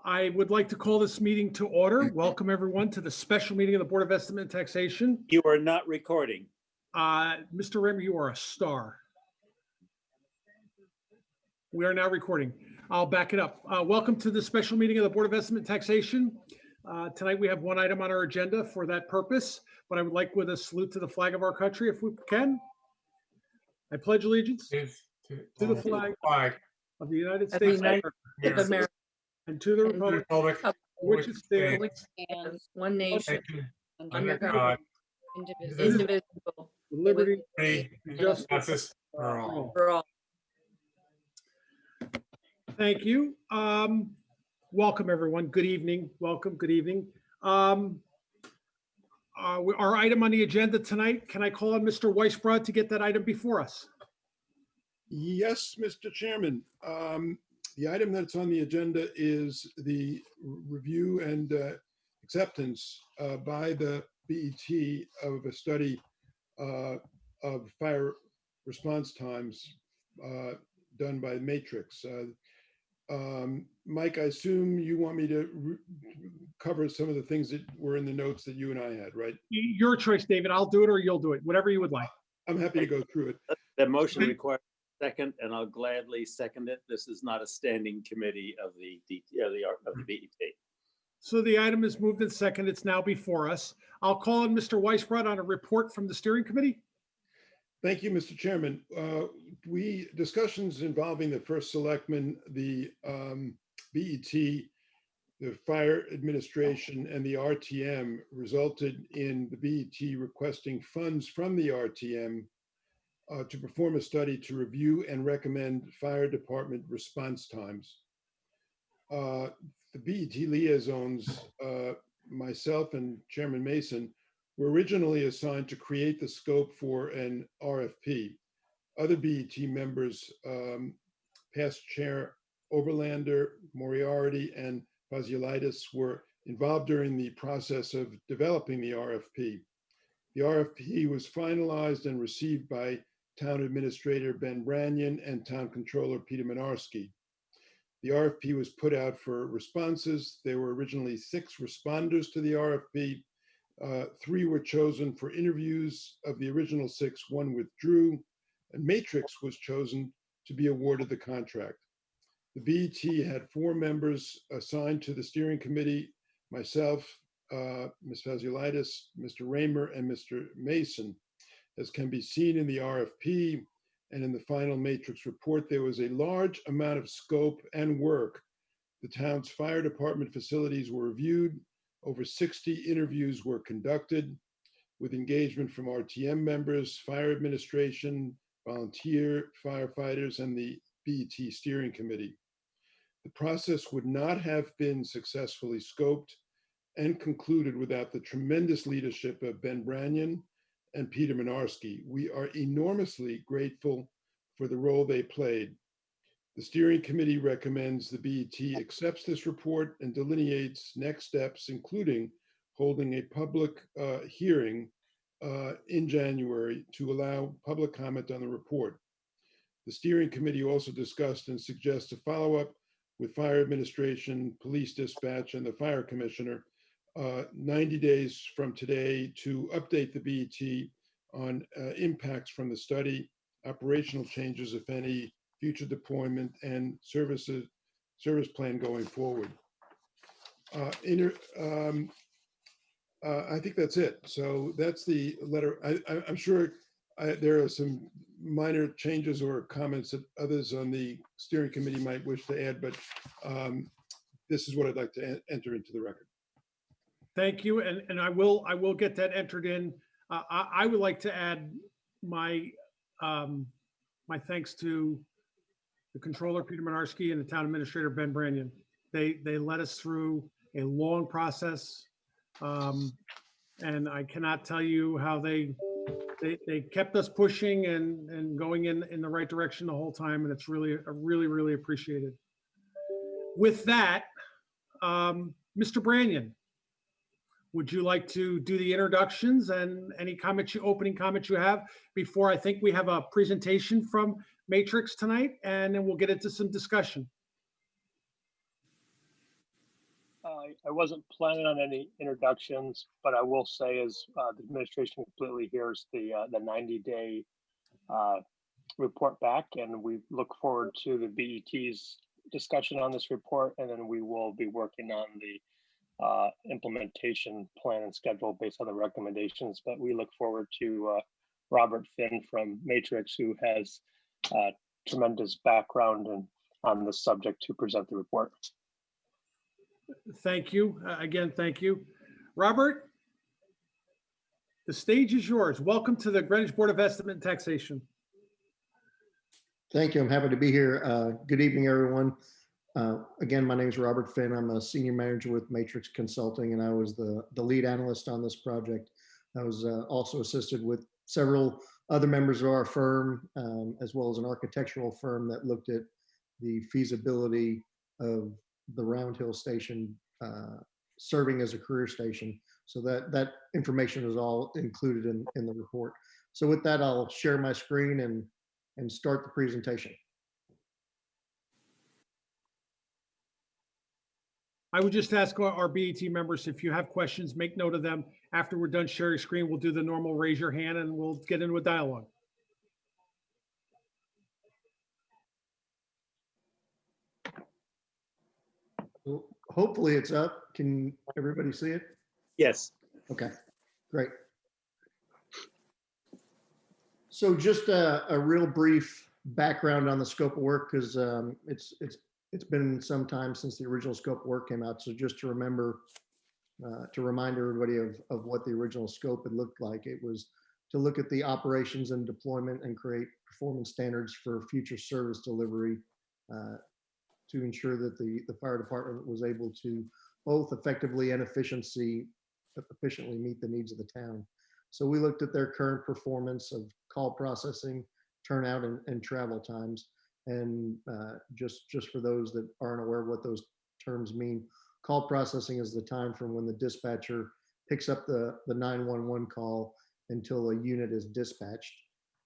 I would like to call this meeting to order. Welcome everyone to the special meeting of the Board of Estimate and Taxation. You are not recording. Mr. Rimmer, you are a star. We are now recording. I'll back it up. Welcome to the special meeting of the Board of Estimate and Taxation. Tonight we have one item on our agenda for that purpose, but I would like with a salute to the flag of our country, if we can. I pledge allegiance to the flag of the United States of America and to the republic for which it stands, which stands one nation under God, indivisible, with liberty and and justice for all. Thank you. Welcome, everyone. Good evening. Welcome. Good evening. Our item on the agenda tonight, can I call on Mr. Weisbrod to get that item before us? Yes, Mr. Chairman. The item that's on the agenda is the review and acceptance by the BET of a study of fire response times done by Matrix. Mike, I assume you want me to cover some of the things that were in the notes that you and I had, right? Your choice, David. I'll do it or you'll do it, whatever you would like. I'm happy to go through it. The motion requires a second, and I'll gladly second it. This is not a standing committee of the BET. So the item is moved and second. It's now before us. I'll call on Mr. Weisbrod on a report from the steering committee. Thank you, Mr. Chairman. Discussions involving the first selectman, the BET, the fire administration, and the RTM resulted in the BET requesting funds from the RTM to perform a study to review and recommend fire department response times. The BET liaisons, myself and Chairman Mason, were originally assigned to create the scope for an RFP. Other BET members, past Chair Oberlander, Moriarty, and Faziolitis, were involved during the process of developing the RFP. The RFP was finalized and received by Town Administrator Ben Branyan and Town Controller Peter Minarski. The RFP was put out for responses. There were originally 6 responders to the RFP. 3 were chosen for interviews. Of the original 6, 1 withdrew, and Matrix was chosen to be awarded the contract. The BET had 4 members assigned to the steering committee: myself, Ms. Faziolitis, Mr. Raymer, and Mr. Mason. As can be seen in the RFP and in the final Matrix report, there was a large amount of scope and work. The town's fire department facilities were reviewed. Over 60 interviews were conducted with engagement from RTM members, fire administration, volunteer firefighters, and the BET steering committee. The process would not have been successfully scoped and concluded without the tremendous leadership of Ben Branyan and Peter Minarski. We are enormously grateful for the role they played. The steering committee recommends the BET accepts this report and delineates next steps, including holding a public hearing in January to allow public comment on the report. The steering committee also discussed and suggests a follow-up with fire administration, police dispatch, and the fire commissioner 90 days from today to update the BET on impacts from the study, operational changes, if any, future deployment, and service plan going forward. I think that's it. So that's the letter. I'm sure there are some minor changes or comments that others on the steering committee might wish to add, but this is what I'd like to enter into the record. Thank you, and I will get that entered in. I would like to add my my thanks to the controller Peter Minarski and the town administrator Ben Branyan. They led us through a long process, and I cannot tell you how they kept us pushing and going in the right direction the whole time, and it's really appreciated. With that, Mr. Branyan, would you like to do the introductions and any opening comments you have before? I think we have a presentation from Matrix tonight, and then we'll get into some discussion. I wasn't planning on any introductions, but I will say as the administration completely hears the 90-day report back, and we look forward to the BET's discussion on this report, and then we will be working on the implementation plan and schedule based on the recommendations. But we look forward to Robert Finn from Matrix, who has tremendous background on this subject, to present the report. Thank you. Again, thank you. Robert, the stage is yours. Welcome to the Greenwich Board of Estimate and Taxation. Thank you. I'm happy to be here. Good evening, everyone. Again, my name is Robert Finn. I'm a senior manager with Matrix Consulting, and I was the lead analyst on this project. I was also assisted with several other members of our firm, as well as an architectural firm that looked at the feasibility of the Round Hill station serving as a career station. So that information is all included in the report. So with that, I'll share my screen and start the presentation. I would just ask our BET members, if you have questions, make note of them. After we're done sharing screen, we'll do the normal raise your hand and we'll get into a dialogue. Well, hopefully it's up. Can everybody see it? Yes. Okay, great. So just a real brief background on the scope of work, because it's been some time since the original scope of work came out. So just to remember, to remind everybody of what the original scope had looked like. It was to look at the operations and deployment and create performance standards for future service delivery, to ensure that the fire department was able to both effectively and efficiently meet the needs of the town. So we looked at their current performance of call processing, turnout, and travel times. And just for those that aren't aware of what those terms mean, call processing is the time from when the dispatcher picks up the 911 call until a unit is dispatched.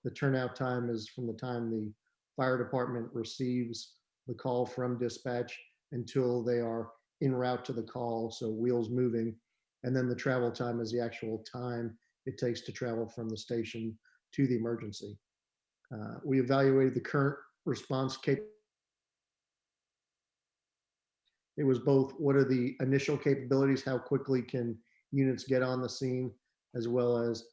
The turnout time is from the time the fire department receives the call from dispatch until they are en route to the call, so wheels moving. And then the travel time is the actual time it takes to travel from the station to the emergency. We evaluated the current response capability. It was both what are the initial capabilities, how quickly can units get on the scene, as well as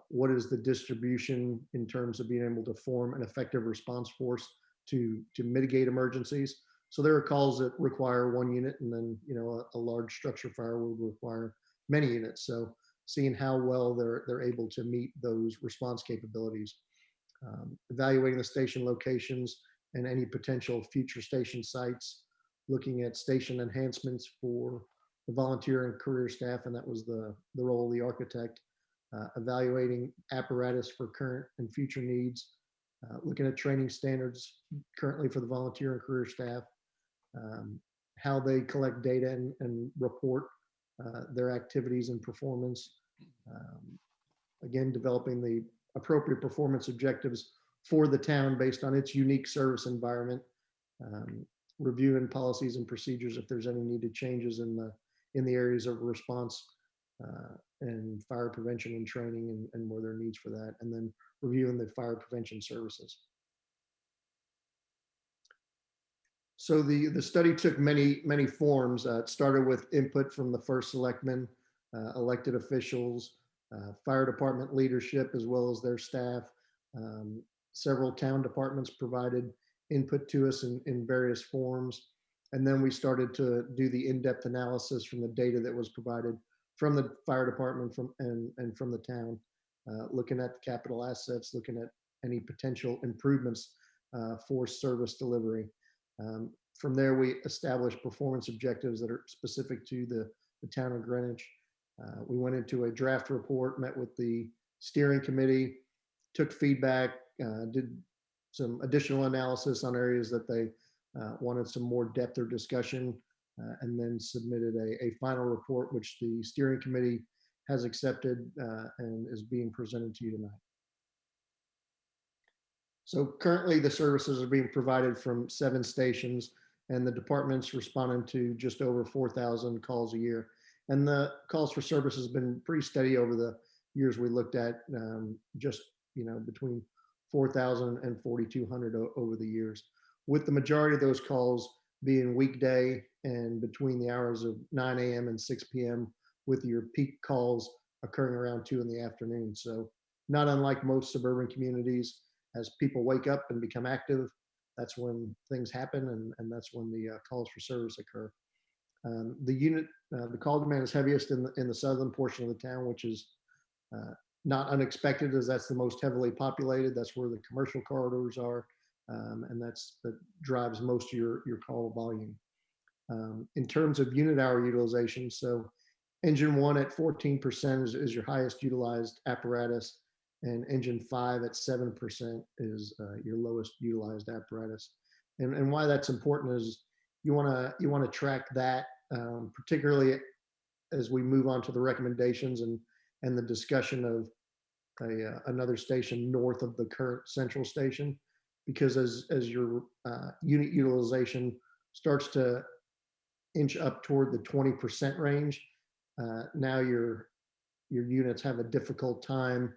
what is the distribution in terms of being able to form an effective response force to mitigate emergencies. So there are calls that require one unit, and then a large structure fire will require many units. So seeing how well they're able to meet those response capabilities. Evaluating the station locations and any potential future station sites, looking at station enhancements for the volunteer and career staff, and that was the role of the architect. Evaluating apparatus for current and future needs, looking at training standards currently for the volunteer and career staff, how they collect data and report their activities and performance. Again, developing the appropriate performance objectives for the town based on its unique service environment, reviewing policies and procedures if there's any needed changes in the areas of response and fire prevention and training, and where there are needs for that, and then reviewing the fire prevention services. So the study took many forms. It started with input from the first selectmen, elected officials, fire department leadership, as well as their staff. Several town departments provided input to us in various forms. And then we started to do the in-depth analysis from the data that was provided from the fire department and from the town, looking at the capital assets, looking at any potential improvements for service delivery. From there, we established performance objectives that are specific to the town of Greenwich. We went into a draft report, met with the steering committee, took feedback, did some additional analysis on areas that they wanted some more depth or discussion, and then submitted a final report, which the steering committee has accepted and is being presented to you tonight. So currently the services are being provided from 7 stations. and the department's responding to just over 4,000 calls a year. And the calls for service has been pretty steady over the years we looked at, just, between 4,000 and 4,200 over the years, with the majority of those calls being weekday and between the hours of 9 a.m. and 6 p.m., with your peak calls occurring around 2 in the afternoon. So not unlike most suburban communities, as people wake up and become active, that's when things happen, and that's when the calls for service occur. The call demand is heaviest in the southern portion of the town, which is not unexpected, as that's the most heavily populated. That's where the commercial corridors are, and that drives most of your call volume. In terms of unit hour utilization, so engine 1 at 14% is your highest utilized apparatus, and engine 5 at 7% is your lowest utilized apparatus. And why that's important is you want to track that, particularly as we move on to the recommendations and the discussion of another station north of the current central station, because as your unit utilization starts to inch up toward the 20% range, now your units have a difficult time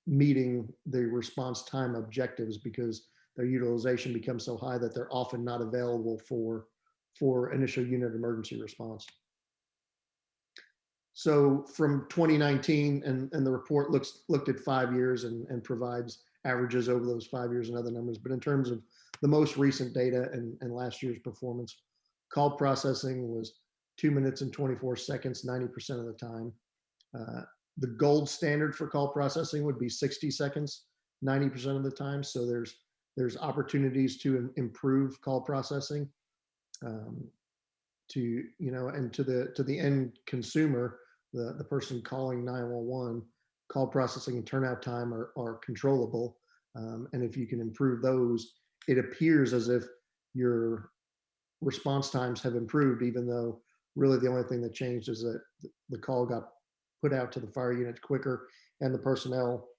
meeting the response time objectives, because their utilization becomes so high that they're often not available for initial unit emergency response. So from 2019, and the report looked at 5 years and provides averages over those 5 years and other numbers. But in terms of the most recent data and last year's performance, call processing was 2 minutes and 24 seconds, 90% of the time. The gold standard for call processing would be 60 seconds, 90% of the time. So there's opportunities to improve call processing, to the end consumer, the person calling 911. Call processing and turnout time are controllable, and if you can improve those, it appears as if your response times have improved, even though really the only thing that changed is that the call got put out to the fire units quicker and the personnel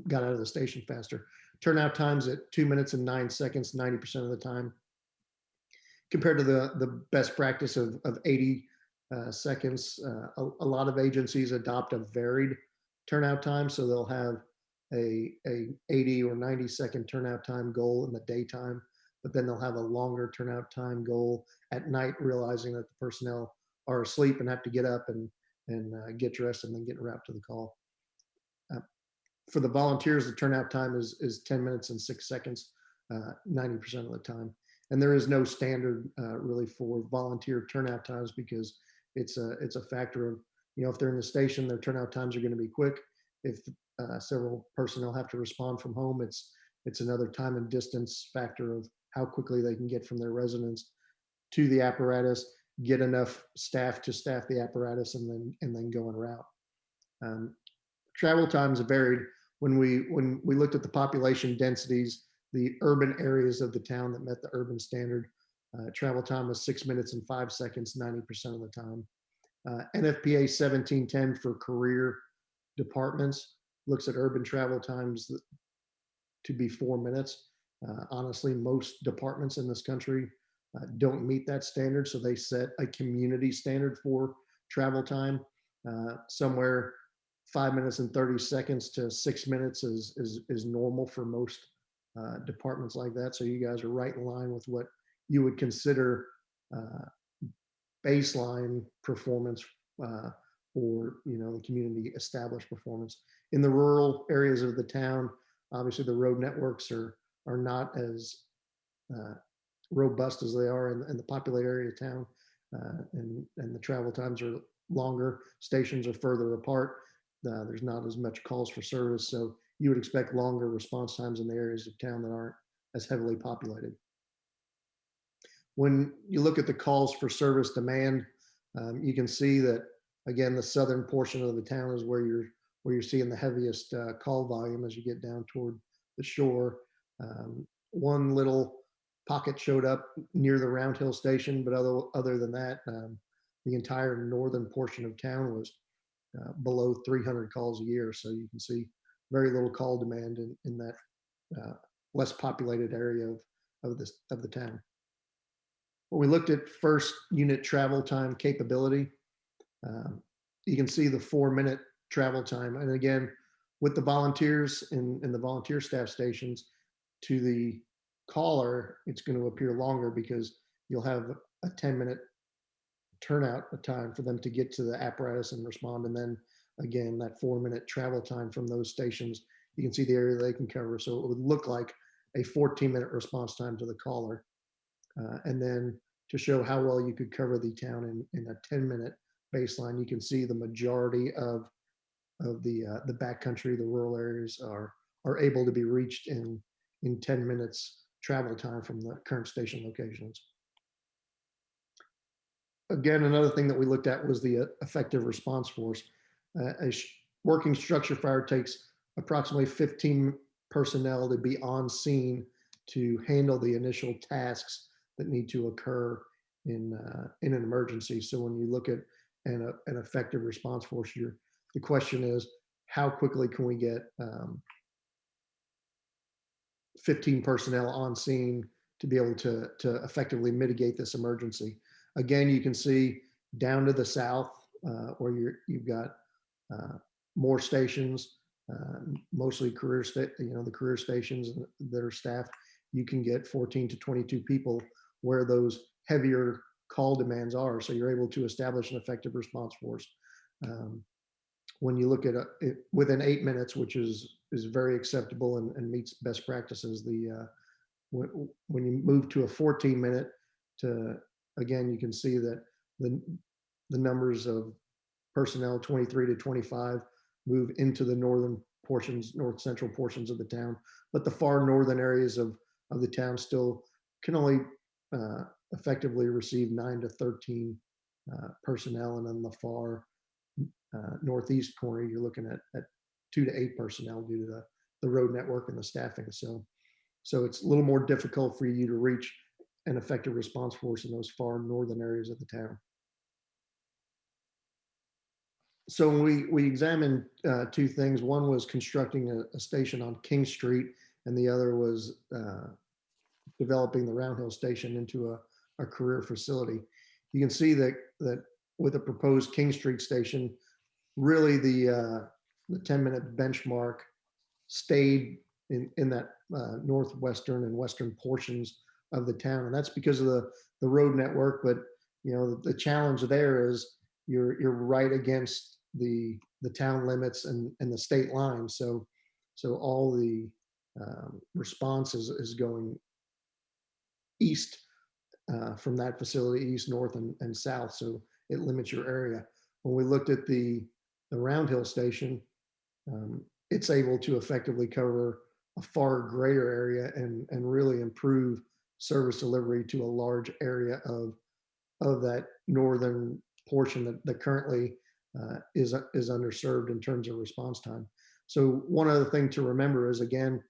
got out of the station faster. Turnout times at 2 minutes and 9 seconds, 90% of the time, compared to the best practice of 80 seconds. A lot of agencies adopt a varied turnout time, so they'll have a 80 or 90 second turnout time goal in the daytime, but then they'll have a longer turnout time goal at night, realizing that the personnel are asleep and have to get up and get dressed and then get route to the call. For the volunteers, the turnout time is 10 minutes and 6 seconds, 90% of the time. And there is no standard really for volunteer turnout times, because it's a factor of, if they're in the station, their turnout times are going to be quick. If several personnel have to respond from home, it's another time and distance factor of how quickly they can get from their residence to the apparatus, get enough staff to staff the apparatus, and then go en route. Travel times varied. When we looked at the population densities, the urban areas of the town that met the urban standard, travel time was 6 minutes and 5 seconds, 90% of the time. NFPA 1710 for career departments looks at urban travel times to be 4 minutes. Honestly, most departments in this country don't meet that standard, so they set a community standard for travel time. Somewhere 5 minutes and 30 seconds to 6 minutes is normal for most departments like that. So you guys are right in line with what you would consider baseline performance, or the community established performance. In the rural areas of the town, obviously the road networks are not as robust as they are in the populated area of town, and the travel times are longer. Stations are further apart. There's not as much calls for service, so you would expect longer response times in the areas of town that aren't as heavily populated. When you look at the calls for service demand, you can see that, again, the southern portion of the town is where you're seeing the heaviest call volume as you get down toward the shore. One little pocket showed up near the Round Hill station, but other than that, the entire northern portion of town was below 300 calls a year. So you can see very little call demand in that less populated area of the town. When we looked at first unit travel time capability, you can see the 4-minute travel time. And again, with the volunteers in the volunteer staff stations, to the caller, it's going to appear longer because you'll have a 10-minute turnout time for them to get to the apparatus and respond. And then again, that 4-minute travel time from those stations, you can see the area they can cover. So it would look like a 14-minute response time to the caller. And then to show how well you could cover the town in a 10-minute baseline, you can see the majority of the backcountry, the rural areas are able to be reached in 10 minutes travel time from the current station locations. Again, another thing that we looked at was the effective response force. Working structure fire takes approximately 15 personnel to be on scene to handle the initial tasks that need to occur in an emergency. So when you look at an effective response force, the question is, how quickly can we get 15 personnel on scene to be able to effectively mitigate this emergency? Again, you can see down to the south where you've got more stations, mostly the career stations that are staffed. You can get 14 to 22 people where those heavier call demands are. So you're able to establish an effective response force. When you look at it within 8 minutes, which is very acceptable and meets best practices, when you move to a 14-minute, again, you can see that the numbers of personnel 23 to 25 move into the north central portions of the town, but the far northern areas of the town still can only effectively receive 9 to 13 personnel, and on the far northeast corner, you're looking at 2 to 8 personnel due to the road network and the staffing. So it's a little more difficult for you to reach an effective response force in those far northern areas of the town. So we examined two things. One was constructing a station on King Street, and the other was developing the Round Hill Station into a career facility. You can see that with a proposed King Street station, really the 10-minute benchmark stayed in that northwestern and western portions of the town, and that's because of the road network. But the challenge there is you're right against the town limits and the state line. So all the response is going east from that facility, east, north, and south. So it limits your area. When we looked at the Round Hill Station, it's able to effectively cover a far greater area and really improve service delivery to a large area of that northern portion that currently is underserved in terms of response time. So one other thing to remember is, again,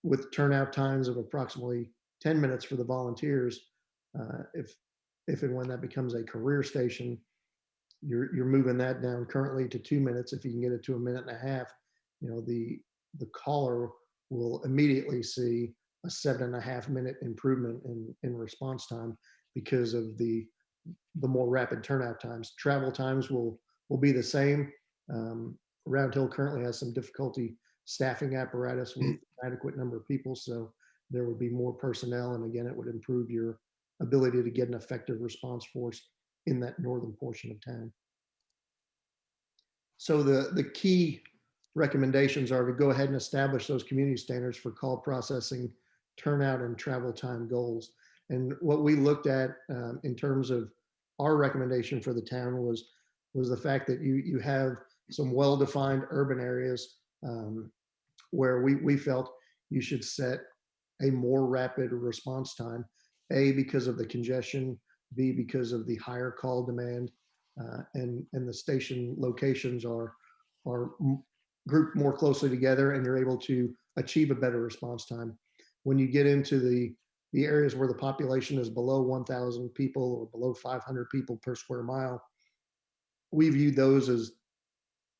with turnout times of approximately 10 minutes for the volunteers, if and when that becomes a career station, you're moving that down currently to 2 minutes. If you can get it to 1.5 minutes, the caller will immediately see a 7.5-minute improvement in response time because of the more rapid turnout times. Travel times will be the same. Round Hill currently has some difficulty staffing apparatus with adequate number of people, so there would be more personnel, and again, it would improve your ability to get an effective response force in that northern portion of town. So the key recommendations are to go ahead and establish those community standards for call processing, turnout, and travel time goals. And what we looked at in terms of our recommendation for the town was the fact that you have some well-defined urban areas where we felt you should set a more rapid response time, A, because of the congestion, B, because of the higher call demand, and the station locations are grouped more closely together, and you're able to achieve a better response time. When you get into the areas where the population is below 1,000 people or below 500 people per square mile, we viewed those as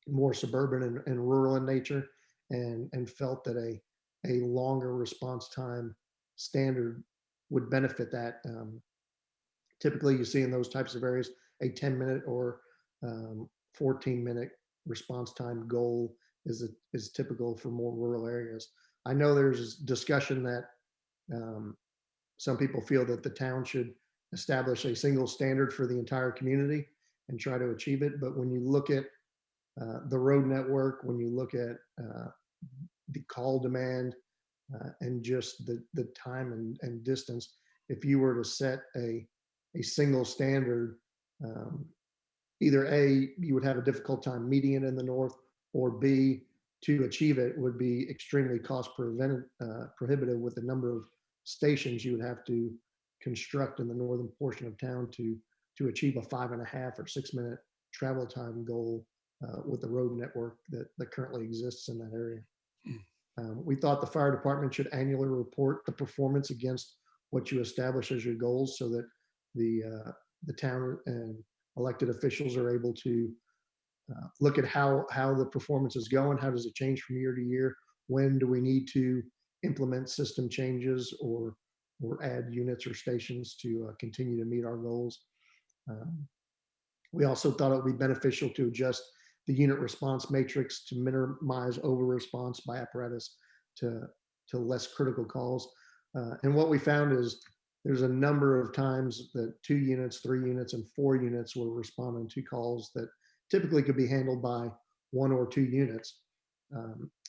more suburban and rural in nature, and felt that a longer response time standard would benefit that. Typically, you see in those types of areas a 10-minute or 14-minute response time goal is typical for more rural areas. I know there's discussion that some people feel that the town should establish a single standard for the entire community and try to achieve it. But when you look at the road network, when you look at the call demand and just the time and distance, if you were to set a single standard, either A, you would have a difficult time meeting it in the north, or B, to achieve it would be extremely prohibitive with the number of stations you would have to construct in the northern portion of town to achieve a 5.5 or 6 minute travel time goal with the road network that currently exists in that area. We thought the fire department should annually report the performance against what you establish as your goals, so that the town and elected officials are able to look at how the performance is going. How does it change from year to year? When do we need to implement system changes or add units or stations to continue to meet our goals? We also thought it would be beneficial to adjust the unit response matrix to minimize over response by apparatus to less critical calls. And what we found is there's a number of times that 2 units, 3 units, and 4 units will respond to calls that typically could be handled by 1 or 2 units.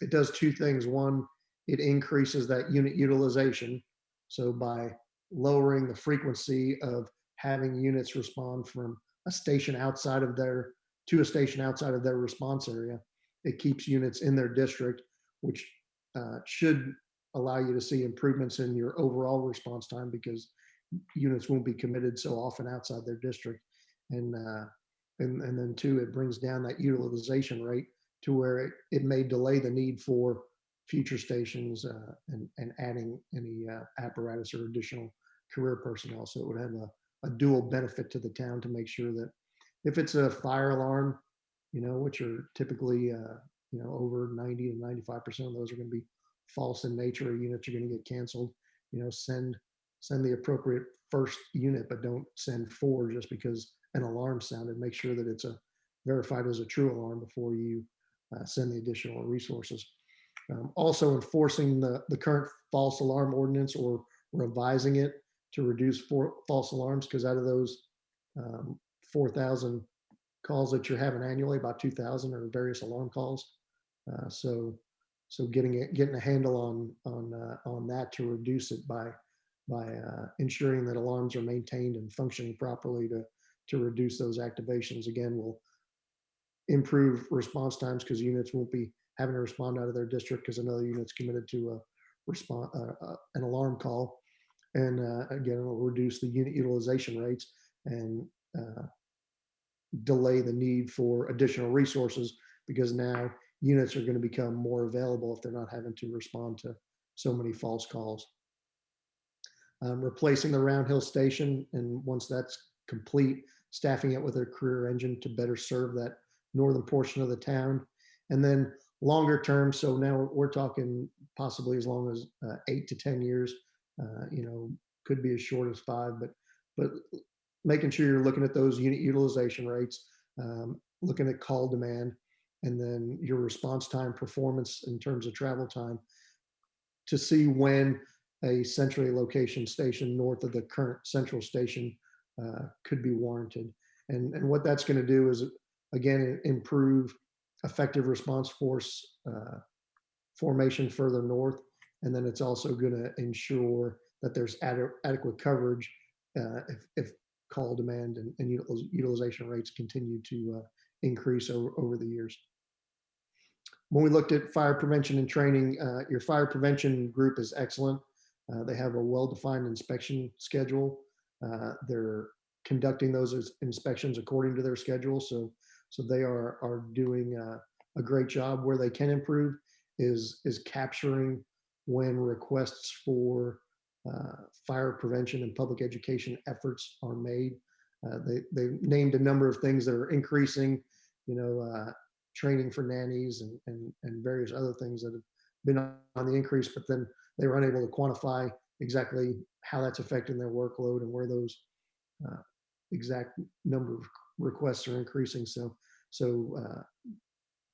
It does 2 things. One, it increases that unit utilization. So by lowering the frequency of having units respond from a station outside of their to a station outside of their response area, it keeps units in their district, which should allow you to see improvements in your overall response time, because units won't be committed so often outside their district. And then 2, it brings down that utilization rate to where it may delay the need for future stations and adding any apparatus or additional career personnel. So it would have a dual benefit to the town to make sure that if it's a fire alarm, which are typically, over 90 to 95% of those are going to be false in nature, or units are going to get canceled, send the appropriate first unit, but don't send 4 just because an alarm sounded. Make sure that it's verified as a true alarm before you send the additional resources. Also enforcing the current false alarm ordinance or revising it to reduce false alarms, because out of those 4,000 calls that you're having annually, about 2,000 are various alarm calls. So getting a handle on that to reduce it by ensuring that alarms are maintained and functioning properly to reduce those activations, again, will improve response times, because units won't be having to respond out of their district because another unit's committed to an alarm call. And again, it will reduce the unit utilization rates and delay the need for additional resources, because now units are going to become more available if they're not having to respond to so many false calls. Replacing the Round Hill station, and once that's complete, staffing it with a career engine to better serve that northern portion of the town. And then longer term, so now we're talking possibly as long as 8 to 10 years, could be as short as 5, but making sure you're looking at those unit utilization rates, looking at call demand, and then your response time performance in terms of travel time, to see when a centrally location station north of the current central station could be warranted. And what that's going to do is, again, improve effective response force formation further north. And then it's also going to ensure that there's adequate coverage if call demand and utilization rates continue to increase over the years. When we looked at fire prevention and training, your fire prevention group is excellent. They have a well-defined inspection schedule. They're conducting those inspections according to their schedule. So they are doing a great job. Where they can improve is capturing when requests for fire prevention and public education efforts are made. They named a number of things that are increasing, training for nannies and various other things that have been on the increase, but then they were unable to quantify exactly how that's affecting their workload and where those uh, exact number of requests are increasing. So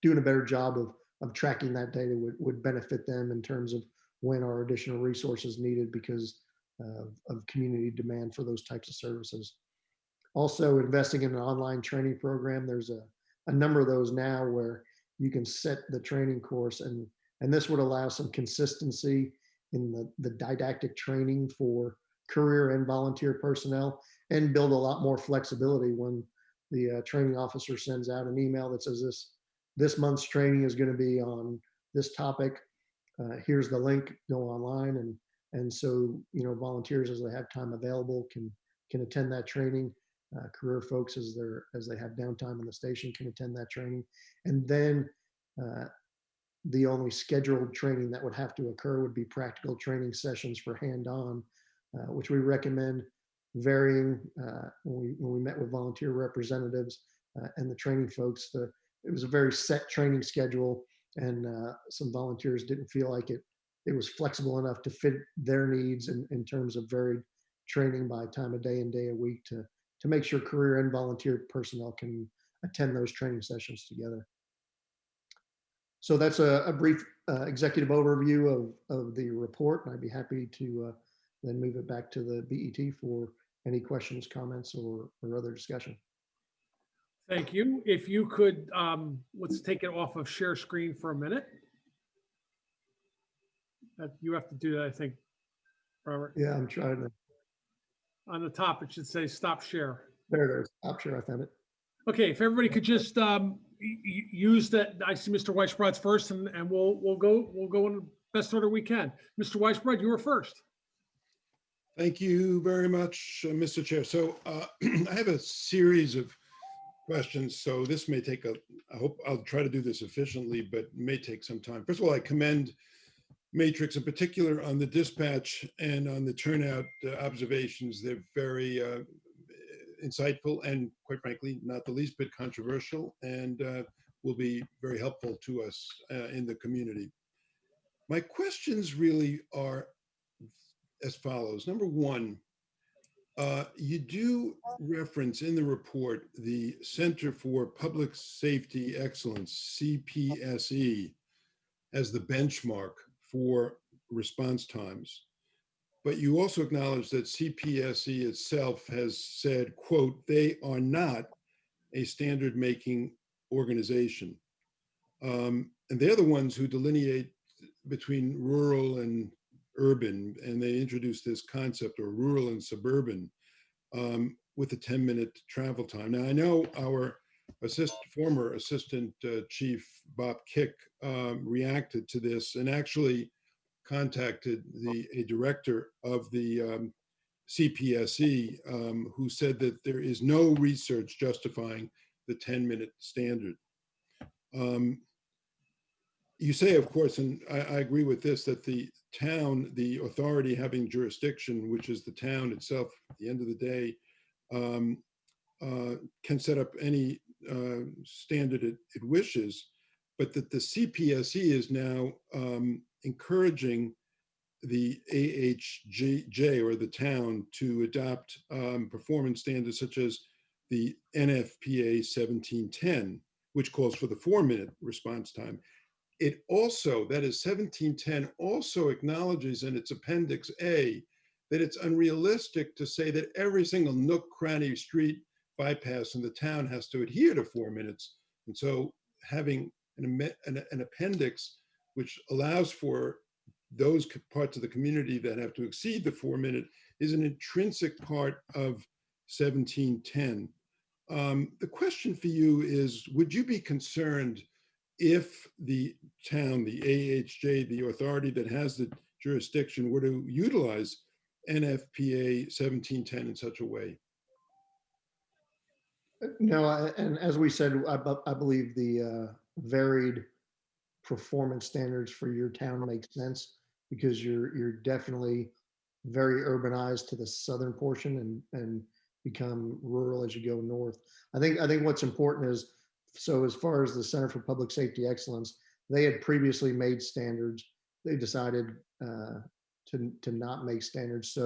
doing a better job of tracking that data would benefit them in terms of when are additional resources needed because of community demand for those types of services. Also, investing in an online training program. There's a number of those now where you can set the training course, and this would allow some consistency in the didactic training for career and volunteer personnel, and build a lot more flexibility when the training officer sends out an email that says this month's training is going to be on this topic. Here's the link. Go online, and so volunteers, as they have time available, can attend that training. Career folks, as they have downtime in the station, can attend that training, and then the only scheduled training that would have to occur would be practical training sessions for hand-on, which we recommend varying. When we met with volunteer representatives and the training folks, it was a very set training schedule, and some volunteers didn't feel like it was flexible enough to fit their needs in terms of varied training by time of day and day a week to make sure career and volunteer personnel can attend those training sessions together. So that's a brief executive overview of the report, and I'd be happy to then move it back to the BET for any questions, comments, or other discussion. Thank you. If you could, let's take it off of share screen for a minute. You have to do that, I think, Robert. Yeah, I'm trying to. On the top, it should say stop share. There it is. I'm sure I found it. Okay, if everybody could just use that. I see Mr. Weisbrod's first, and we'll go in the best order we can. Mr. Weisbrod, you were first. Thank you very much, Mr. Chair. So I have a series of questions. So this may take I hope I'll try to do this efficiently, but may take some time. First of all, I commend Matrix in particular on the dispatch and on the turnout observations. They're very insightful and, quite frankly, not the least bit controversial, and will be very helpful to us in the community. My questions really are as follows. Number one, you do reference in the report the Center for Public Safety Excellence, CPSE, as the benchmark for response times. But you also acknowledge that CPSE itself has said, quote, they are not a standard making organization. And they're the ones who delineate between rural and urban, and they introduced this concept of rural and suburban with a 10-minute travel time. Now, I know our former assistant chief, Bob Kick, reacted to this and actually contacted a director of the CPSE who said that there is no research justifying the 10-minute standard. You say, of course, and I agree with this, that the town, the authority having jurisdiction, which is the town itself, at the end of the day, can set up any standard it wishes, but that the CPSE is now encouraging the AHJ or the town to adopt performance standards such as the NFPA 1710, which calls for the 4-minute response time. It also, that is 1710, also acknowledges in its Appendix A that it's unrealistic to say that every single nook, cranny, street bypass in the town has to adhere to 4 minutes. And so having an appendix which allows for those parts of the community that have to exceed the 4-minute is an intrinsic part of 1710. The question for you is, would you be concerned if the town, the AHJ, the authority that has the jurisdiction, were to utilize NFPA 1710 in such a way? No, and as we said, I believe the varied performance standards for your town make sense because you're definitely very urbanized to the southern portion and become rural as you go north. I think what's important is, so as far as the Center for Public Safety Excellence, they had previously made standards. They decided to not make standards.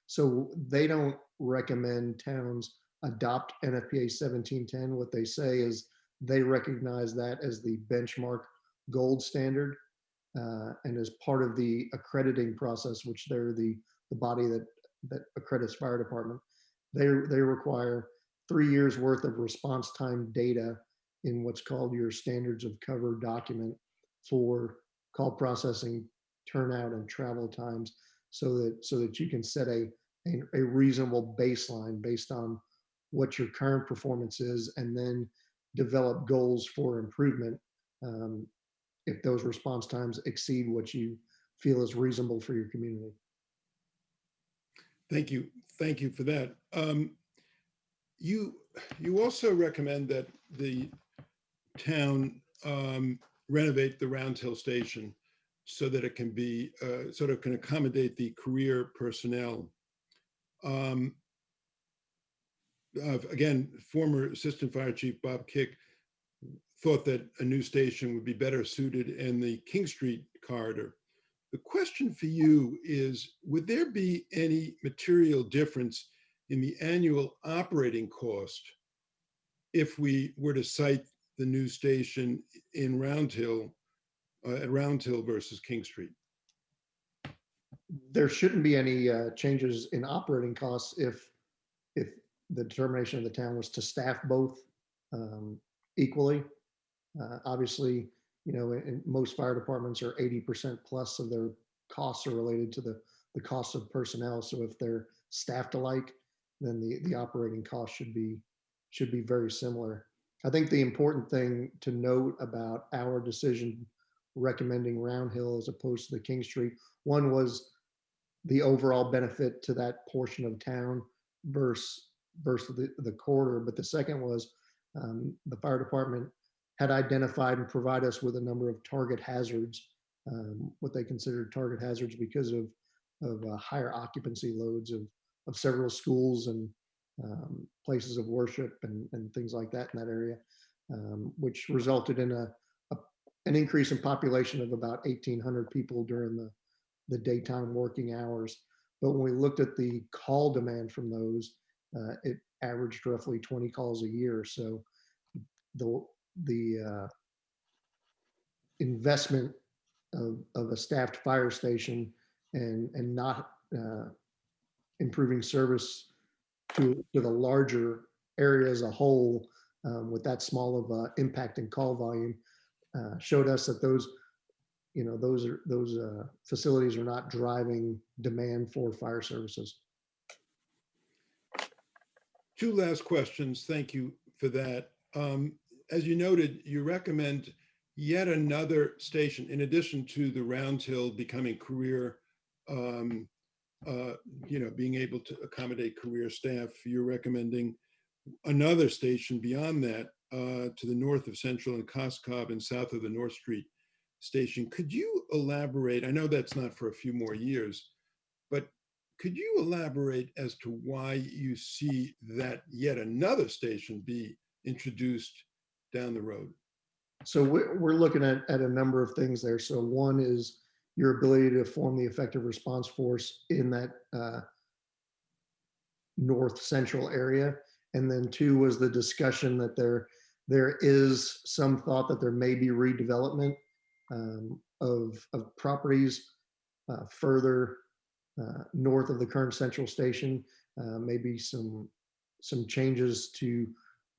So they don't recommend towns adopt NFPA 1710. What they say is they recognize that as the benchmark gold standard. And as part of the accrediting process, which they're the body that accredits fire department, they require 3 years worth of response time data in what's called your standards of cover document for call processing, turnout, and travel times, so that you can set a reasonable baseline based on what your current performance is, and then develop goals for improvement if those response times exceed what you feel is reasonable for your community. Thank you. Thank you for that. You also recommend that the town renovate the Round Hill Station so that it can be sort of can accommodate the career personnel. Again, former Assistant Fire Chief Bob Kick thought that a new station would be better suited in the King Street corridor. The question for you is, would there be any material difference in the annual operating cost if we were to site the new station in Round Hill, at Round Hill versus King Street? There shouldn't be any changes in operating costs if the determination of the town was to staff both equally. Obviously, in most fire departments are 80% plus of their costs are related to the cost of personnel. So if they're staffed alike, then the operating cost should be very similar. I think the important thing to note about our decision recommending Round Hill as opposed to the King Street, one was the overall benefit to that portion of town versus the corridor. But the second was the fire department had identified and provided us with a number of target hazards, what they considered target hazards because of higher occupancy loads of several schools and places of worship and things like that in that area, which resulted in an increase in population of about 1,800 people during the daytime working hours. But when we looked at the call demand from those, it averaged roughly 20 calls a year. So the investment of a staffed fire station and not improving service to the larger area as a whole with that small of impact and call volume showed us that those facilities are not driving demand for fire services. Two last questions. Thank you for that. As you noted, you recommend yet another station in addition to the Round Hill becoming career, being able to accommodate career staff. You're recommending another station beyond that to the north of Central and Coscob and south of the North Street station. Could you elaborate? I know that's not for a few more years, but could you elaborate as to why you see that yet another station be introduced down the road? So we're looking at a number of things there. So one is your ability to form the effective response force in that north central area. And then two was the discussion that there is some thought that there may be redevelopment of properties further north of the current central station, maybe some changes to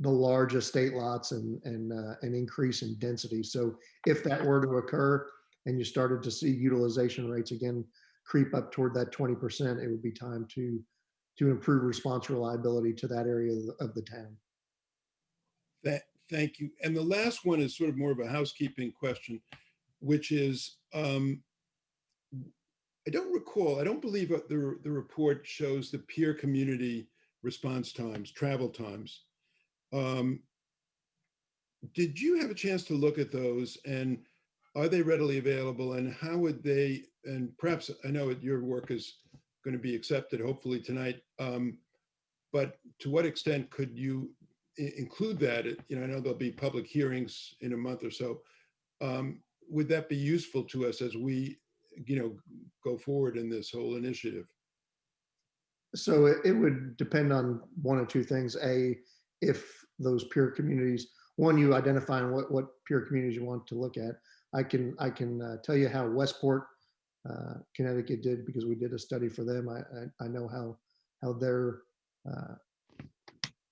the large estate lots and an increase in density. So if that were to occur and you started to see utilization rates again creep up toward that 20%, it would be time to improve response reliability to that area of the town. Thank you. And the last one is sort of more of a housekeeping question, which is, I don't believe the report shows the peer community response times, travel times. Did you have a chance to look at those, and are they readily available, and how would they, and perhaps I know your work is going to be accepted hopefully tonight, but to what extent could you include that? I know there'll be public hearings in a month or so. Would that be useful to us as we go forward in this whole initiative? So it would depend on one or two things. A, if those peer communities, one, you identifying what peer communities you want to look at. I can tell you how Westport, Connecticut did, because we did a study for them. I know how their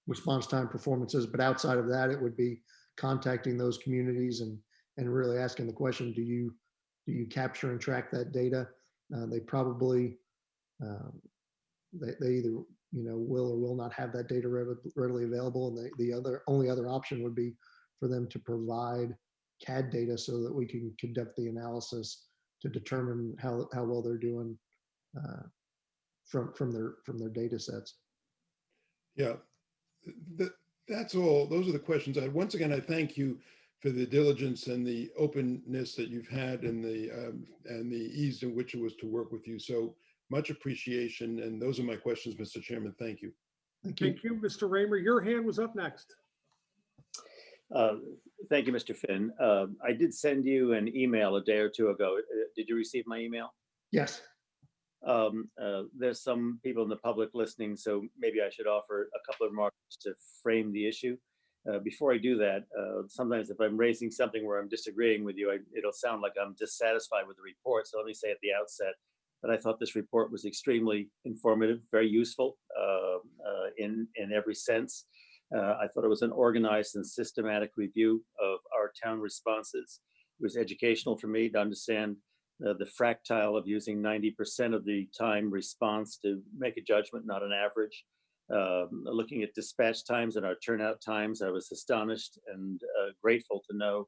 response time performance is, but outside of that, it would be contacting those communities and really asking the question: do you capture and track that data? They probably they either will or will not have that data readily available, and the only other option would be for them to provide CAD data so that we can conduct the analysis to determine how well they're doing from their data sets. Yeah, that's all. Those are the questions I had. Once again, I thank you for the diligence and the openness that you've had, and the ease in which it was to work with you. So much appreciation. And those are my questions, Mr. Chairman. Thank you. Thank you. Thank you, Mr. Raymer. Your hand was up next. Thank you, Mr. Finn. I did send you an email a day or two ago. Did you receive my email? Yes. There's some people in the public listening, so maybe I should offer a couple of remarks to frame the issue. Before I do that, sometimes if I'm raising something where I'm disagreeing with you, it'll sound like I'm dissatisfied with the report. So let me say at the outset that I thought this report was extremely informative, very useful in every sense. I thought it was an organized and systematic review of our town responses. It was educational for me to understand the fractile of using 90% of the time response to make a judgment, not an average. Looking at dispatch times and our turnout times, I was astonished and grateful to know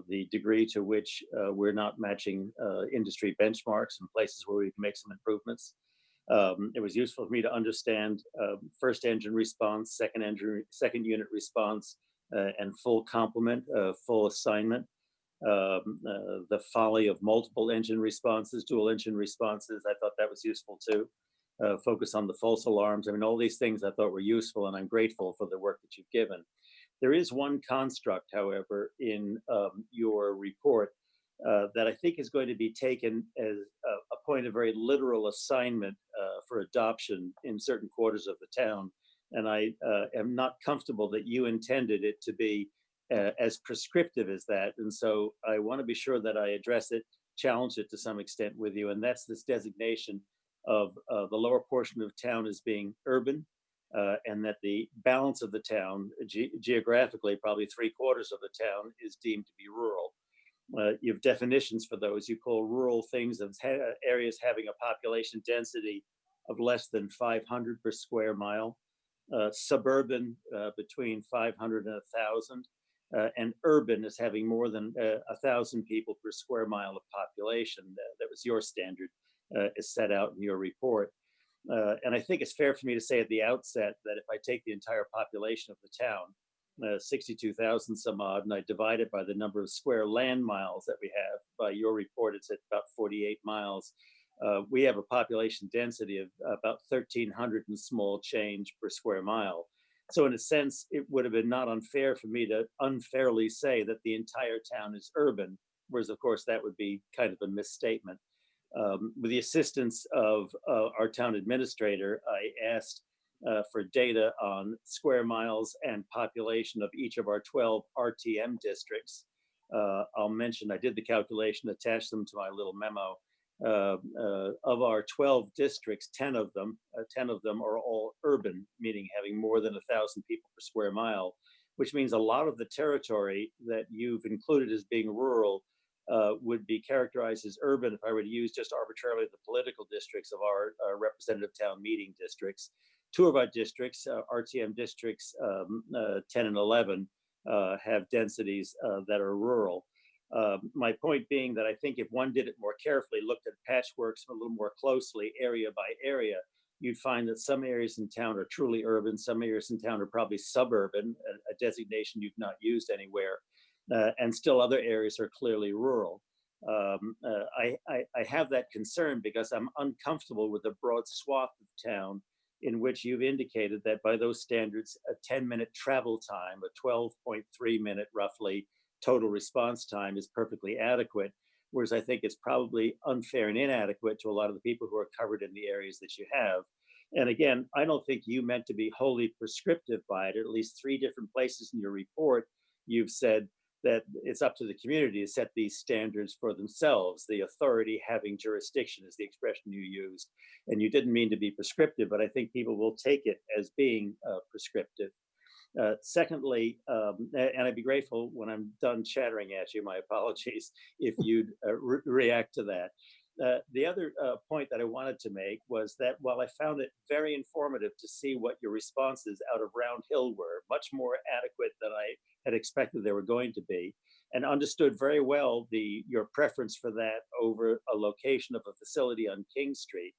the degree to which we're not matching industry benchmarks in places where we can make some improvements. It was useful for me to understand first engine response, second unit response, and full complement, full assignment. The folly of multiple engine responses, dual engine responses, I thought that was useful too. Focus on the false alarms. I mean, all these things I thought were useful, and I'm grateful for the work that you've given. There is one construct, however, in your report that I think is going to be taken as a point of very literal assignment for adoption in certain quarters of the town. And I am not comfortable that you intended it to be as prescriptive as that. And so I want to be sure that I address it, challenge it to some extent with you. And that's this designation of the lower portion of town as being urban, and that the balance of the town, geographically, probably 3/4 of the town is deemed to be rural. You have definitions for those. You call rural things of areas having a population density of less than 500 per square mile, suburban between 500 and 1,000, and urban is having more than 1,000 people per square mile of population. That was your standard, is set out in your report. And I think it's fair for me to say at the outset that if I take the entire population of the town, 62,000 some odd, and I divide it by the number of square land miles that we have, by your report, it's at about 48 miles. We have a population density of about 1,300 and small change per square mile. So in a sense, it would have been not unfair for me to unfairly say that the entire town is urban, whereas of course that would be kind of a misstatement. With the assistance of our town administrator, I asked for data on square miles and population of each of our 12 RTM districts. I'll mention I did the calculation, attached them to my little memo. Of our 12 districts, 10 of them are all urban, meaning having more than 1,000 people per square mile, which means a lot of the territory that you've included as being rural would be characterized as urban if I were to use just arbitrarily the political districts of our representative town meeting districts. Two of our districts, RTM districts 10 and 11, have densities that are rural. My point being that I think if one did it more carefully, looked at patchworks a little more closely, area by area, you'd find that some areas in town are truly urban, some areas in town are probably suburban, a designation you've not used anywhere, and still other areas are clearly rural. I have that concern because I'm uncomfortable with the broad swath of town in which you've indicated that by those standards, a 10-minute travel time, a 12.3 minute roughly total response time is perfectly adequate. whereas I think it's probably unfair and inadequate to a lot of the people who are covered in the areas that you have. And again, I don't think you meant to be wholly prescriptive by it. At least three different places in your report, you've said that it's up to the community to set these standards for themselves. The authority having jurisdiction is the expression you used. And you didn't mean to be prescriptive, but I think people will take it as being prescriptive. Secondly, and I'd be grateful when I'm done chattering at you, my apologies, if you'd react to that. The other point that I wanted to make was that while I found it very informative to see what your responses out of Round Hill were, much more adequate than I had expected they were going to be, and understood very well your preference for that over a location of a facility on King Street,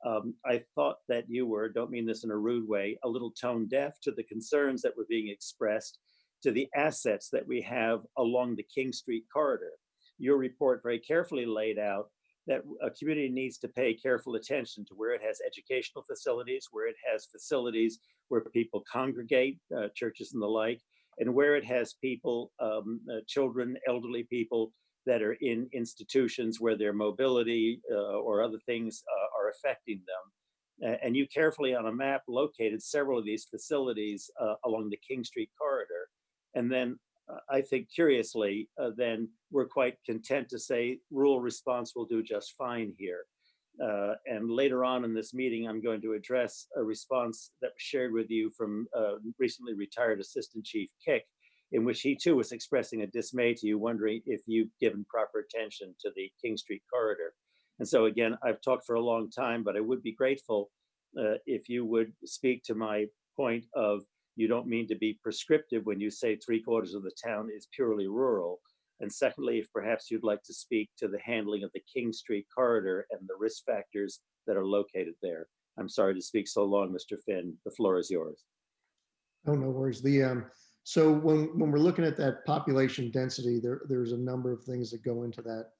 I thought that you were, don't mean this in a rude way, a little tone deaf to the concerns that were being expressed to the assets that we have along the King Street corridor. Your report very carefully laid out that a community needs to pay careful attention to where it has educational facilities, where it has facilities where people congregate, churches and the like, and where it has people, children, elderly people that are in institutions where their mobility or other things are affecting them. And you carefully on a map located several of these facilities along the King Street corridor. And then I think curiously, then we're quite content to say rural response will do just fine here. And later on in this meeting, I'm going to address a response that was shared with you from recently retired Assistant Chief Kick, in which he too was expressing a dismay to you, wondering if you've given proper attention to the King Street corridor. And so again, I've talked for a long time, but I would be grateful if you would speak to my point of you don't mean to be prescriptive when you say 3/4 of the town is purely rural. And secondly, if perhaps you'd like to speak to the handling of the King Street corridor and the risk factors that are located there. I'm sorry to speak so long, Mr. Finn. The floor is yours. Oh, no worries. So when we're looking at that population density, there's a number of things that go into that,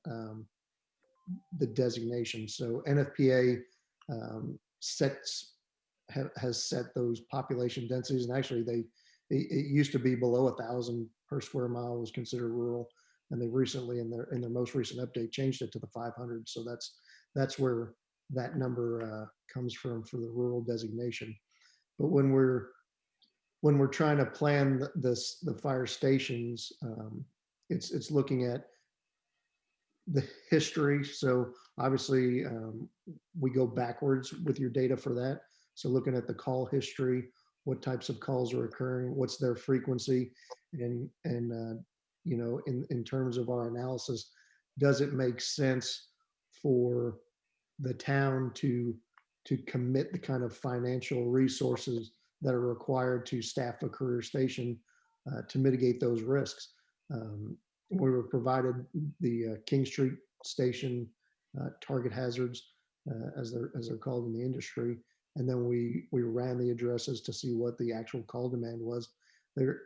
the designation. So NFPA has set those population densities, and actually it used to be below 1,000 per square mile was considered rural, and they recently in their most recent update changed it to the 500. So that's where that number comes from for the rural designation. But when we're trying to plan the fire stations, it's looking at the history. So obviously we go backwards with your data for that. So looking at the call history, what types of calls are occurring, what's their frequency, and you know, in terms of our analysis, does it make sense for the town to commit the kind of financial resources that are required to staff a career station to mitigate those risks? We were provided the King Street station target hazards, as they're called in the industry, and then we ran the addresses to see what the actual call demand was. They're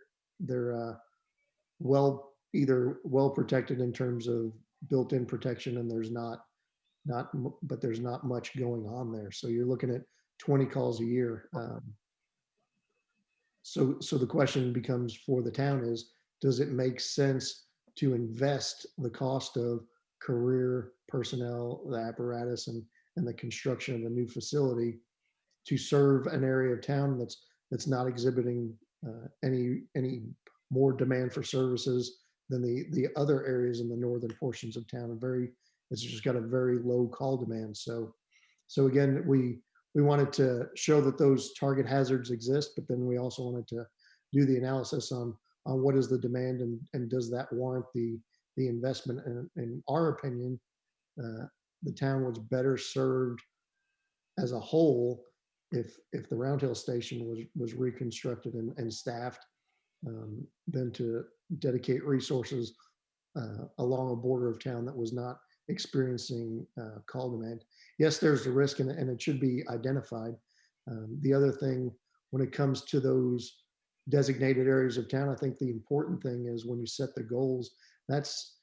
either well protected in terms of built-in protection, and there's not much going on there. So you're looking at 20 calls a year. So the question becomes for the town is, does it make sense to invest the cost of career personnel, the apparatus, and the construction of a new facility to serve an area of town that's not exhibiting any more demand for services than the other areas in the northern portions of town? It's just got a very low call demand. So again, we wanted to show that those target hazards exist, but then we also wanted to do the analysis on what is the demand and does that warrant the investment. And in our opinion, the town was better served as a whole if the Round Hill station was reconstructed and staffed, than to dedicate resources along a border of town that was not experiencing call demand. Yes, there's the risk, and it should be identified. The other thing, when it comes to those designated areas of town, I think the important thing is when you set the goals, that's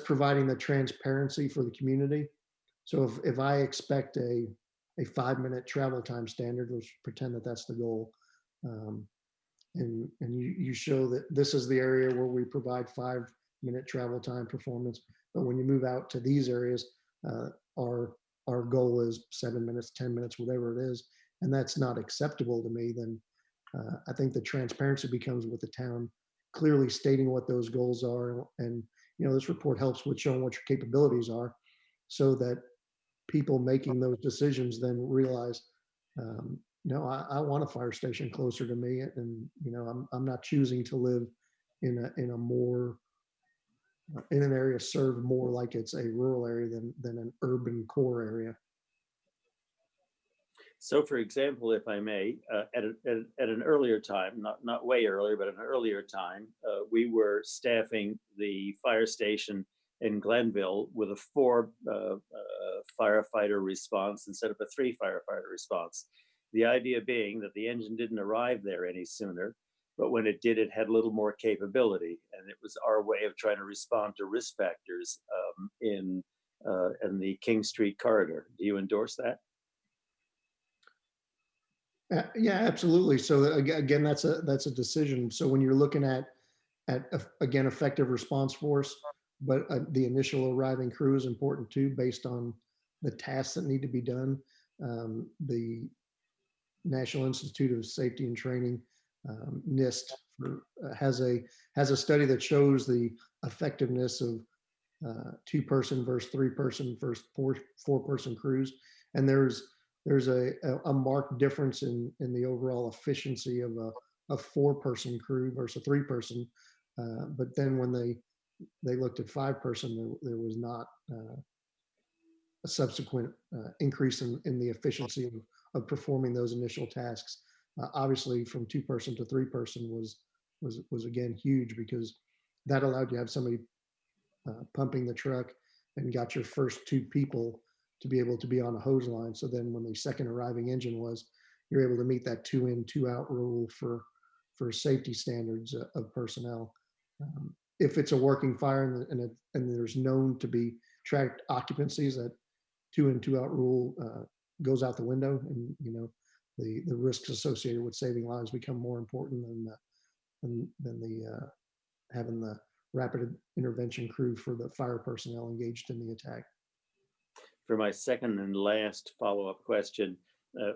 providing the transparency for the community. So if I expect a 5-minute travel time standard, let's pretend that that's the goal, and you show that this is the area where we provide 5-minute travel time performance, But when you move out to these areas, our goal is 7 minutes, 10 minutes, whatever it is, and that's not acceptable to me, then I think the transparency becomes with the town clearly stating what those goals are. And, this report helps with showing what your capabilities are so that people making those decisions then realize, I want a fire station closer to me. And, I'm not choosing to live in an area served more like it's a rural area than an urban core area. So, for example, if I may, at an earlier time, not way earlier, but an earlier time, we were staffing the fire station in Glenville with a 4 firefighter response instead of a 3 firefighter response. The idea being that the engine didn't arrive there any sooner, but when it did, it had a little more capability, and it was our way of trying to respond to risk factors in the King Street corridor. Do you endorse that? Yeah, absolutely. So again, that's a decision. So when you're looking at again, effective response force, but the initial arriving crew is important too, based on the tasks that need to be done. The National Institute of Safety and Training, NIST, has a study that shows the effectiveness of 2-person versus 3-person versus 4-person crews, and there's a marked difference in the overall efficiency of a 4-person crew versus a 3-person. But then when they looked at 5-person, there was not a subsequent increase in the efficiency of performing those initial tasks. Obviously, from 2-person to 3-person was again huge, because that allowed you to have somebody pumping the truck and got your first 2 people to be able to be on a hose line. So then when the second arriving engine was, you're able to meet that 2 in, 2 out rule for safety standards of personnel. If it's a working fire and there's known to be tracked occupancies, that 2 in, 2 out rule goes out the window, and the risks associated with saving lives become more important than the having the rapid intervention crew for the fire personnel engaged in the attack. For my second and last follow-up question,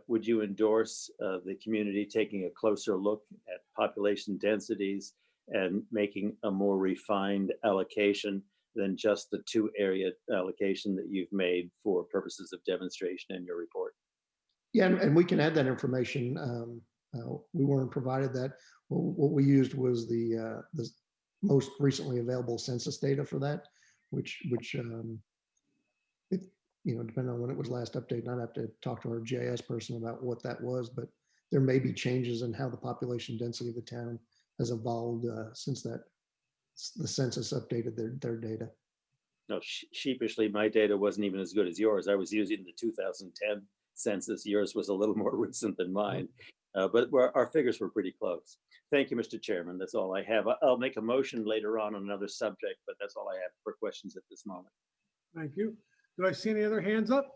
would you endorse the community taking a closer look at population densities and making a more refined allocation than just the 2-area allocation that you've made for purposes of demonstration in your report? Yeah, and we can add that information. We weren't provided that. What we used was the most recently available census data for that, which depending on when it was last updated, I'd have to talk to our GIS person about what that was, but there may be changes in how the population density of the town has evolved since the census updated their data. No, sheepishly, my data wasn't even as good as yours. I was using the 2010 census. Yours was a little more recent than mine, but our figures were pretty close. Thank you, Mr. Chairman. That's all I have. I'll make a motion later on another subject, but that's all I have for questions at this moment. Thank you. Do I see any other hands up?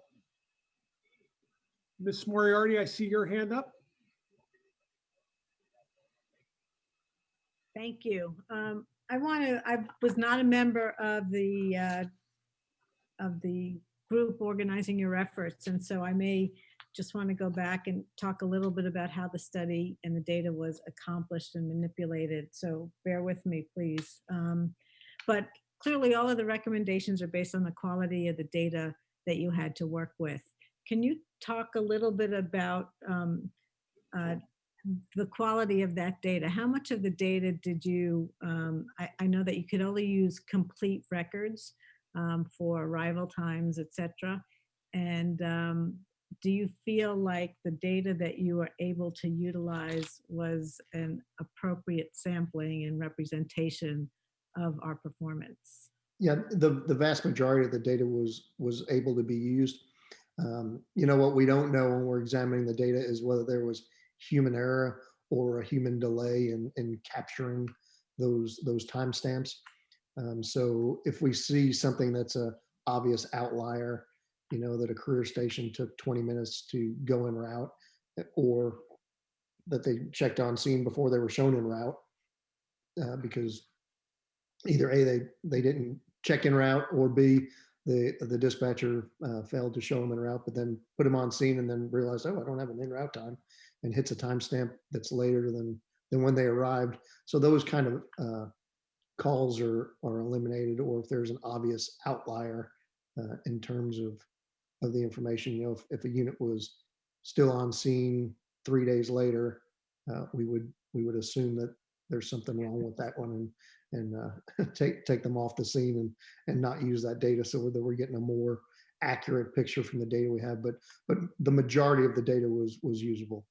Ms. Moriarty, I see your hand up. Thank you. I was not a member of the group organizing your efforts, and so I may just want to go back and talk a little bit about how the study and the data was accomplished and manipulated. So bear with me, please. But clearly, all of the recommendations are based on the quality of the data that you had to work with. Can you talk a little bit about the quality of that data? How much of the data did you, I know that you could only use complete records for arrival times, et cetera. And do you feel like the data that you were able to utilize was an appropriate sampling and representation of our performance? Yeah, the vast majority of the data was able to be used. What we don't know when we're examining the data is whether there was human error or a human delay in capturing those timestamps. So if we see something that's a obvious outlier, that a career station took 20 minutes to go en route, or that they checked on scene before they were shown en route, because either A, they didn't check en route, or B, the dispatcher failed to show them en route, but then put them on scene and then realized, oh, I don't have an en route time, and hits a timestamp that's later than when they arrived. So those kind of calls are eliminated, or if there's an obvious outlier in terms of the information. You know, if a unit was still on scene 3 days later, we would assume that there's something wrong with that one, and take them off the scene and not use that data, so that we're getting a more accurate picture from the data we have. But the majority of the data was usable.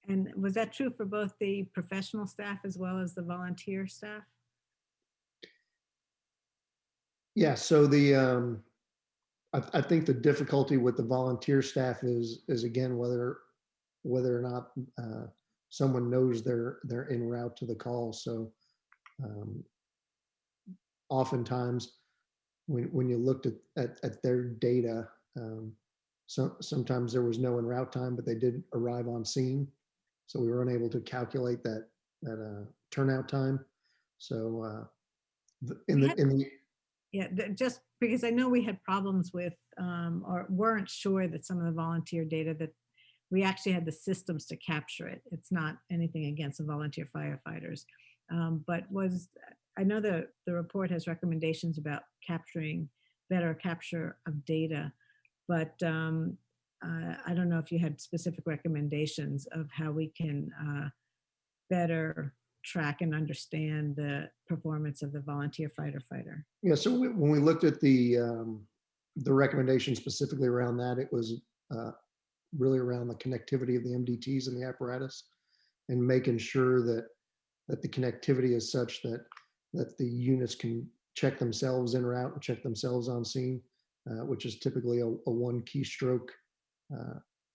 And was that true for both the professional staff as well as the volunteer staff? Yeah. So I think the difficulty with the volunteer staff is again whether or not someone knows they're en route to the call. So oftentimes when you looked at their data, sometimes there was no en route time, but they did arrive on scene. So we were unable to calculate that turnout time. So Yeah, just because I know we had problems with, or weren't sure that some of the volunteer data, that we actually had the systems to capture it. It's not anything against the volunteer firefighters. But I know the report has recommendations about capturing better capture of data, but I don't know if you had specific recommendations of how we can better track and understand the performance of the volunteer fighter. Yeah, so when we looked at the recommendation specifically around that, it was really around the connectivity of the MDTs and the apparatus, and making sure that the connectivity is such that the units can check themselves en route and check themselves on scene, which is typically a one keystroke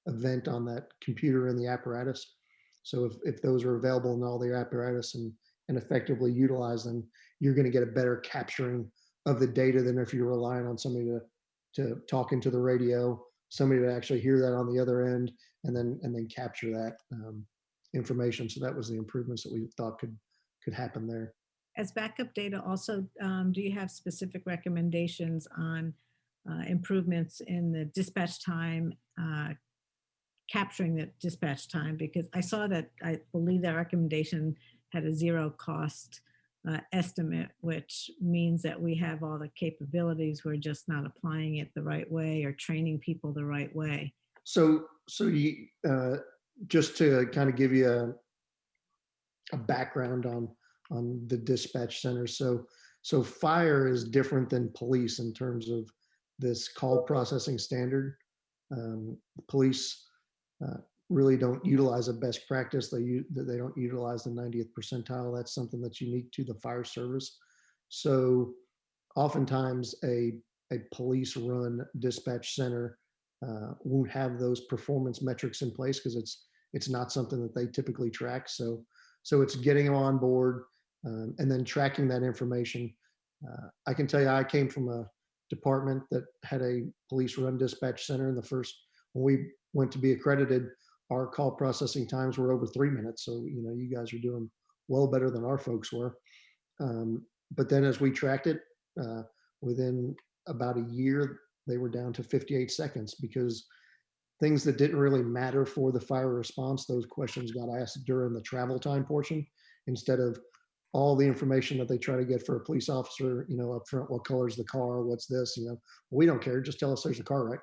event on that computer in the apparatus. So if those are available in all the apparatus and effectively utilize them, you're going to get a better capturing of the data than if you're relying on somebody to talk into the radio, somebody to actually hear that on the other end, and then capture that information. So that was the improvements that we thought could happen there. As backup data also, do you have specific recommendations on improvements in the dispatch time, capturing the dispatch time? Because I saw that, I believe that recommendation had a zero cost estimate, which means that we have all the capabilities. We're just not applying it the right way or training people the right way. So you, just to kind of give you a background on the dispatch center. So fire is different than police in terms of this call processing standard. Police really don't utilize a best practice. They don't utilize the 90th percentile. That's something that's unique to the fire service. So oftentimes a police run dispatch center won't have those performance metrics in place because it's not something that they typically track. So it's getting them on board and then tracking that information. I can tell you, I came from a department that had a police run dispatch center, and when we went to be accredited, our call processing times were over 3 minutes. So, you guys are doing well better than our folks were. But then as we tracked it, within about a year, they were down to 58 seconds because things that didn't really matter for the fire response, those questions got asked during the travel time portion instead of all the information that they try to get for a police officer, up front. What color is the car? What's this? We don't care. Just tell us there's a car wreck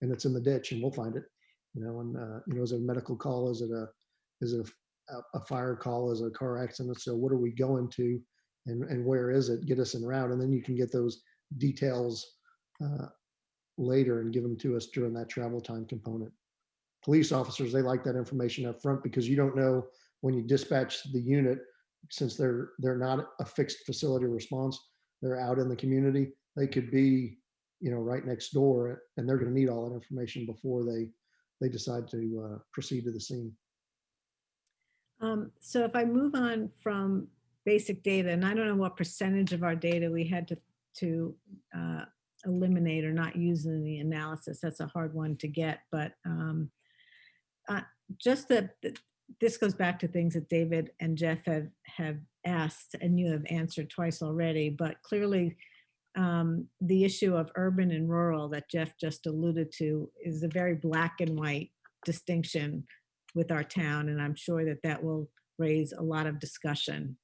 and it's in the ditch and we'll find it. Is it a medical call? Is it a fire call? Is it a car accident? So what are we going to, and where is it? Get us en route. And then you can get those details later and give them to us during that travel time component. Police officers, they like that information up front because you don't know when you dispatch the unit, since they're not a fixed facility response, they're out in the community. They could be, right next door, and they're going to need all that information before they decide to proceed to the scene. So if I move on from basic data, and I don't know what percentage of our data we had to eliminate or not use in the analysis. That's a hard one to get, but just that this goes back to things that David and Jeff have asked, and you have answered twice already, but clearly the issue of urban and rural that Jeff just alluded to is a very black and white distinction with our town. And I'm sure that that will raise a lot of discussion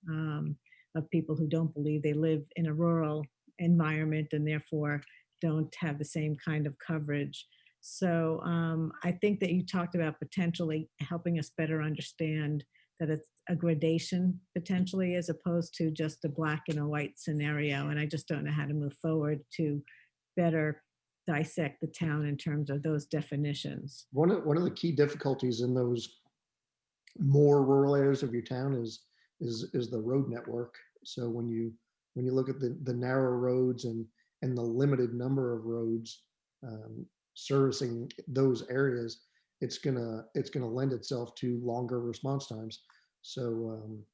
of people who don't believe they live in a rural environment and therefore don't have the same kind of coverage. So I think that you talked about potentially helping us better understand that it's a gradation potentially as opposed to just a black and a white scenario. And I just don't know how to move forward to better dissect the town in terms of those definitions. One of the key difficulties in those more rural areas of your town is the road network. So when you look at the narrow roads and the limited number of roads servicing those areas, it's gonna lend itself to longer response times. So,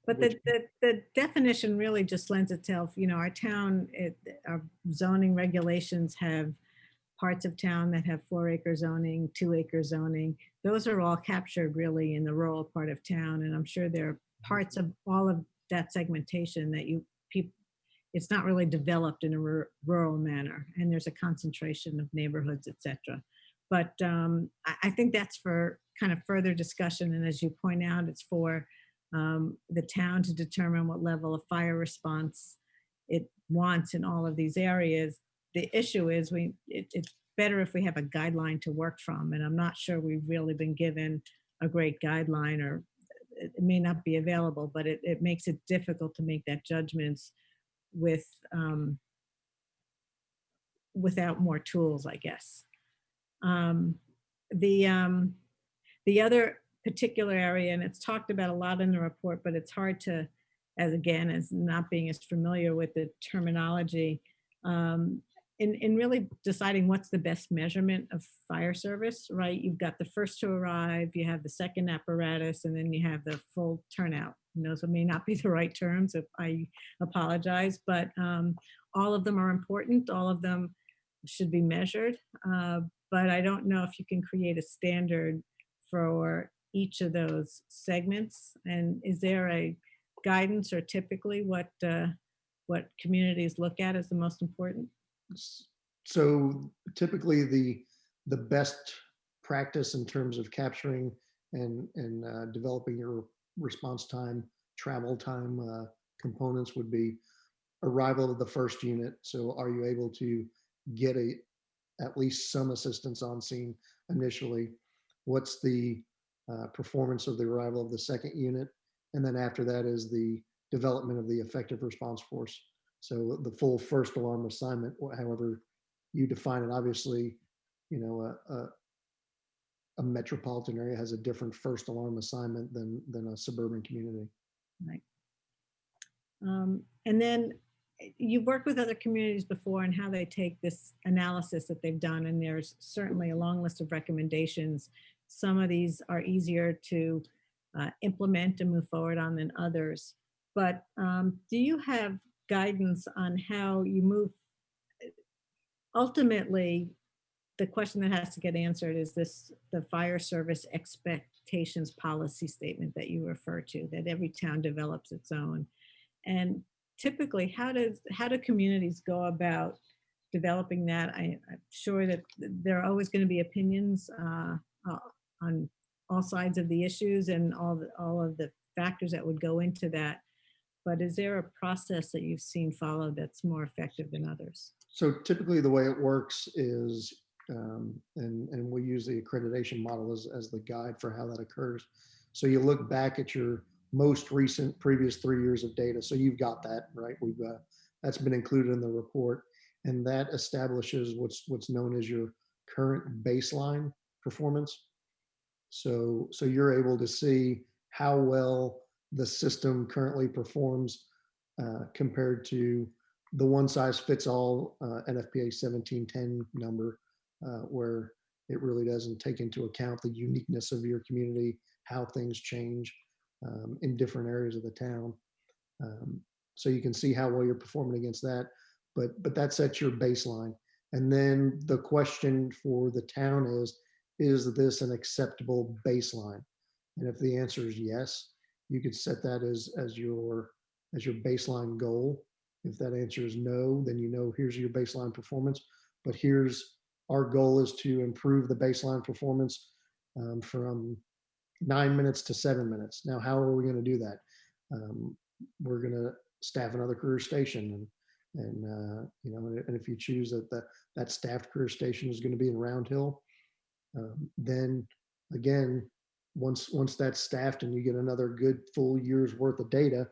But the definition really just lends itself, our town, our zoning regulations have parts of town that have 4-acre zoning, 2-acre zoning. Those are all captured really in the rural part of town. And I'm sure there are parts of all of that segmentation that it's not really developed in a rural manner. And there's a concentration of neighborhoods, et cetera. But I think that's for kind of further discussion. And as you point out, it's for the town to determine what level of fire response it wants in all of these areas. The issue is it's better if we have a guideline to work from. And I'm not sure we've really been given a great guideline, or it may not be available, but it makes it difficult to make that judgments with without more tools, I guess. Um, the other particular area, and it's talked about a lot in the report, but it's hard to, as not being as familiar with the terminology, in really deciding what's the best measurement of fire service, right? You've got the first to arrive, you have the second apparatus, and then you have the full turnout. And those may not be the right terms, if I apologize, but all of them are important. All of them should be measured. But I don't know if you can create a standard for each of those segments. And is there a guidance or typically what communities look at as the most important? so typically the best practice in terms of capturing and developing your response time, travel time components would be arrival of the first unit. So are you able to get at least some assistance on scene initially? What's the performance of the arrival of the second unit? And then after that is the development of the effective response force. So the full first alarm assignment, however you define it. Obviously, a metropolitan area has a different first alarm assignment than a suburban community. Right. And then you've worked with other communities before and how they take this analysis that they've done, and there's certainly a long list of recommendations. Some of these are easier to implement and move forward on than others. But do you have guidance on how you move? Ultimately, the question that has to get answered is the fire service expectations policy statement that you refer to, that every town develops its own. And typically, how do communities go about developing that? I'm sure that there are always going to be opinions on all sides of the issues and all of the factors that would go into that. But is there a process that you've seen followed that's more effective than others? So typically the way it works is, and we use the accreditation model as the guide for how that occurs. So you look back at your most recent previous 3 years of data. So you've got that, right? That's been included in the report, and that establishes what's known as your current baseline performance. So you're able to see how well the system currently performs compared to the one size fits all NFPA 1710 number, where it really doesn't take into account the uniqueness of your community, how things change in different areas of the town. So you can see how well you're performing against that, but that sets your baseline. And then the question for the town is this an acceptable baseline? And if the answer is yes, you could set that as your baseline goal. If that answer is no, then you know here's your baseline performance. But here's our goal is to improve the baseline performance from 9 minutes to 7 minutes. Now, how are we going to do that? We're going to staff another career station, and if you choose that staffed career station is going to be in Round Hill, then again, once that's staffed and you get another good full year's worth of data,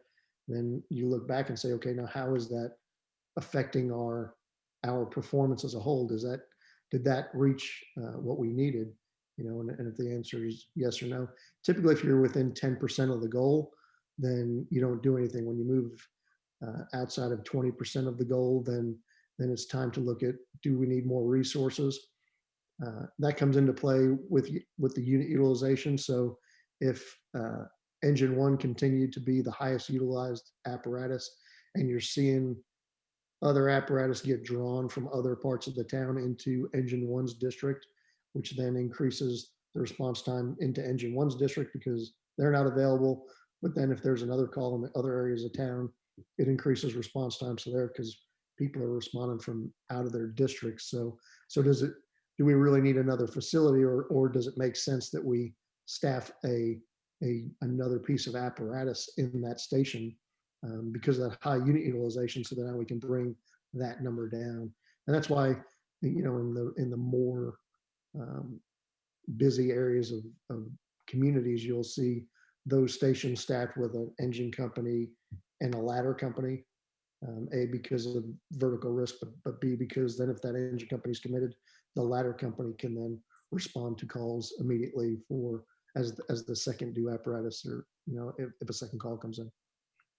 then you look back and say, okay, now how is that affecting our performance as a whole? Did that reach what we needed? And if the answer is yes or no, typically if you're within 10% of the goal, then you don't do anything. When you move outside of 20% of the goal, then it's time to look at, do we need more resources? That comes into play with the unit utilization. So if engine one continued to be the highest utilized apparatus, and you're seeing other apparatus get drawn from other parts of the town into engine one's district, which then increases the response time into engine one's district because they're not available. But then if there's another call in the other areas of town, it increases response times to there because people are responding from out of their districts. So do we really need another facility, or does it make sense that we staff another piece of apparatus in that station because of that high unit utilization, so that now we can bring that number down? And that's why, in the more busy areas of communities, you'll see those stations staffed with an engine company and a ladder company. A, because of vertical risk, but B, because then if that engine company is committed, the ladder company can then respond to calls immediately as the second due apparatus, or if a second call comes in.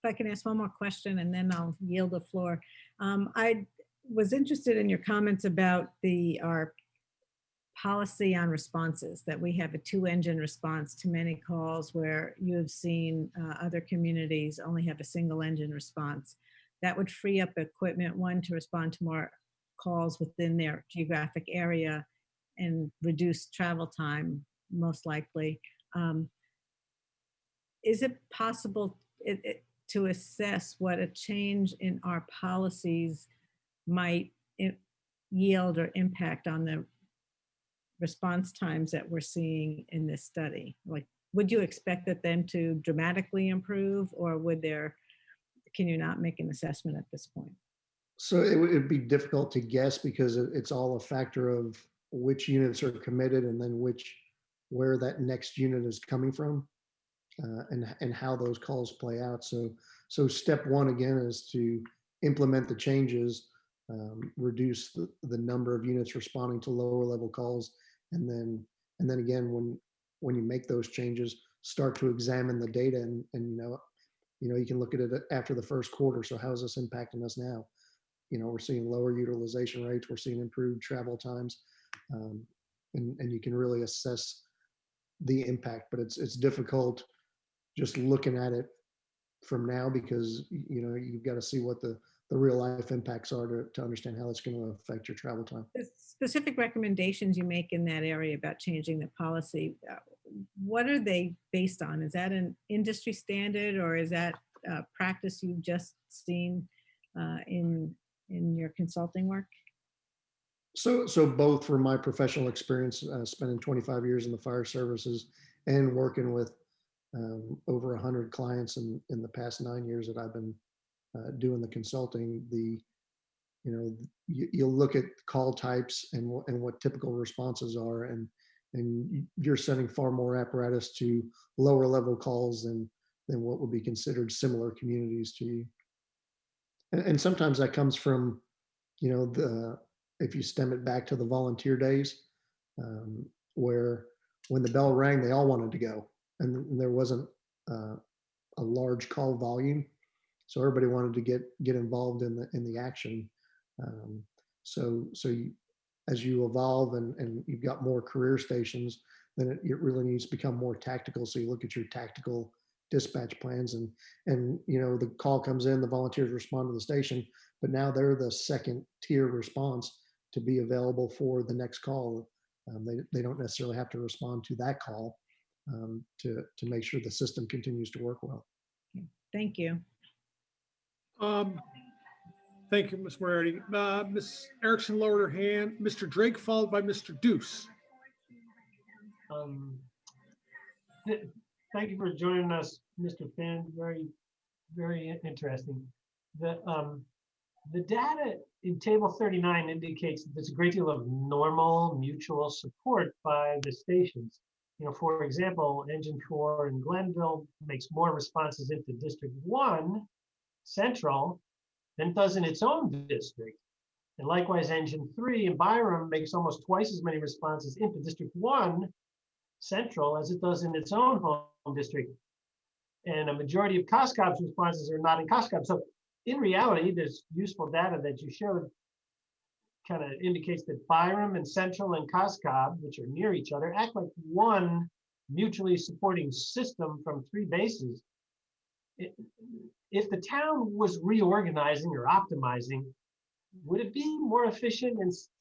If I can ask one more question and then I'll yield the floor. I was interested in your comments about our policy on responses, that we have a 2-engine response to many calls, where you have seen other communities only have a single engine response. That would free up equipment, one, to respond to more calls within their geographic area and reduce travel time, most likely. Is it possible to assess what a change in our policies might yield or impact on the response times that we're seeing in this study? Like, would you expect them to dramatically improve, or can you not make an assessment at this point? So it'd be difficult to guess because it's all a factor of which units are committed and then where that next unit is coming from, and how those calls play out. So step one again is to implement the changes, reduce the number of units responding to lower level calls, and then again, when you make those changes, start to examine the data, and you can look at it after the first quarter. So how is this impacting us now? We're seeing lower utilization rates, we're seeing improved travel times, and you can really assess the impact. But it's difficult just looking at it from now, because you've got to see what the real life impacts are to understand how it's going to affect your travel time. The specific recommendations you make in that area about changing the policy, what are they based on? Is that an industry standard, or is that practice you've just seen in your consulting work? So both, from my professional experience, spending 25 years in the fire services and working with over 100 clients in the past 9 years that I've been doing the consulting, you'll look at call types and what typical responses are, and you're sending far more apparatus to lower level calls than what would be considered similar communities to you. And sometimes that comes from, if you stem it back to the volunteer days, where when the bell rang, they all wanted to go, and there wasn't a large call volume, so everybody wanted to get involved in the action. As you evolve and you've got more career stations, then it really needs to become more tactical. So you look at your tactical dispatch plans, and the call comes in, the volunteers respond to the station, but now they're the second tier response to be available for the next call. They don't necessarily have to respond to that call to make sure the system continues to work well. Thank you. Thank you, Ms. Moretti. Ms. Erickson lowered her hand. Mr. Drake, followed by Mr. Deuce. Thank you for joining us, Mr. Finn. Very interesting. The data in table 39 indicates that there's a great deal of normal mutual support by the stations. You know, for example, Engine 4 in Glenville makes more responses into District 1 Central than it does in its own district. And likewise, Engine 3 in Byram makes almost twice as many responses into District 1 Central as it does in its own home district. And a majority of COSCOB's responses are not in COSCOB. So in reality, this useful data that you showed kind of indicates that Byram and Central and COSCOB, which are near each other, act like one mutually supporting system from three bases. If the town was reorganizing or optimizing, would it be more efficient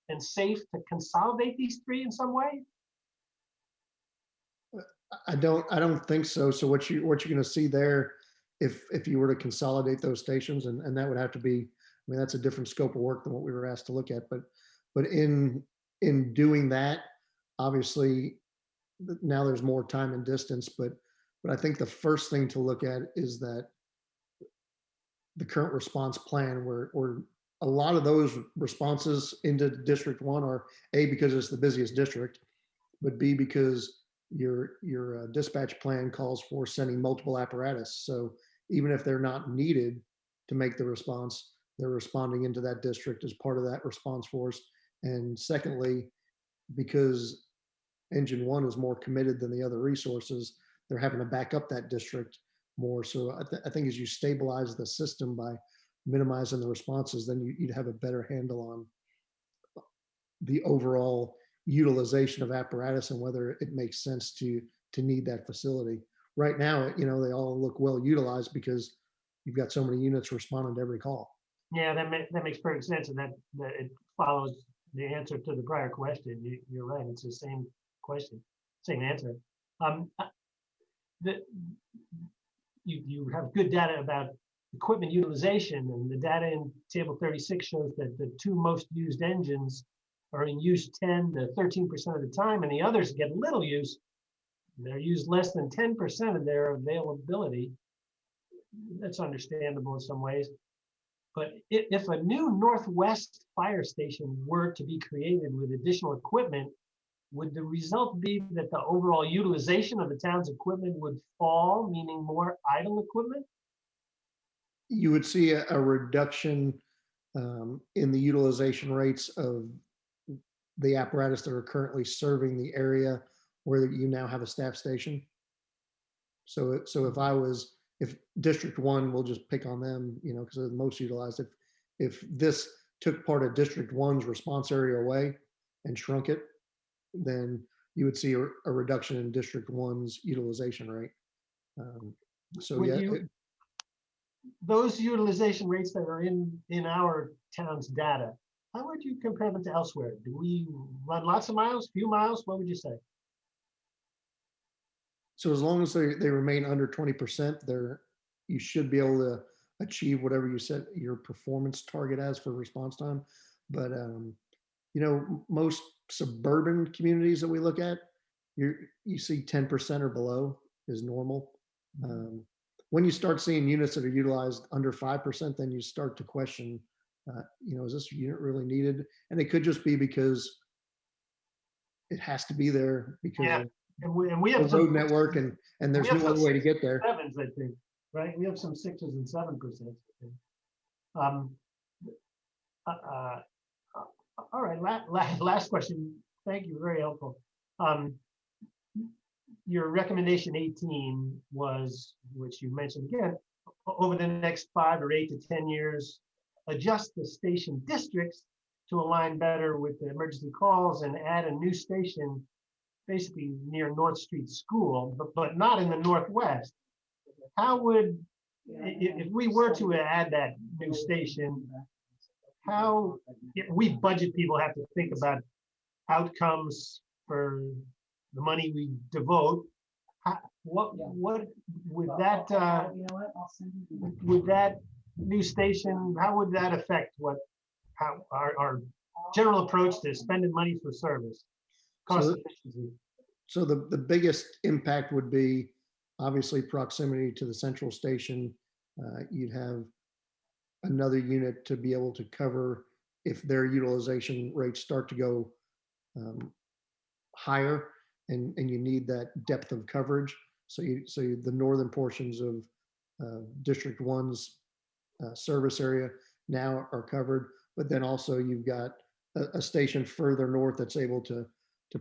and safe to consolidate these three in some way? I don't think so. So what you're going to see there, if you were to consolidate those stations, and that would have to be, I mean, that's a different scope of work than what we were asked to look at. But in doing that, obviously now there's more time and distance. But I think the first thing to look at is that the current response plan, where a lot of those responses into District 1 are A, because it's the busiest district, but B, because your dispatch plan calls for sending multiple apparatus. So even if they're not needed to make the response, they're responding into that district as part of that response force. And secondly, because Engine 1 is more committed than the other resources, they're having to back up that district more. So I think as you stabilize the system by minimizing the responses, then you'd have a better handle on the overall utilization of apparatus and whether it makes sense to need that facility. Right now, you know, they all look well utilized because you've got so many units responding to every call. Yeah, that makes perfect sense, and that it follows the answer to the prior question. You're right; it's the same question, same answer. You have good data about equipment utilization, and the data in table 36 shows that the two most used engines are in use 10 to 13% of the time, and the others get little use. They're used less than 10% of their availability. That's understandable in some ways. But if a new Northwest fire station were to be created with additional equipment, would the result be that the overall utilization of the town's equipment would fall, meaning more idle equipment? You would see a reduction in the utilization rates of the apparatus that are currently serving the area where you now have a staff station. So if District 1, we'll just pick on them, you know, because they're the most utilized. If this took part of District 1's response area away and shrunk it, then you would see a reduction in District 1's utilization rate. Those utilization rates that are in our town's data, how would you compare them to elsewhere? Do we run lots of miles, few miles? What would you say? So as long as they remain under 20%, you should be able to achieve whatever you set your performance target as for response time. But you know, most suburban communities that we look at, you see 10% or below is normal. When you start seeing units that are utilized under 5%, then you start to question, you know, is this unit really needed? And it could just be because it has to be there because yeah. And we have the road network and there's no other way to get there. Sevens, I think, right? We have some 6s and 7%. All right, last question. Thank you, very helpful. Your recommendation 18 was, which you mentioned again, over the next 5 or 8 to 10 years, adjust the station districts to align better with the emergency calls and add a new station basically near North Street School, but not in the Northwest. How would, if we were to add that new station, we budget people have to think about outcomes for the money we devote. What would that new station, how would that affect how our general approach to spending money for service? Cost So, efficiency. so the biggest impact would be obviously proximity to the central station. You'd have another unit to be able to cover if their utilization rates start to go higher, and you need that depth of coverage. The northern portions of District 1's service area now are covered, but then also you've got a station further north that's able to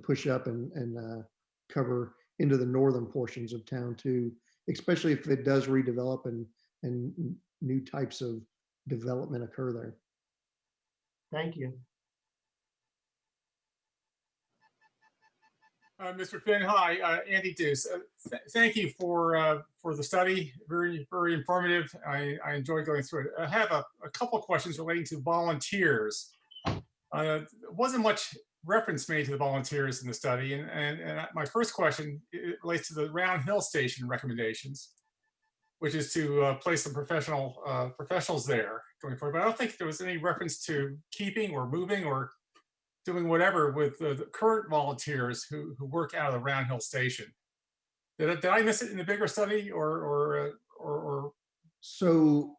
push up and cover into the northern portions of town too, especially if it does redevelop and new types of development occur there. Thank you. Mr. Finn, hi, Andy Deuce. Thank you for the study. Very, very informative. I enjoyed going through it. I have a couple of questions relating to volunteers. Wasn't much reference made to the volunteers in the study, and my first question relates to the Round Hill Station recommendations, which is to place some professionals there going forward. But I don't think there was any reference to keeping or moving or doing whatever with the current volunteers who work out of the Round Hill Station. Did I miss it in the bigger study or So,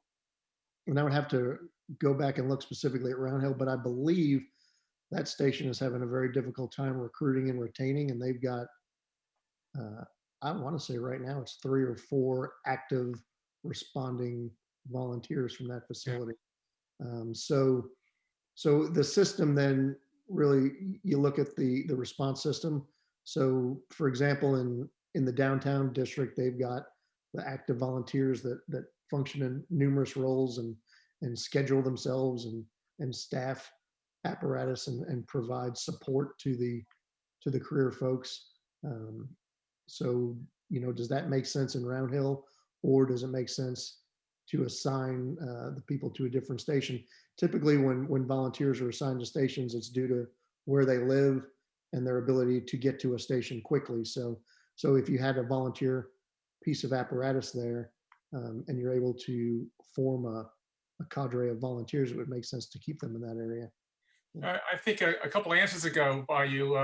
and I would have to go back and look specifically at Round Hill, but I believe that station is having a very difficult time recruiting and retaining, and they've got, I want to say right now it's 3 or 4 active responding volunteers from that facility. So the system then really, you look at the response system. So for example, in the downtown district, they've got the active volunteers that function in numerous roles and schedule themselves and staff apparatus and provide support to the career folks. So, does that make sense in Round Hill, or does it make sense to assign the people to a different station? Typically, when volunteers are assigned to stations, it's due to where they live and their ability to get to a station quickly. So if you had a volunteer piece of apparatus there, and you're able to form a cadre of volunteers, it would make sense to keep them in that area. I think a couple of answers ago by you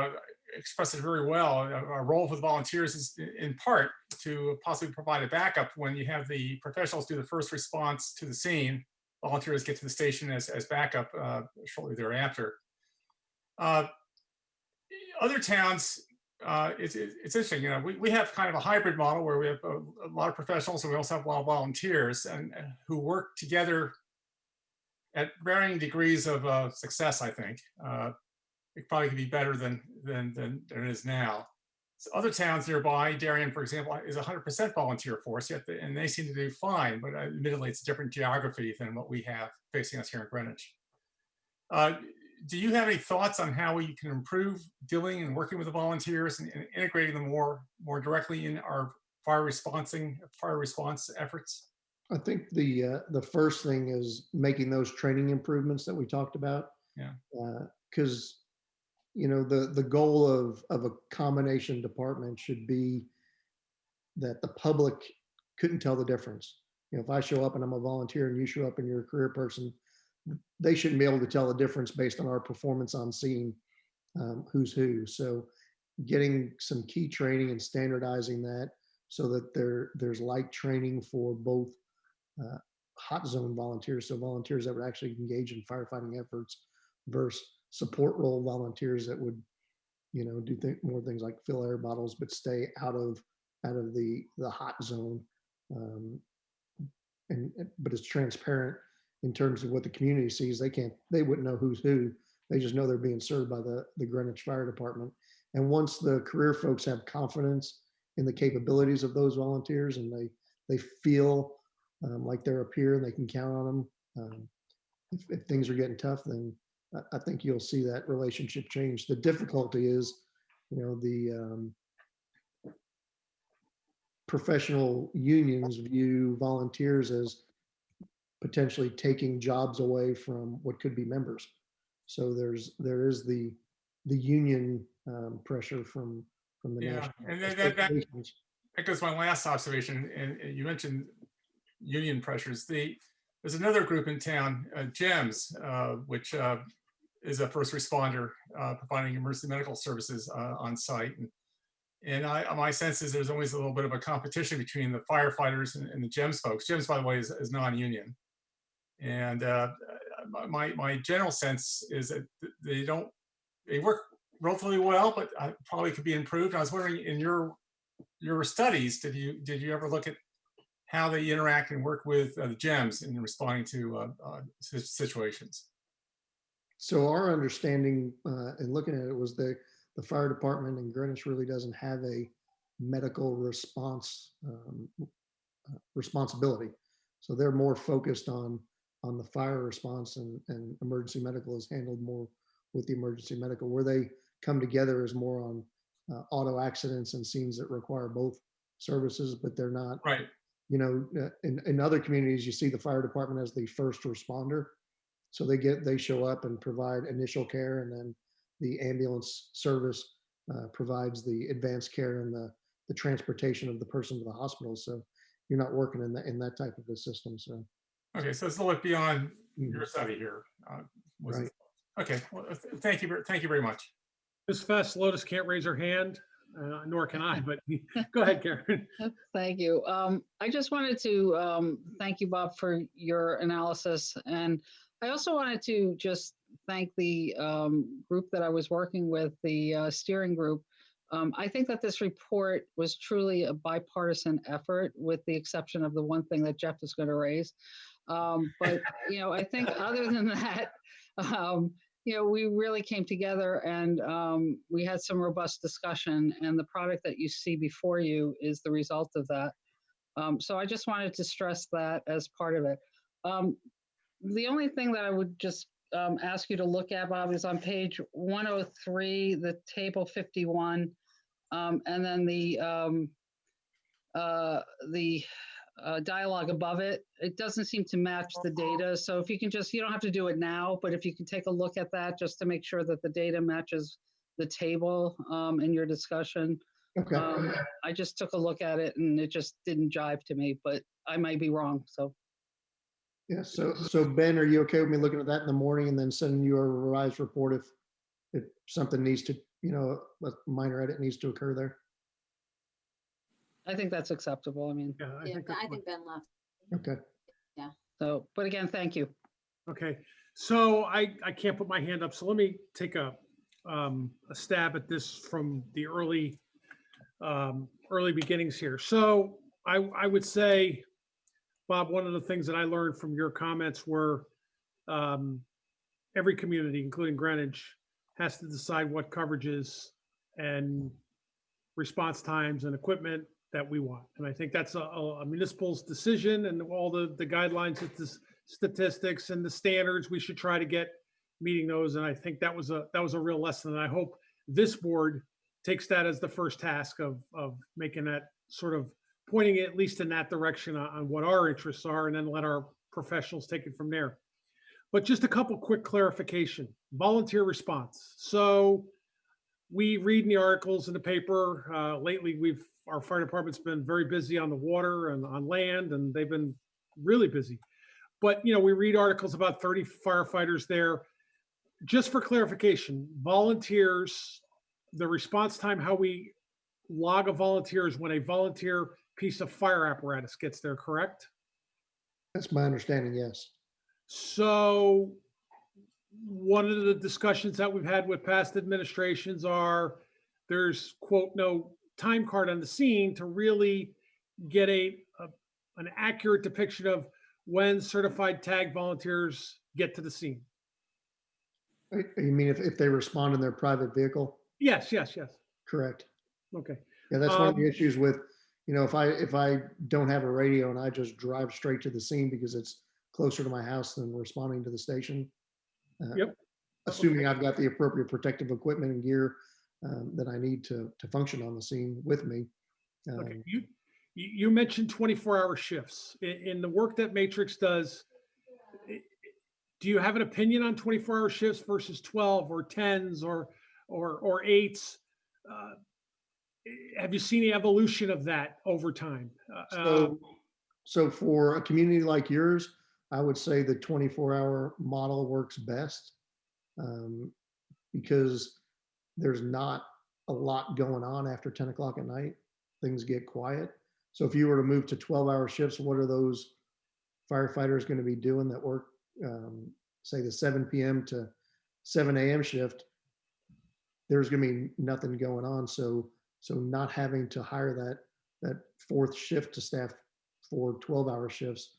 expressed it very well. A role for the volunteers is in part to possibly provide a backup when you have the professionals do the first response to the scene. Volunteers get to the station as backup shortly thereafter. Other towns, it's interesting. We have kind of a hybrid model where we have a lot of professionals and we also have a lot of volunteers and who work together at varying degrees of success. I think it probably could be better than it is now. So other towns nearby, Darien, for example, is 100% volunteer force, yet and they seem to do fine. But admittedly, it's a different geography than what we have facing us here in Greenwich. Do you have any thoughts on how we can improve dealing and working with the volunteers and integrating them more directly in our fire response efforts? I think the first thing is making those training improvements that we talked about. Yeah. Because the goal of a combination department should be that the public couldn't tell the difference. If I show up and I'm a volunteer and you show up and you're a career person, they shouldn't be able to tell the difference based on our performance on scene, who's who. So getting some key training and standardizing that so that there's like training for both hot zone volunteers, so volunteers that would actually engage in firefighting efforts, versus support role volunteers that would, do more things like fill air bottles, but stay out of the hot zone. But it's transparent in terms of what the community sees. They wouldn't know who's who. They just know they're being served by the Greenwich Fire Department. And once the career folks have confidence in the capabilities of those volunteers and they feel like they're a peer and they can count on them, if things are getting tough, then I think you'll see that relationship change. The difficulty is, the professional unions view volunteers as potentially taking jobs away from what could be members. So there is the union pressure from the national. And that goes to my last observation. And you mentioned union pressures. The there's another group in town, GEMS, which is a first responder providing emergency medical services on site. And my sense is there's always a little bit of a competition between the firefighters and the GEMS folks. GEMS, by the way, is non-union. And my general sense is that they work relatively well, but probably could be improved. I was wondering, in your studies, did you ever look at how they interact and work with the GEMS in responding to situations? So our understanding in looking at it was the fire department in Greenwich really doesn't have a medical response responsibility. So they're more focused on the fire response, and emergency medical is handled more with the emergency medical. Where they come together is more on auto accidents and scenes that require both services, but they're not, Right. you know, in other communities, you see the fire department as the first responder. So they show up and provide initial care, and then the ambulance service provides the advanced care and the transportation of the person to the hospital. So you're not working in that type of a system. So Okay, so it's a little bit beyond your study here. right. Okay, well, thank you very much. Ms. Fast Lotus can't raise her hand, nor can I, but go ahead, Karen. Thank you. I just wanted to thank you, Bob, for your analysis. And I also wanted to just thank the group that I was working with, the steering group. I think that this report was truly a bipartisan effort, with the exception of the one thing that Jeff is going to raise. But, you know, I think other than that, you know, we really came together, and we had some robust discussion, and the product that you see before you is the result of that. So I just wanted to stress that as part of it. The only thing that I would just ask you to look at, Bob, is on page 103, the table 51, and then the dialogue above it. It doesn't seem to match the data. So if you can just, you don't have to do it now, but if you can take a look at that just to make sure that the data matches the table in your discussion. Okay. I just took a look at it and it just didn't jive to me, but I might be wrong. So. Yeah. So Ben, are you okay with me looking at that in the morning and then sending you a revised report if something needs to, you know, a minor edit needs to occur there? I think that's acceptable. I mean, Yeah, Yeah, that's I fine. think Ben left. Okay. so, but again, thank you. Okay, so I can't put my hand up, so let me take a stab at this from the early beginnings here. So I would say, Bob, one of the things that I learned from your comments were every community, including Greenwich, has to decide what coverages and response times and equipment that we want. And I think that's a municipal's decision, and all the guidelines, the statistics and the standards, we should try to get meeting those. And I think that was a real lesson. And I hope this board takes that as the first task of making that sort of pointing at least in that direction on what our interests are, and then let our professionals take it from there. But just a couple quick clarification. Volunteer response. So we read in the articles in the paper lately, our fire department's been very busy on the water and on land, and they've been really busy. But, you know, we read articles about 30 firefighters there. Just for clarification, volunteers, the response time, how we log a volunteer is when a volunteer piece of fire apparatus gets there, correct? That's my understanding. Yes. So one of the discussions that we've had with past administrations are there's, quote, no time card on the scene to really get an accurate depiction of when certified tag volunteers get to the scene. You mean if they respond in their private vehicle? Yes. Correct. Okay. Yeah, that's one of the issues with, you know, if I don't have a radio and I just drive straight to the scene because it's closer to my house than responding to the station. Yep. Assuming I've got the appropriate protective equipment and gear that I need to function on the scene with me. Okay. You mentioned 24-hour shifts. In the work that Matrix does, do you have an opinion on 24-hour shifts versus 12 or 10s or 8s? Have you seen the evolution of that over time? So for a community like yours, I would say the 24-hour model works best um, because there's not a lot going on after 10 o'clock at night. Things get quiet. So if you were to move to 12-hour shifts, what are those firefighters going to be doing that work, say the 7 p.m. to 7 a.m. shift? There's going to be nothing going on. So not having to hire that fourth shift to staff for 12-hour shifts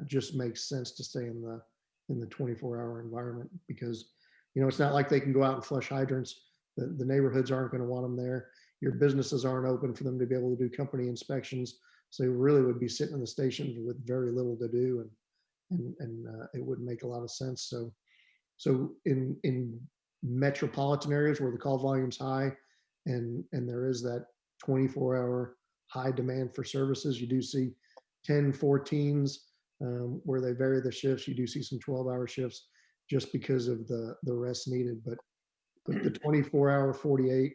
just makes sense to stay in the 24-hour environment, because it's not like they can go out and flush hydrants. The neighborhoods aren't going to want them there. Your businesses aren't open for them to be able to do company inspections. So they really would be sitting in the stations with very little to do, and it wouldn't make a lot of sense. So in metropolitan areas where the call volume's high and there is that 24-hour high demand for services, you do see 10, 14s where they vary the shifts. You do see some 12-hour shifts just because of the rest needed. But the 24-hour, 48,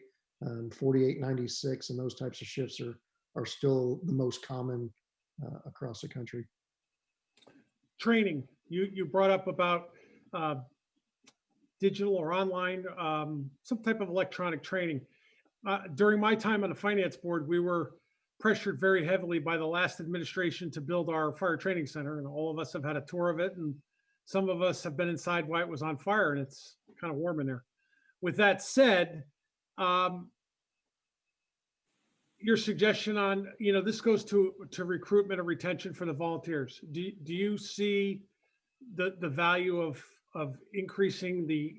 48, 96, and those types of shifts are still the most common across the country. Training, you brought up about digital or online, some type of electronic training. During my time on the finance board, we were pressured very heavily by the last administration to build our fire training center, and all of us have had a tour of it, and some of us have been inside while it was on fire, and it's kind of warm in there. With that said, your suggestion on, this goes to recruitment and retention for the volunteers. Do you see the value of increasing the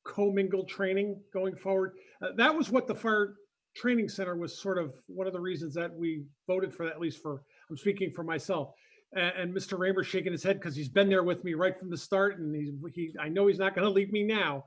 commingled training going forward? That was what the fire training center was sort of one of the reasons that we voted for that, at least I'm speaking for myself. And Mr. Raymer's shaking his head because he's been there with me right from the start, and I know he's not going to leave me now.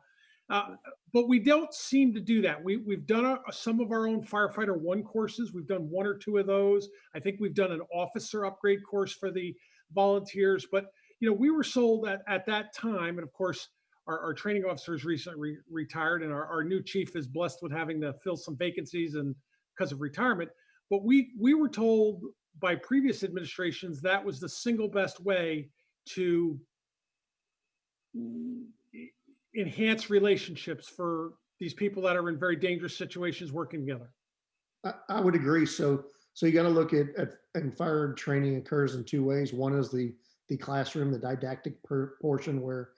But we don't seem to do that. We've done some of our own firefighter 1 courses. We've done 1 or 2 of those. I think we've done an officer upgrade course for the volunteers. But we were sold at that time, and of course, our training officers recently retired, and our new chief is blessed with having to fill some vacancies and because of retirement. But we were told by previous administrations that was the single best way to enhance relationships for these people that are in very dangerous situations working together. I would agree. So you got to look at and fire training occurs in 2 ways. One is the classroom, the didactic portion where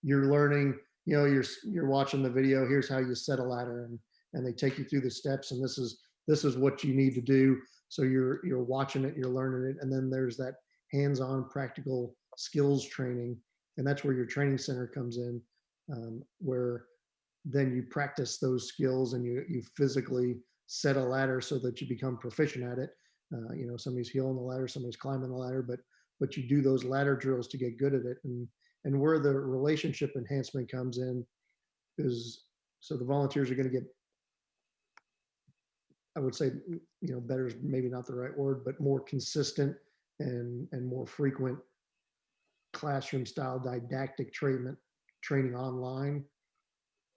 you're learning, you're watching the video. Here's how you set a ladder, and they take you through the steps, and this is what you need to do. So you're watching it, you're learning it, and then there's that hands-on practical skills training, and that's where your training center comes in, where then you practice those skills and you physically set a ladder so that you become proficient at it. Somebody's healing the ladder, somebody's climbing the ladder, but you do those ladder drills to get good at it. And where the relationship enhancement comes in is, so the volunteers are going to get, I would say, better is maybe not the right word, but more consistent and more frequent classroom style didactic training online.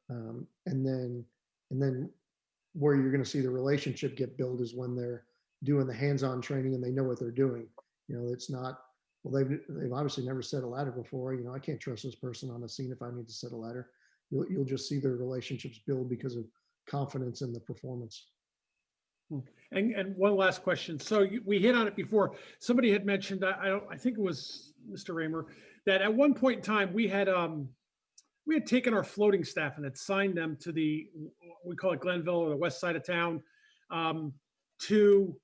And then where you're going to see the relationship get built is when they're doing the hands-on training and they know what they're doing. It's not, well, they've obviously never set a ladder before. I can't trust this person on the scene if I need to set a ladder. You'll just see their relationships build because of confidence in the performance. And one last question. So we hit on it before. Somebody had mentioned, I think it was Mr. Raymer, that at one point in time we had taken our floating staff and had signed them to we call it Glenville, or the west side of town, to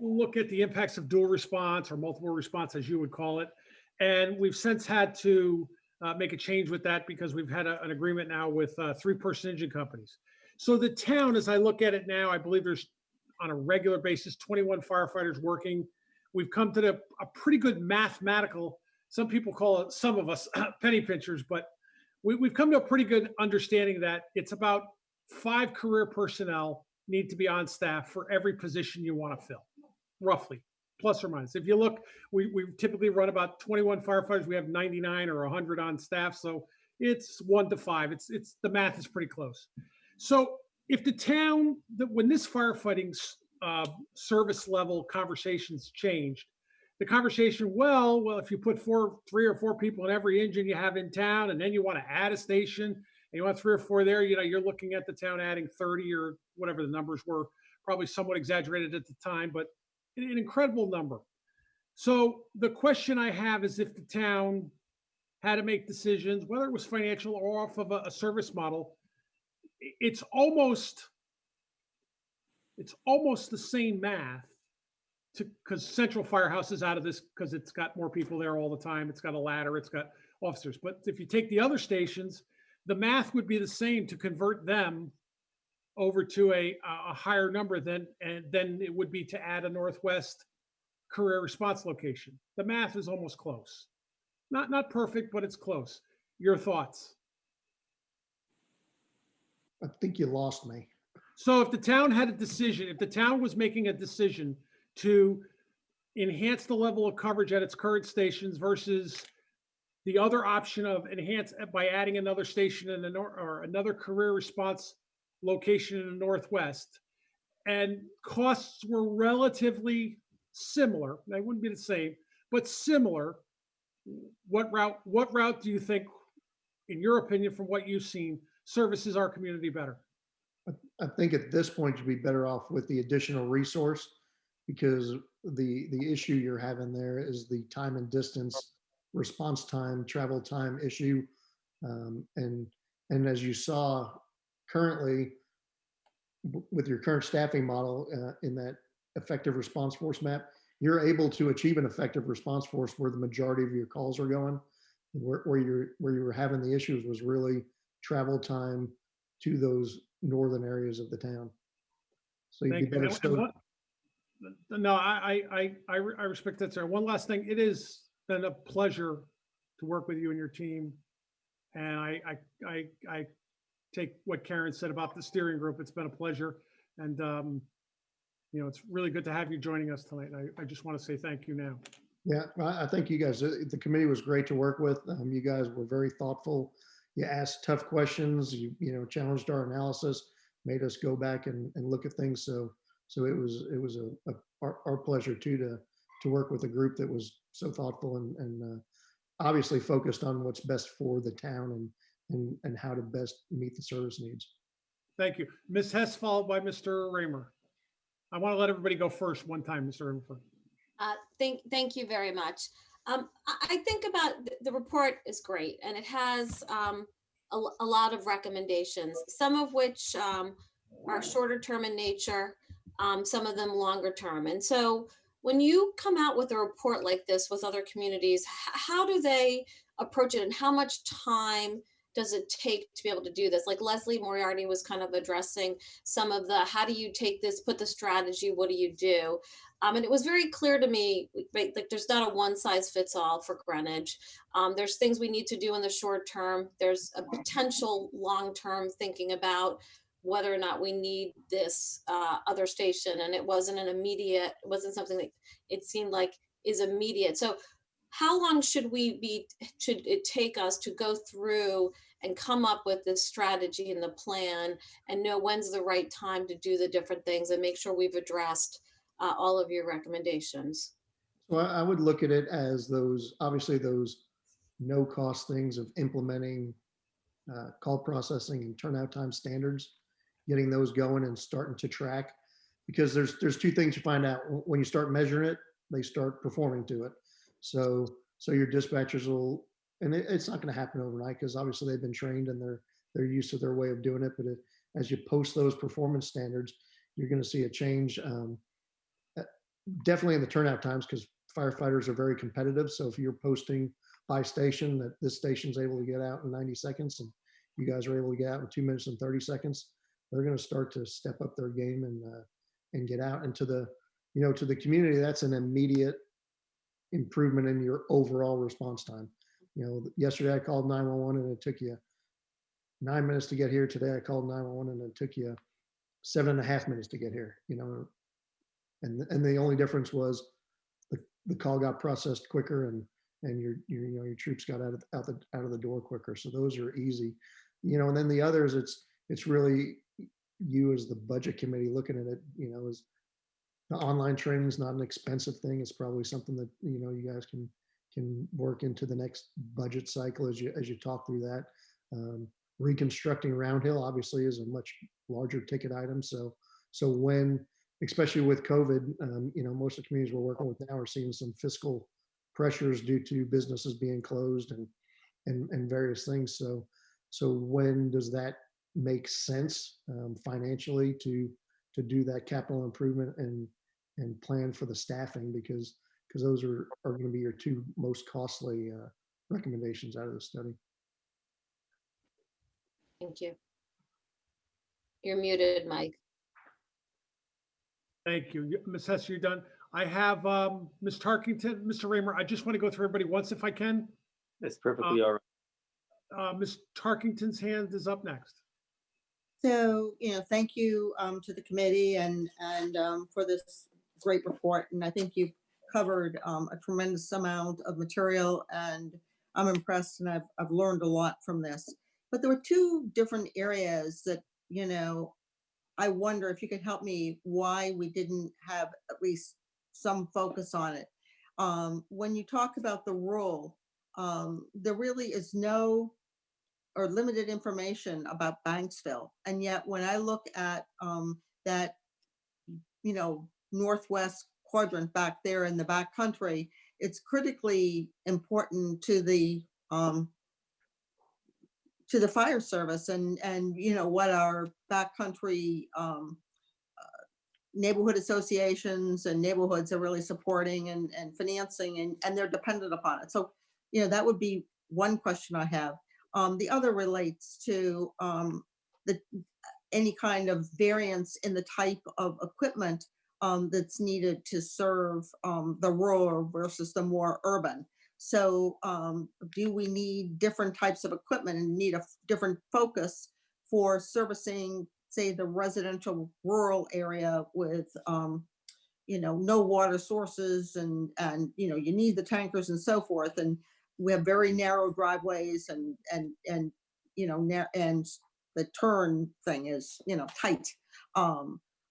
look at the impacts of dual response or multiple response, as you would call it. And we've since had to make a change with that because we've had an agreement now with 3-person engine companies. So the town, as I look at it now, I believe there's on a regular basis 21 firefighters working. We've come to a pretty good mathematical, some people call it, some of us, penny pinchers, but we've come to a pretty good understanding that it's about 5 career personnel need to be on staff for every position you want to fill, roughly, plus or minus. If you look, we typically run about 21 firefighters. We have 99 or 100 on staff, so it's 1 to 5. It's the math is pretty close. So if the town, when this firefighting service level conversations changed, the conversation, well, if you put 3 or 4 people in every engine you have in town, and then you want to add a station, and you want 3 or 4 there, you're looking at the town adding 30 or whatever the numbers were, probably somewhat exaggerated at the time, but an incredible number. So the question I have is, if the town had to make decisions, whether it was financial or off of a service model, it's almost the same math, because Central Firehouse is out of this because it's got more people there all the time. It's got a ladder, it's got officers. But if you take the other stations, the math would be the same to convert them over to a higher number than it would be to add a Northwest career response location. The math is almost close. Not perfect, but it's close. Your thoughts? I think you lost me. So if the town had a decision, if the town was making a decision to enhance the level of coverage at its current stations versus the other option of enhance by adding another station in the north, or another career response location in the Northwest, and costs were relatively similar, they wouldn't be the same, but similar, what route do you think, in your opinion, from what you've seen, services our community better? I think at this point you'd be better off with the additional resource, because the issue you're having there is the time and distance, response time, travel time issue. And as you saw currently with your current staffing model in that effective response force map, you're able to achieve an effective response force where the majority of your calls are going. Where you were having the issues was really travel time to those northern areas of the town. So you'd be better still. No, I respect that, sir. One last thing, it has been a pleasure to work with you and your team, and I take what Karen said about the steering group. It's been a pleasure, and it's really good to have you joining us tonight. I just want to say thank you now. Yeah, I think you guys, the committee was great to work with. You guys were very thoughtful. You asked tough questions. You challenged our analysis, made us go back and look at things. So it was our pleasure too to work with a group that was so thoughtful and obviously focused on what's best for the town and how to best meet the service needs. Thank you. Ms. Hess, followed by Mr. Raymer. I want to let everybody go first one time, Mr. Raymer. Thank you very much. I think about the report is great, and it has a lot of recommendations, some of which are shorter term in nature, some of them longer term. And so when you come out with a report like this with other communities, how do they approach it, and how much time does it take to be able to do this? Like Leslie Moriarty was kind of addressing some of the, how do you take this, put the strategy, what do you do? And it was very clear to me, right, like there's not a one size fits all for Greenwich. There's things we need to do in the short term. There's a potential long-term thinking about whether or not we need this other station. And it wasn't it wasn't something that it seemed like is immediate. So how long should it take us to go through and come up with this strategy and the plan and know when's the right time to do the different things and make sure we've addressed all of your recommendations? So I would look at it as obviously those no cost things of implementing call processing and turnout time standards, getting those going and starting to track, because there's two things you find out when you start measuring it, they start performing to it. So your dispatchers will, and it's not going to happen overnight because obviously they've been trained and they're used to their way of doing it. But as you post those performance standards, you're going to see a change. Definitely in the turnout times, because firefighters are very competitive. So if you're posting by station that this station's able to get out in 90 seconds and you guys are able to get out in 2 minutes and 30 seconds, they're going to start to step up their game and get out. And to the community, that's an immediate improvement in your overall response time. Yesterday I called 911 and it took you 9 minutes to get here. Today I called 911 and it took you 7.5 minutes to get here. And the only difference was the call got processed quicker and your troops got out of the door quicker. So those are easy, and then the others, it's really you as the budget committee looking at it, is the online training is not an expensive thing. It's probably something that, you guys can work into the next budget cycle as you talk through that. Reconstructing Round Hill obviously is a much larger ticket item. So when, especially with COVID, most of the communities we're working with now are seeing some fiscal pressures due to businesses being closed and various things. So when does that make sense financially to do that capital improvement and plan for the staffing, because those are going to be your two most costly recommendations out of the study. Thank you. You're muted, Mike. Thank you. Ms. Hess, you're done. I have Ms. Tarkington, Mr. Raymer. I just want to go through everybody once if I can. It's perfectly all right. Ms. Tarkington's hand is up next. So, thank you to the committee and for this great report. And I think you've covered a tremendous amount of material, and I'm impressed, and I've learned a lot from this. But there were two different areas that, I wonder if you could help me why we didn't have at least some focus on it. When you talk about the rural, there really is no or limited information about Banksville. And yet when I look at that, northwest quadrant back there in the back country, it's critically important to the fire service and what our backcountry neighborhood associations and neighborhoods are really supporting and financing, and they're dependent upon it. So, that would be one question I have. The other relates to any kind of variance in the type of equipment that's needed to serve the rural versus the more urban. So do we need different types of equipment and need a different focus for servicing, say, the residential rural area with no water sources and you need the tankers and so forth, and we have very narrow driveways and and the turn thing is tight,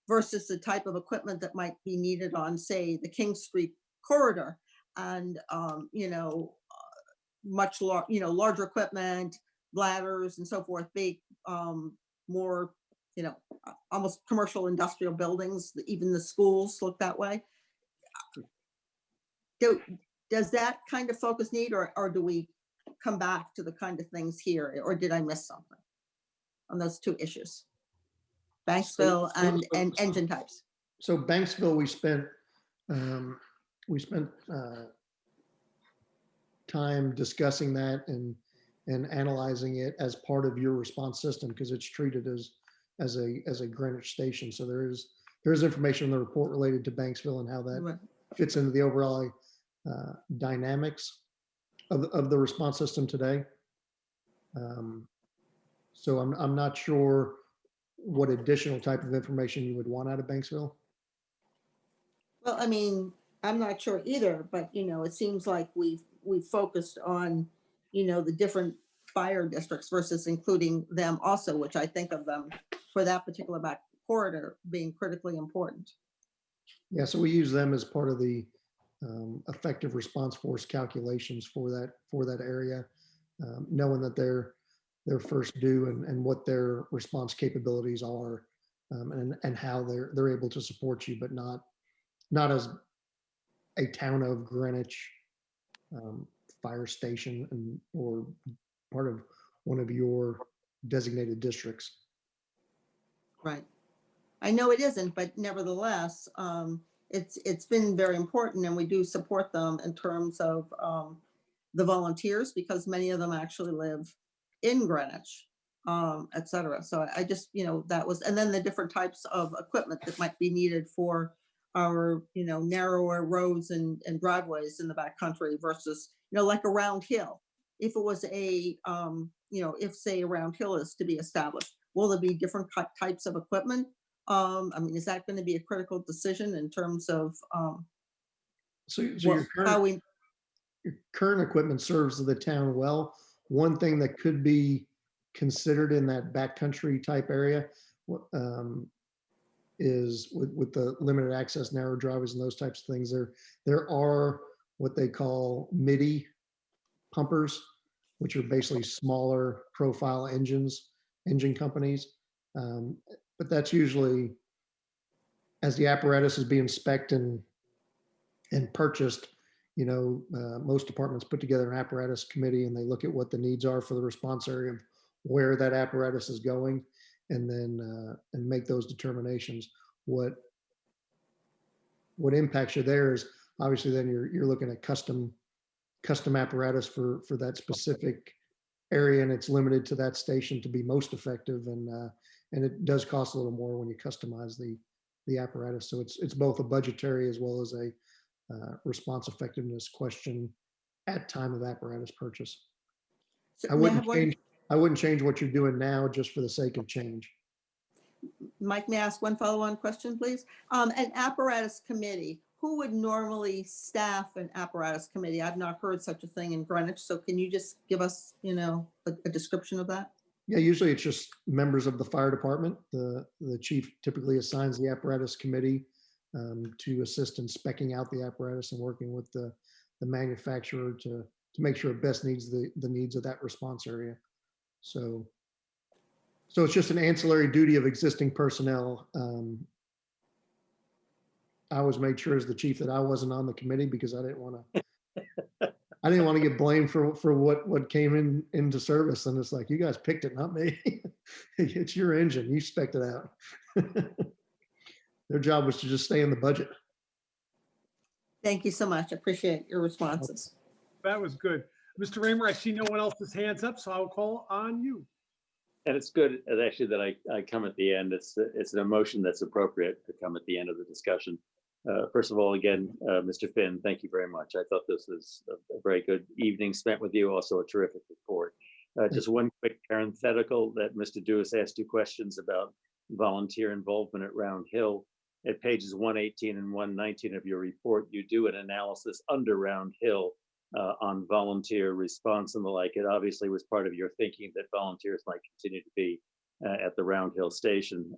versus the type of equipment that might be needed on, say, the King Street corridor, and much larger equipment, ladders and so forth, big more almost commercial industrial buildings. Even the schools look that way. Does that kind of focus need, or do we come back to the kind of things here, or did I miss something on those two issues? Banksville and engine types. So Banksville, we spent time discussing that and analyzing it as part of your response system, because it's treated as a Greenwich station. So there is information in the report related to Banksville and how that fits into the overall dynamics of the response system today. So I'm not sure what additional type of information you would want out of Banksville. Well, I mean, I'm not sure either, but it seems like we've focused on the different fire districts versus including them also, which I think of them for that particular back corridor being critically important. Yeah, so we use them as part of the effective response force calculations for that area, knowing that they're first due and what their response capabilities are, and how they're able to support you, but not as a town of Greenwich fire station or part of one of your designated districts. Right. I know it isn't, but nevertheless, it's been very important, and we do support them in terms of the volunteers, because many of them actually live in Greenwich, et cetera. So I just, that was, and then the different types of equipment that might be needed for our, narrower roads and driveways in the backcountry versus, like a Round Hill. If it was a, if say a Round Hill is to be established, will there be different types of equipment? I mean, is that going to be a critical decision in terms of your current equipment serves the town well? One thing that could be considered in that backcountry type area is with the limited access narrow drivers and those types of things, there are what they call MIDI pumpers, which are basically smaller profile engine companies. But that's usually as the apparatus is being spec'd and purchased, most departments put together an apparatus committee and they look at what the needs are for the response area of where that apparatus is going, and then and make those determinations. What impacts you there is obviously then you're looking at custom apparatus for that specific area, and it's limited to that station to be most effective, and it does cost a little more when you customize the apparatus. So it's both a budgetary as well as a response effectiveness question at time of apparatus purchase. So I may wouldn't have one- change. I wouldn't change what you're doing now just for the sake of change. Mike, may I ask one follow-on question, please? An apparatus committee, who would normally staff an apparatus committee? I've not heard such a thing in Greenwich, so can you just give us, a description of that? Yeah, usually it's just members of the fire department. The chief typically assigns the apparatus committee to assist in speccing out the apparatus and working with the manufacturer to make sure it best needs the needs of that response area. So it's just an ancillary duty of existing personnel. I was made sure as the chief that I wasn't on the committee because I didn't want to get blamed for what came into service. And it's like, you guys picked it, not me. It's your engine. You spec'd it out. Their job was to just stay in the budget. Thank you so much. I appreciate your responses. That was good. Mr. Raymer, I see no one else's hands up, so I'll call on you. And it's good actually that I come at the end. It's an emotion that's appropriate to come at the end of the discussion. First of all, again, Mr. Finn, thank you very much. I thought this was a very good evening spent with you. Also a terrific report. Just one quick parenthetical that Mr. Dewis asked you questions about volunteer involvement at Round Hill. At pages 118 and 119 of your report, you do an analysis under Round Hill on volunteer response and the like. It obviously was part of your thinking that volunteers might continue to be at the Round Hill station,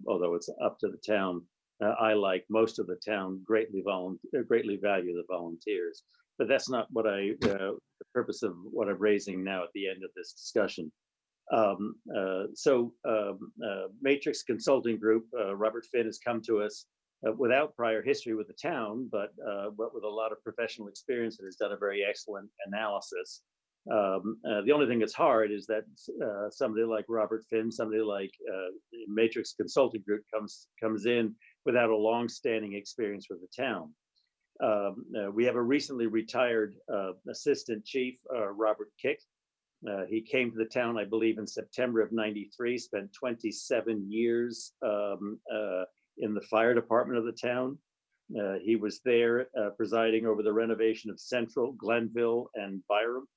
although it's up to the town. I, like most of the town, greatly value the volunteers, but that's not what the purpose of what I'm raising now at the end of this discussion. Matrix Consulting Group, Robert Finn has come to us without prior history with the town, but with a lot of professional experience and has done a very excellent analysis. The only thing that's hard is that somebody like Robert Finn, somebody like Matrix Consulting Group comes in without a long-standing experience with the town. We have a recently retired assistant chief, Robert Kick. He came to the town, I believe, in September of '93, spent 27 years in the fire department of the town. He was there presiding over the renovation of Central, Glenville, and Byram.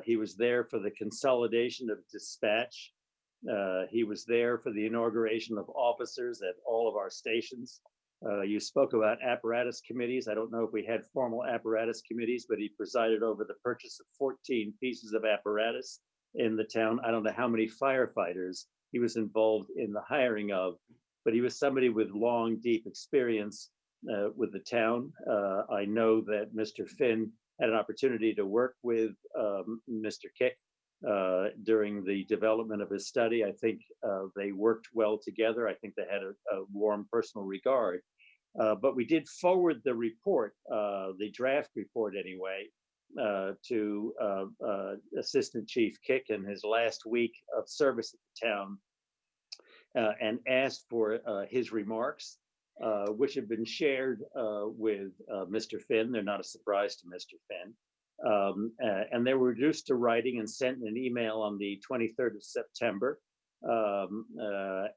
He was there for the consolidation of dispatch. He was there for the inauguration of officers at all of our stations. You spoke about apparatus committees. I don't know if we had formal apparatus committees, but he presided over the purchase of 14 pieces of apparatus in the town. I don't know how many firefighters he was involved in the hiring of, but he was somebody with long, deep experience with the town. I know that Mr. Finn had an opportunity to work with Mr. Kick during the development of his study. I think they worked well together. I think they had a warm personal regard. But we did forward the report, the draft report anyway, to Assistant Chief Kick in his last week of service at the town, and asked for his remarks, which have been shared with Mr. Finn. They're not a surprise to Mr. Finn. And they were reduced to writing and sent in an email on the 23rd of September. I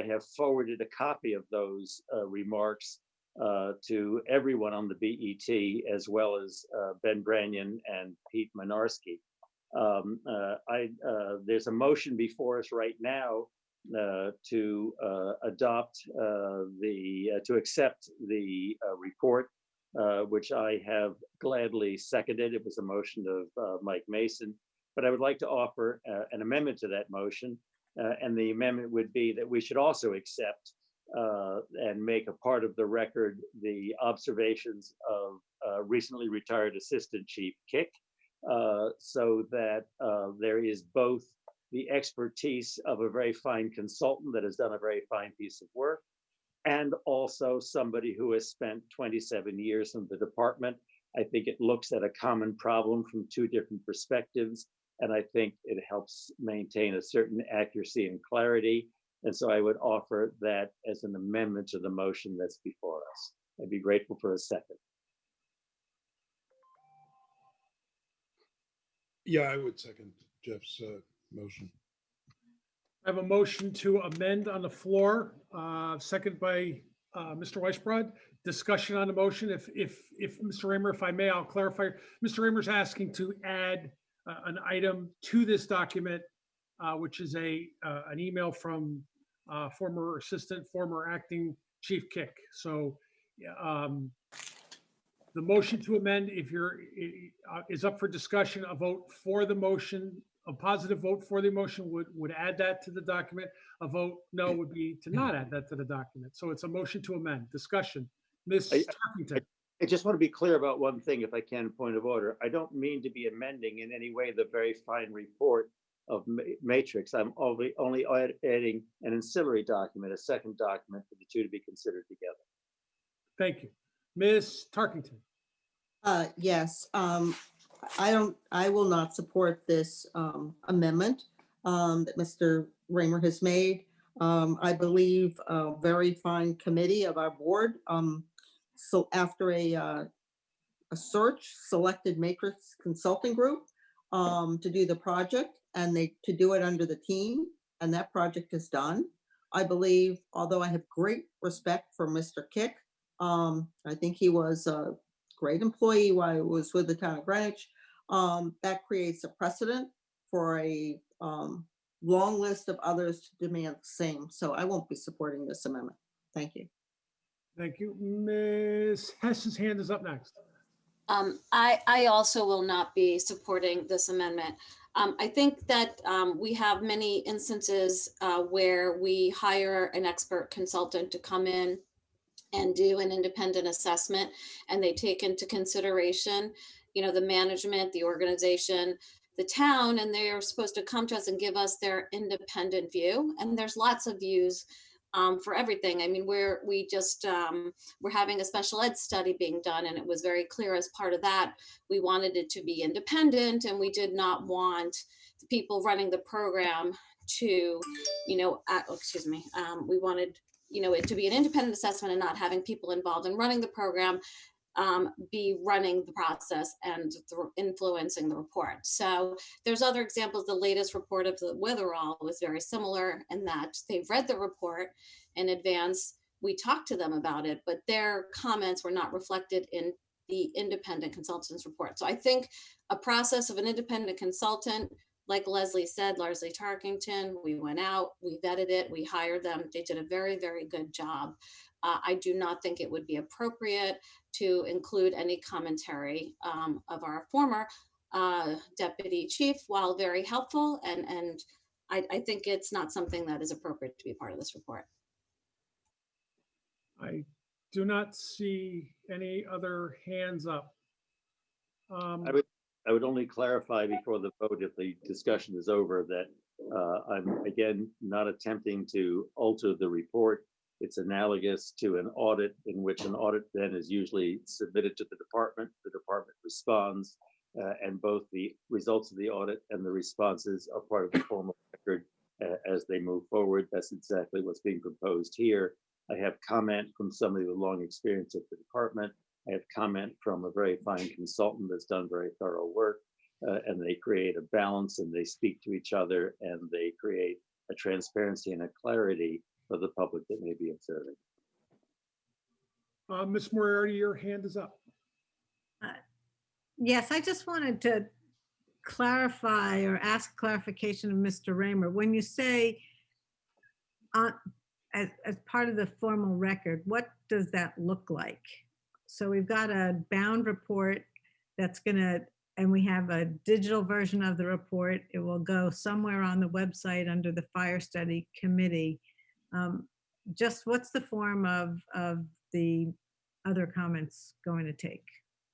have forwarded a copy of those remarks to everyone on the BET, as well as Ben Branyan and Pete Minarski. There's a motion before us right now to accept the report, which I have gladly seconded. It was a motion of Mike Mason, but I would like to offer an amendment to that motion. And the amendment would be that we should also accept and make a part of the record the observations of recently retired Assistant Chief Kick, so that there is both the expertise of a very fine consultant that has done a very fine piece of work, and also somebody who has spent 27 years in the department. I think it looks at a common problem from two different perspectives, and I think it helps maintain a certain accuracy and clarity. And so I would offer that as an amendment to the motion that's before us. I'd be grateful for a second. Yeah, I would second Jeff's motion. I have a motion to amend on the floor, second by Mr. Weisbrod. Discussion on the motion. If Mr. Raymer, if I may, I'll clarify. Mr. Raymer's asking to add an item to this document, which is an email from former assistant, former acting Chief Kick. So the motion to amend, if is up for discussion. A vote for the motion, a positive vote for the motion would add that to the document. A vote no would be to not add that to the document. So it's a motion to amend. Discussion. Ms. Tarkington. I just want to be clear about one thing, if I can, point of order. I don't mean to be amending in any way the very fine report of Matrix. I'm only adding an ancillary document, a second document for the two to be considered together. Thank you. Ms. Tarkington. Yes, I will not support this amendment that Mr. Raymer has made. I believe a very fine committee of our board. So after a search, selected Matrix Consulting Group to do the project, and to do it under the team, and that project is done. I believe, although I have great respect for Mr. Kick, I think he was a great employee while I was with the town of Greenwich. That creates a precedent for a long list of others to demand the same. So I won't be supporting this amendment. Thank you. Thank you. Ms. Hess's hand is up next. I also will not be supporting this amendment. I think that we have many instances where we hire an expert consultant to come in and do an independent assessment, and they take into consideration, the management, the organization, the town, and they are supposed to come to us and give us their independent view. And there's lots of views for everything. I mean, we're having a special ed study being done, and it was very clear as part of that, we wanted it to be independent, and we did not want the people running the program to, we wanted, it to be an independent assessment and not having people involved in running the program be running the process and influencing the report. So there's other examples. The latest report of the Witherall was very similar in that they read the report in advance. We talked to them about it, but their comments were not reflected in the independent consultant's report. So I think a process of an independent consultant, like Leslie said, Leslie Tarkington, we went out, we vetted it, we hired them. They did a very, very good job. I do not think it would be appropriate to include any commentary of our former deputy chief, while very helpful. And I think it's not something that is appropriate to be part of this report. I do not see any other hands up. I would only clarify before the vote, if the discussion is over, that I'm again not attempting to alter the report. It's analogous to an audit, in which an audit then is usually submitted to the department responds, and both the results of the audit and the responses are part of the formal record as they move forward. That's exactly what's being proposed here. I have comment from somebody with long experience at the department. I have comment from a very fine consultant that's done very thorough work, and they create a balance, and they speak to each other, and they create a transparency and a clarity for the public that may be observing. Ms. Moriarty, your hand is up. Yes, I just wanted to clarify or ask clarification of Mr. Raymer. When you say as part of the formal record, what does that look like? So we've got a bound report that's and we have a digital version of the report. It will go somewhere on the website under the Fire Study Committee. just what's the form of the other comments going to take?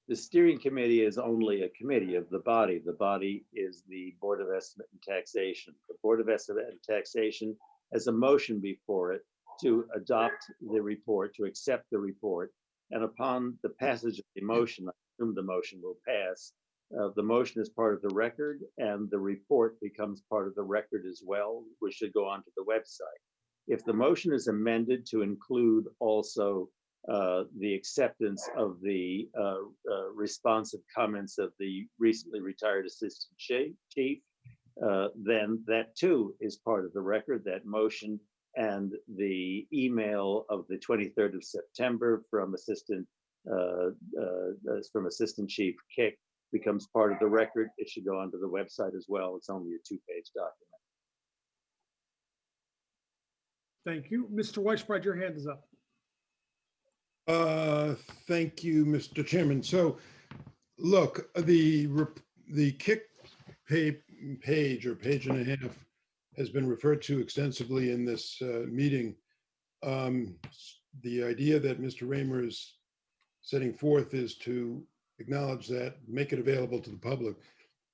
The steering committee is only a committee of the body. The body is the Board of Estimate and Taxation. The Board of Estimate and Taxation has a motion before it to adopt the report, to accept the report. And upon the passage of the motion, I assume the motion will pass. The motion is part of the record and the report becomes part of the record as well, which should go onto the website. If the motion is amended to include also the acceptance of the responsive comments of the recently retired assistant chief, then that too is part of the record, that motion, and the email of the 23rd of September from Assistant Chief Kick becomes part of the record. It should go onto the website as well. It's only a 2-page document. Thank you. Mr. Weisbrod, your hand is up. Thank you, Mr. Chairman. So, look, the kick page or page and a half has been referred to extensively in this meeting. The idea that Mr. Raymer is setting forth is to acknowledge that, make it available to the public.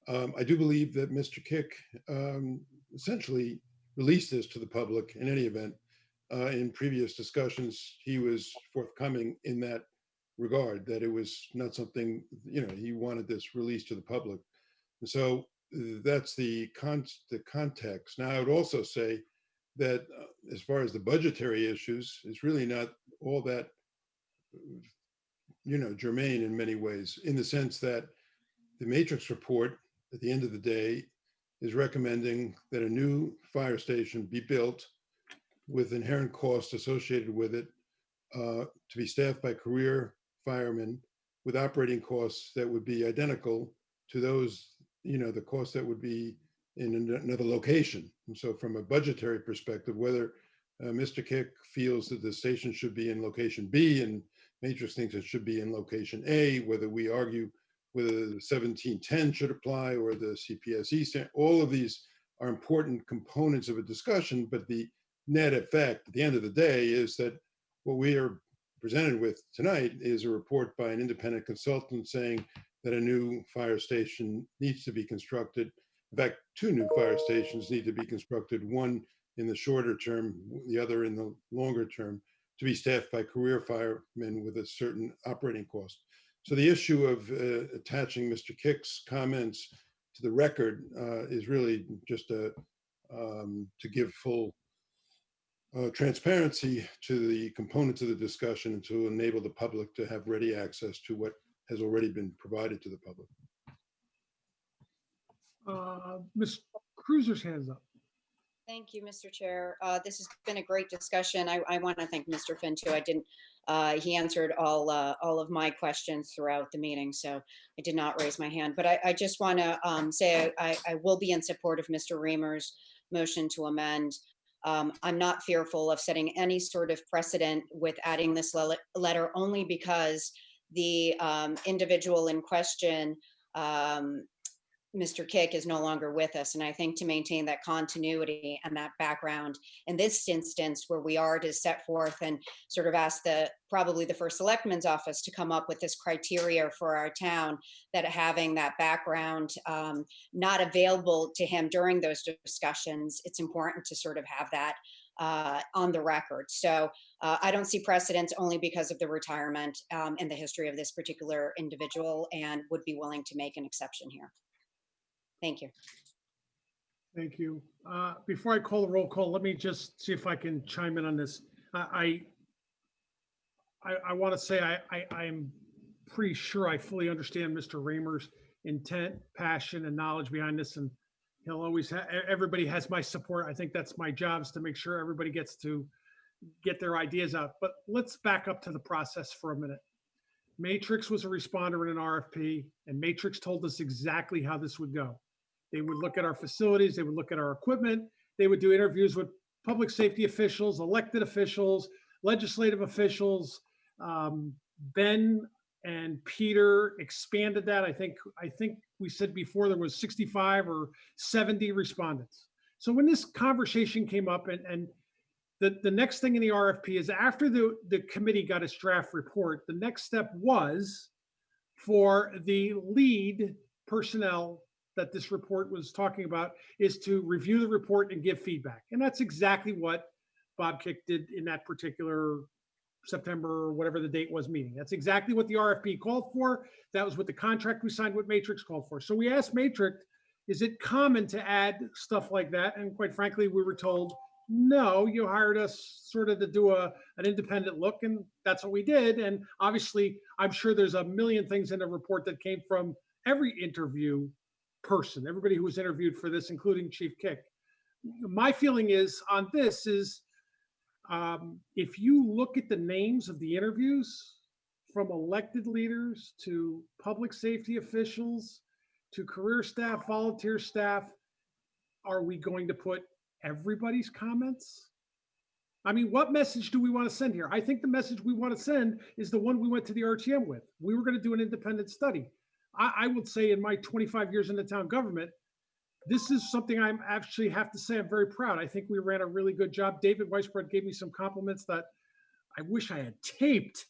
I do believe that Mr. Kick essentially released this to the public in any event. In previous discussions, he was forthcoming in that regard, that it was not something, he wanted this released to the public. And so that's the context. Now, I would also say that as far as the budgetary issues, it's really not all that, germane in many ways, in the sense that the matrix report at the end of the day is recommending that a new fire station be built with inherent costs associated with it, to be staffed by career firemen with operating costs that would be identical to those, the costs that would be in another location. And so from a budgetary perspective, whether Mr. Kick feels that the station should be in location B and Matrix thinks it should be in location A, whether we argue whether the 1710 should apply or the CPSE, all of these are important components of a discussion, but the net effect at the end of the day is that what we are presented with tonight is a report by an independent consultant saying that a new fire station needs to be constructed. In fact, 2 new fire stations need to be constructed, one in the shorter term, the other in the longer term, to be staffed by career firemen with a certain operating cost. So the issue of attaching Mr. Kick's comments to the record is really just to give full transparency to the components of the discussion and to enable the public to have ready access to what has already been provided to the public. Ms. Cruiser's hands up. Thank you, Mr. Chair. This has been a great discussion. I want to thank Mr. Finn too. He answered all of my questions throughout the meeting, so I did not raise my hand. But I just want to say I will be in support of Mr. Raymer's motion to amend. I'm not fearful of setting any sort of precedent with adding this letter only because the individual in question, Mr. Kick, is no longer with us. And I think to maintain that continuity and that background in this instance where we are to set forth and sort of ask probably the first selectman's office to come up with this criteria for our town, that having that background not available to him during those discussions, it's important to sort of have that on the record. So I don't see precedents only because of the retirement and the history of this particular individual, and would be willing to make an exception here. Thank you. Thank you. Before I call the roll call, let me just see if I can chime in on this. I want to say I'm pretty sure I fully understand Mr. Raymer's intent, passion, and knowledge behind this, and he'll always everybody has my support. I think that's my job, is to make sure everybody gets to get their ideas out. But let's back up to the process for a minute. Matrix was a responder in an RFP, and Matrix told us exactly how this would go. They would look at our facilities, they would look at our equipment, they would do interviews with public safety officials, elected officials, legislative officials. Ben and Peter expanded that. I think we said before there was 65 or 70 respondents. So when this conversation came up, and the next thing in the RFP is after the committee got its draft report, the next step was for the lead personnel that this report was talking about is to review the report and give feedback. And that's exactly what Bob Kick did in that particular September or whatever the date was meeting. That's exactly what the RFP called for. That was what the contract we signed with Matrix called for. So we asked Matrix, is it common to add stuff like that? And quite frankly, we were told, no, you hired us sort of to do an independent look, and that's what we did. And obviously, I'm sure there's a million things in the report that came from every interview person, everybody who was interviewed for this, including Chief Kick. My feeling is on this is, if you look at the names of the interviews, from elected leaders to public safety officials to career staff, volunteer staff, are we going to put everybody's comments? I mean, what message do we want to send here? I think the message we want to send is the one we went to the RTM with. We were going to do an independent study. I would say in my 25 years in the town government, this is something I'm actually have to say I'm very proud. I think we ran a really good job. David Weisbrod gave me some compliments that I wish I had taped.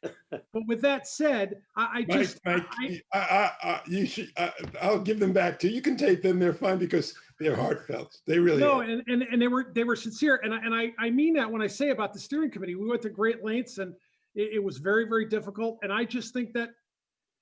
But with that said, I just, Mike, you should. I'll give them back to you. You can tape them; they're fine because they're heartfelt. They really no, are. and they were sincere, and I mean that when I say about the steering committee. We went to great lengths, and it was very, very difficult. And I just think that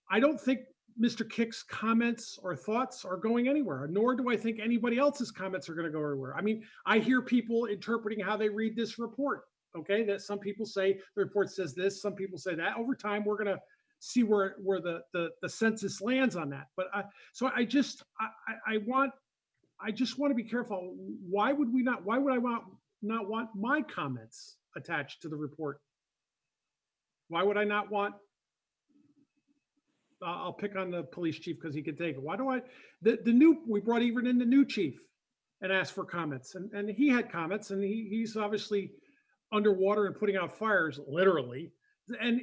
I don't think Mr. Kick's comments or thoughts are going anywhere, nor do I think anybody else's comments are going to go anywhere. I mean, I hear people interpreting how they read this report. Okay, that some people say the report says this, some people say that. Over time, we're going to see where the census lands on that. But I just want to be careful. Why would I not want my comments attached to the report? Why would I not want? I'll pick on the police chief because he can take it. Why do we brought even in the new chief and asked for comments, and he had comments, and he's obviously underwater and putting out fires, literally. And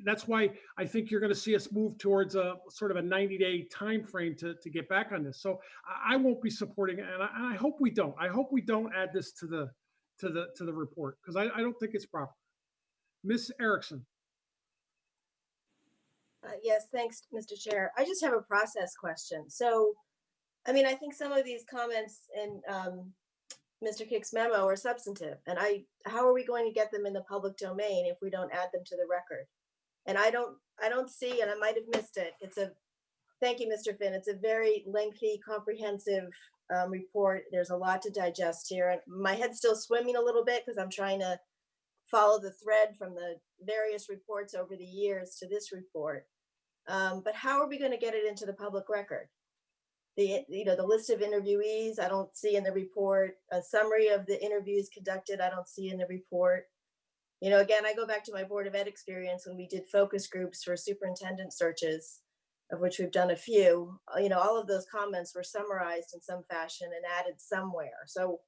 that's why I think you're going to see us move towards a sort of a 90-day time frame to get back on this. So I won't be supporting it, and I hope we don't. I hope we don't add this to the report because I don't think it's proper. Miss Erickson. Yes, thanks, Mr. Chair. I just have a process question. So, I mean, I think some of these comments in Mr. Kick's memo are substantive, and how are we going to get them in the public domain if we don't add them to the record? And I don't see, and I might have missed it. Thank you, Mr. Finn. It's a very lengthy, comprehensive report. There's a lot to digest here. And my head's still swimming a little bit because I'm trying to follow the thread from the various reports over the years to this report. But how are we going to get it into the public record? The list of interviewees, I don't see in the report. A summary of the interviews conducted, I don't see in the report. Again, I go back to my Board of Ed experience when we did focus groups for superintendent searches, of which we've done a few. All of those comments were summarized in some fashion and added somewhere. So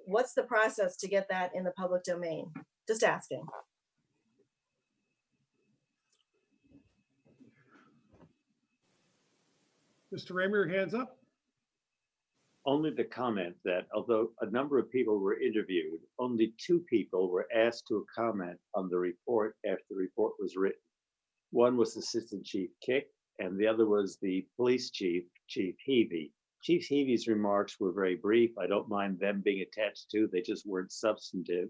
what's the process to get that in the public domain? Just asking. Mr. Raymer, your hands up. Only to comment that although a number of people were interviewed, only 2 people were asked to comment on the report after the report was written. One was Assistant Chief Kick, and the other was the police chief, Chief Heavey. Chief Heavey's remarks were very brief. I don't mind them being attached to, they just weren't substantive.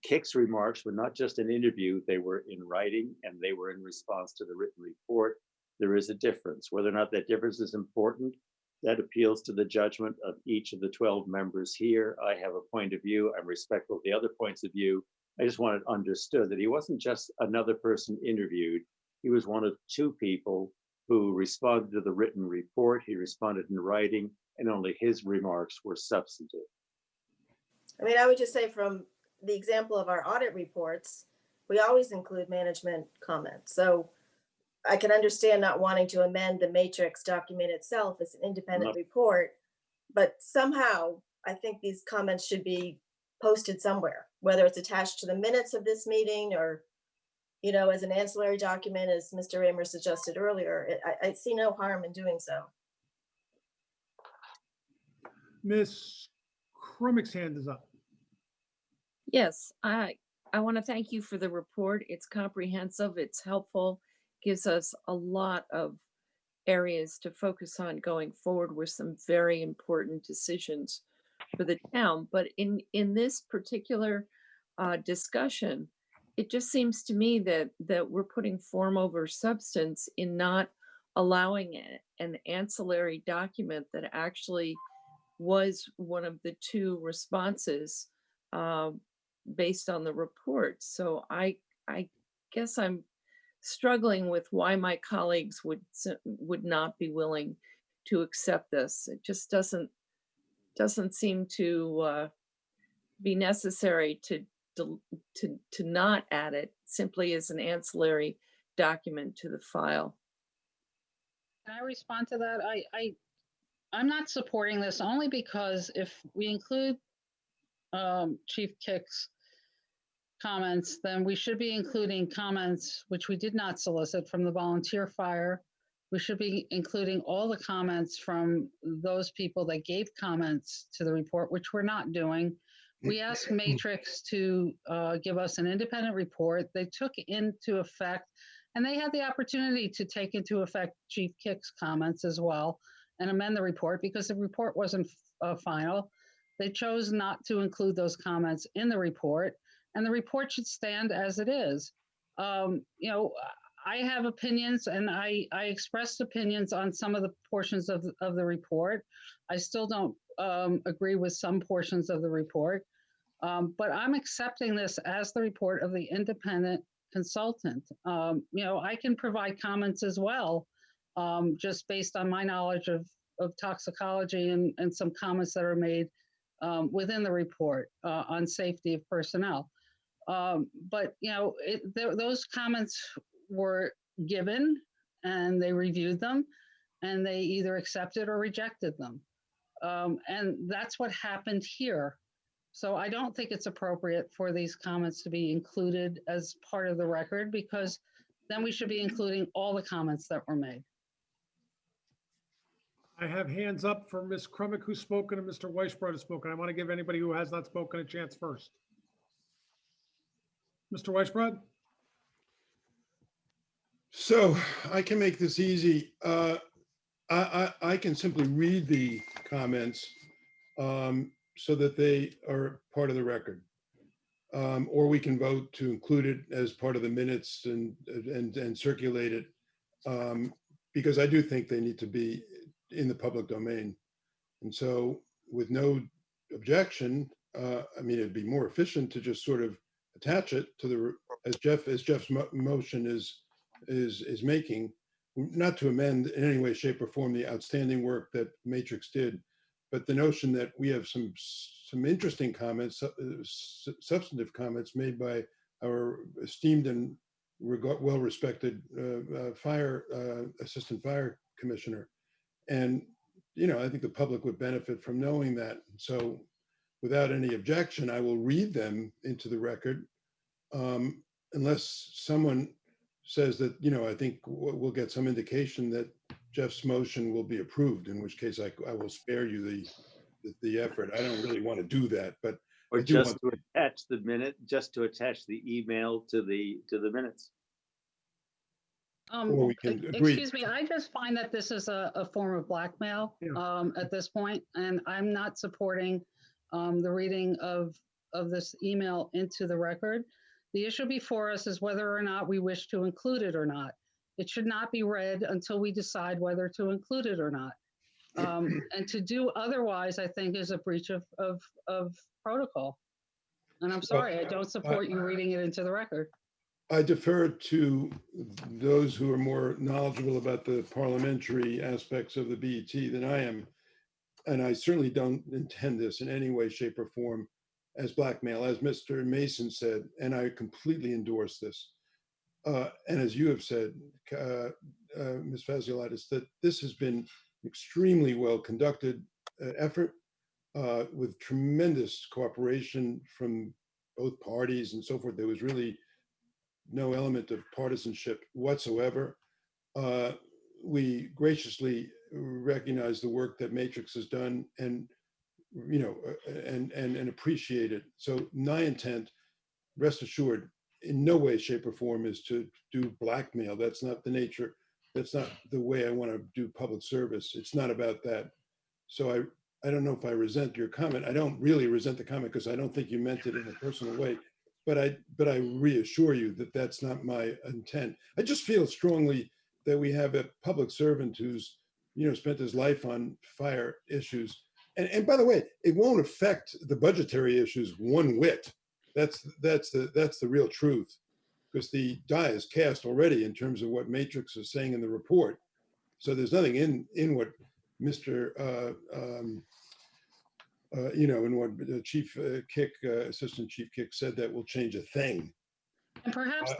Kick's remarks were not just an interview, they were in writing and they were in response to the written report. There is a difference. Whether or not that difference is important, that appeals to the judgment of each of the 12 members here. I have a point of view. I'm respectful of the other points of view. I just want it understood that he wasn't just another person interviewed. He was one of 2 people who responded to the written report. He responded in writing, and only his remarks were substantive. I mean, I would just say from the example of our audit reports, we always include management comments. So I can understand not wanting to amend the matrix document itself as an independent report, but somehow I think these comments should be posted somewhere, whether it's attached to the minutes of this meeting or, as an ancillary document, as Mr. Raymer suggested earlier. I see no harm in doing so. Ms. Crumick's hand is up. Yes, I want to thank you for the report. It's comprehensive, it's helpful, gives us a lot of areas to focus on going forward with some very important decisions for the town. But in this particular discussion, it just seems to me that we're putting form over substance in not allowing an ancillary document that actually was one of the two responses uh, based on the report. So I guess I'm struggling with why my colleagues would not be willing to accept this. It just doesn't seem to be necessary to not add it simply as an ancillary document to the file. Can I respond to that? I'm not supporting this only because if we include Chief Kick's comments, then we should be including comments which we did not solicit from the volunteer fire. We should be including all the comments from those people that gave comments to the report, which we're not doing. We asked Matrix to give us an independent report. They took into effect, and they had the opportunity to take into effect Chief Kick's comments as well and amend the report because the report wasn't final. They chose not to include those comments in the report, and the report should stand as it is. You know, I have opinions, and I expressed opinions on some of the portions of the report. I still don't agree with some portions of the report, but I'm accepting this as the report of the independent consultant. You know, I can provide comments as well, just based on my knowledge of toxicology and some comments that are made within the report on safety of personnel. But you know, those comments were given, and they reviewed them, and they either accepted or rejected them. And that's what happened here. So I don't think it's appropriate for these comments to be included as part of the record, because then we should be including all the comments that were made. I have hands up for Ms. Krummick, who's spoken, and Mr. Weisbrod has spoken. I want to give anybody who has not spoken a chance first. Mr. Weisbrod? So I can make this easy. I can simply read the comments so that they are part of the record. Or we can vote to include it as part of the minutes and circulate it, because I do think they need to be in the public domain. And so with no objection, I mean, it'd be more efficient to just sort of attach it to the, as Jeff's motion is making, not to amend in any way, shape, or form the outstanding work that Matrix did, but the notion that we have some interesting comments, substantive comments made by our esteemed and well-respected assistant fire commissioner. And, you know, I think the public would benefit from knowing that. So without any objection, I will read them into the record, unless someone says that, you know, I think we'll get some indication that Jeff's motion will be approved, in which case I will spare you the effort. I don't really want to do that, but Or I do just want to attach the minute, just to attach the email to the minutes. Or we can agree. Excuse me, I just find that this is a form of blackmail at this point, and I'm not supporting the reading of this email into the record. The issue before us is whether or not we wish to include it or not. It should not be read until we decide whether to include it or not. And to do otherwise, I think, is a breach of protocol. And I'm sorry, I don't support you reading it into the record. I defer to those who are more knowledgeable about the parliamentary aspects of the BET than I am. And I certainly don't intend this in any way, shape, or form as blackmail, as Mr. Mason said, and I completely endorse this. And as you have said, Ms. Faziolatis, that this has been extremely well conducted effort with tremendous cooperation from both parties and so forth. There was really no element of partisanship whatsoever. We graciously recognize the work that Matrix has done, and and appreciate it. So my intent, rest assured, in no way, shape, or form is to do blackmail. That's not the nature. That's not the way I want to do public service. It's not about that. So I don't know if I resent your comment. I don't really resent the comment because I don't think you meant it in a personal way. But I reassure you that that's not my intent. I just feel strongly that we have a public servant who's spent his life on fire issues. And by the way, it won't affect the budgetary issues one whit. That's the real truth, because the die is cast already in terms of what Matrix is saying in the report. So there's nothing in what Mr. In what Chief Kick, Assistant Chief Kick said that will change a thing. And perhaps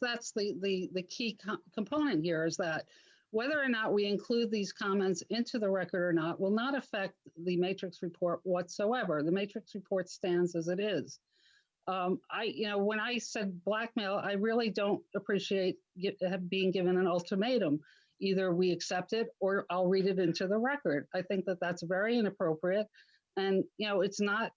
that's the key component here, is that whether or not we include these comments into the record or not will not affect the matrix report whatsoever. The matrix report stands as it is. When I said blackmail, I really don't appreciate being given an ultimatum. Either we accept it or I'll read it into the record. I think that that's very inappropriate. And, it's not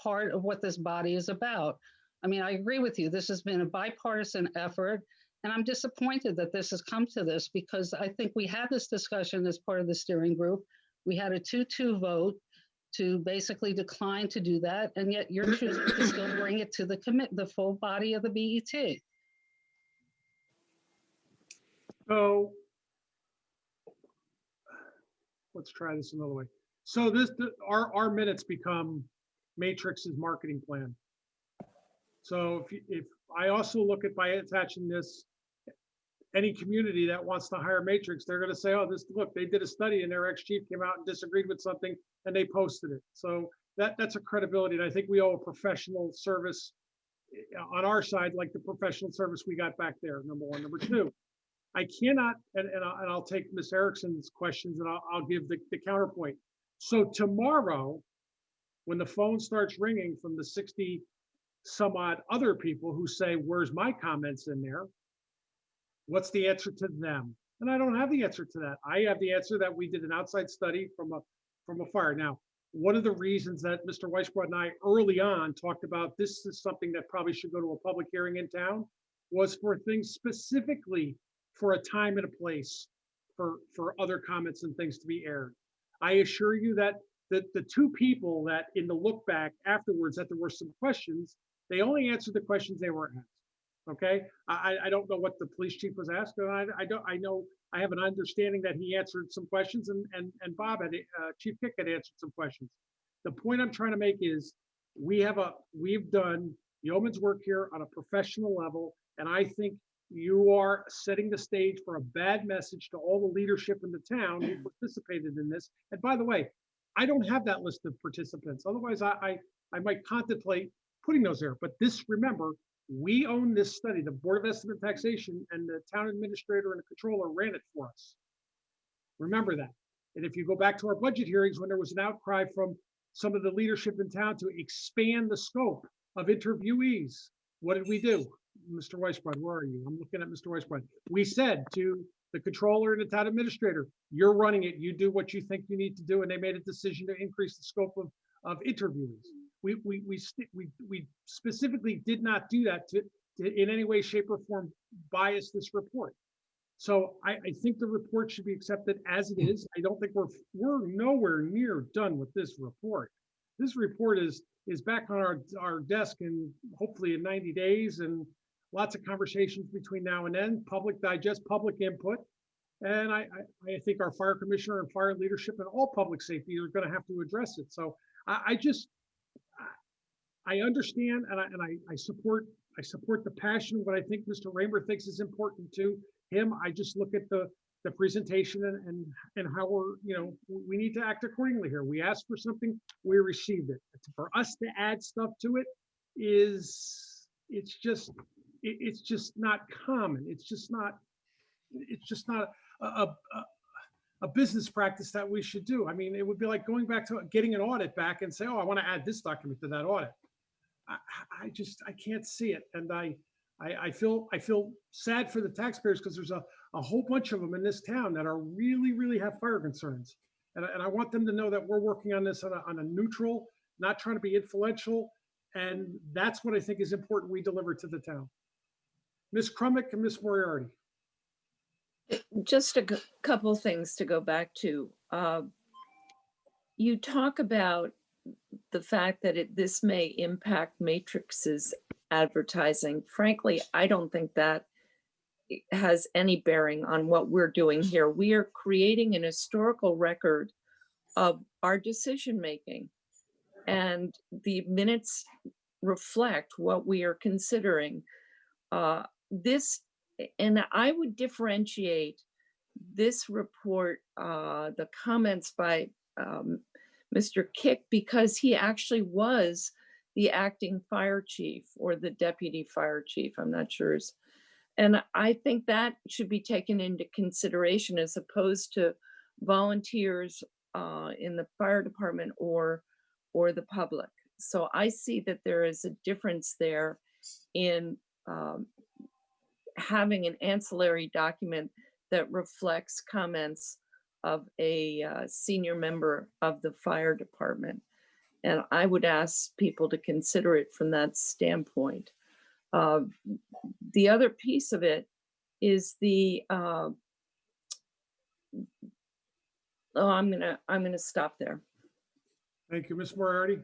part of what this body is about. I mean, I agree with you. This has been a bipartisan effort, and I'm disappointed that this has come to this, because I think we had this discussion as part of the steering group. We had a 2-2 vote to basically decline to do that, and yet you're choosing to still bring it to the full body of the BET. So let's try this another way. So our minutes become Matrix's marketing plan. So if I also look at, by attaching this, any community that wants to hire Matrix, they're going to say, oh, look, they did a study and their ex-chief came out and disagreed with something and they posted it. So that's a credibility. And I think we owe a professional service on our side, like the professional service we got back there, number one. Number two, I cannot, and I'll take Ms. Erickson's questions and I'll give the counterpoint. So tomorrow, when the phone starts ringing from the 60 some odd other people who say, where's my comments in there? What's the answer to them? And I don't have the answer to that. I have the answer that we did an outside study from a fire. Now, one of the reasons that Mr. Weisbrod and I early on talked about this is something that probably should go to a public hearing in town was for things specifically for a time and a place for other comments and things to be aired. I assure you that the two people that in the look back afterwards that there were some questions, they only answered the questions they were asked. Okay, I don't know what the police chief was asked, and I know I have an understanding that he answered some questions, and Bob had Chief Kick had answered some questions. The point I'm trying to make is we've done yeoman's work here on a professional level, and I think you are setting the stage for a bad message to all the leadership in the town who participated in this. And by the way, I don't have that list of participants. Otherwise, I might contemplate putting those there. But remember, we own this study. The Board of Estimate and Taxation and the town administrator and the controller ran it for us. Remember that. And if you go back to our budget hearings, when there was an outcry from some of the leadership in town to expand the scope of interviewees, what did we do? Mr. Weisbrod, where are you? I'm looking at Mr. Weisbrod. We said to the controller and the town administrator, you're running it. You do what you think you need to do. And they made a decision to increase the scope of interviewees. We specifically did not do that to in any way, shape, or form bias this report. So I think the report should be accepted as it is. I don't think we're nowhere near done with this report. This report is back on our desk and hopefully in 90 days, and lots of conversations between now and then, public digest, public input. And I think our fire commissioner and fire leadership and all public safety are going to have to address it. So I understand and I support the passion. What I think Mr. Raymer thinks is important to him. I just look at the presentation and how we need to act accordingly here. We asked for something, we received it. For us to add stuff to it it's just not common. It's just not a business practice that we should do. I mean, it would be like going back to getting an audit back and say, oh, I want to add this document to that audit. I can't see it. And I feel sad for the taxpayers because there's a whole bunch of them in this town that are really have fire concerns. And I want them to know that we're working on this on a neutral, not trying to be influential. And that's what I think is important we deliver to the town. Ms. Crumick and Ms. Moriarty. Just a couple things to go back to. You talk about the fact that this may impact Matrix's advertising. Frankly, I don't think that has any bearing on what we're doing here. We are creating an historical record of our decision making, and the minutes reflect what we are considering. This, and I would differentiate this report, the comments by Mr. Kick, because he actually was the acting fire chief or the deputy fire chief, I'm not sure. And I think that should be taken into consideration as opposed to volunteers in the fire department or the public. So I see that there is a difference there in having an ancillary document that reflects comments of a senior member of the fire department. And I would ask people to consider it from that standpoint. The other piece of it is the, I'm gonna stop there. Thank you, Ms. Moriarty.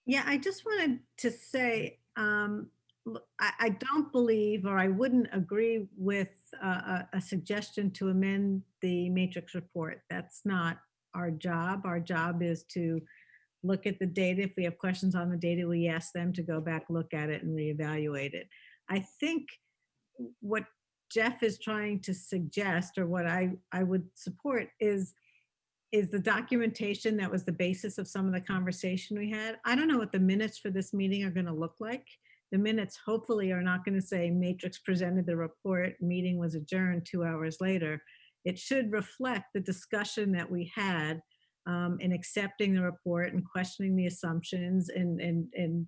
Yeah, I just wanted to say, I don't believe, or I wouldn't agree with a suggestion to amend the matrix report. That's not our job. Our job is to look at the data. If we have questions on the data, we ask them to go back, look at it, and reevaluate it. I think what Jeff is trying to suggest, or what I would support, is the documentation that was the basis of some of the conversation we had. I don't know what the minutes for this meeting are going to look like. The minutes hopefully are not going to say Matrix presented the report, meeting was adjourned 2 hours later. It should reflect the discussion that we had in accepting the report and questioning the assumptions and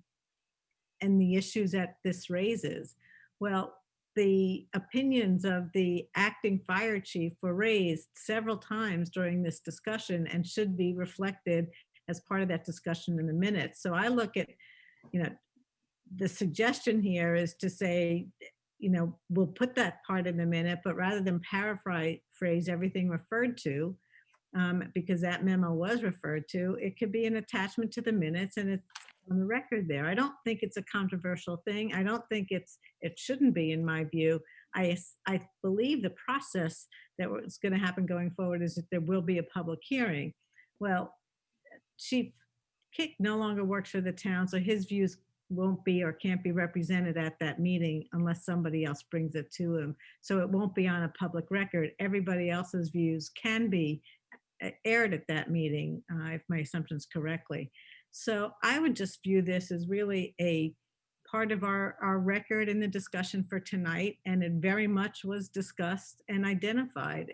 the issues that this raises. Well, the opinions of the acting fire chief were raised several times during this discussion and should be reflected as part of that discussion in the minutes. So I look at, the suggestion here is to say, we'll put that part in the minute, but rather than paraphrase everything referred to, because that memo was referred to, it could be an attachment to the minutes and it's on the record there. I don't think it's a controversial thing. I don't think it shouldn't be, in my view. I believe the process that was going to happen going forward is that there will be a public hearing. Well, Chief Kick no longer works for the town, so his views won't be or can't be represented at that meeting unless somebody else brings it to him. So it won't be on a public record. Everybody else's views can be aired at that meeting, if my assumption's correctly. So I would just view this as really a part of our record in the discussion for tonight, and it very much was discussed and identified.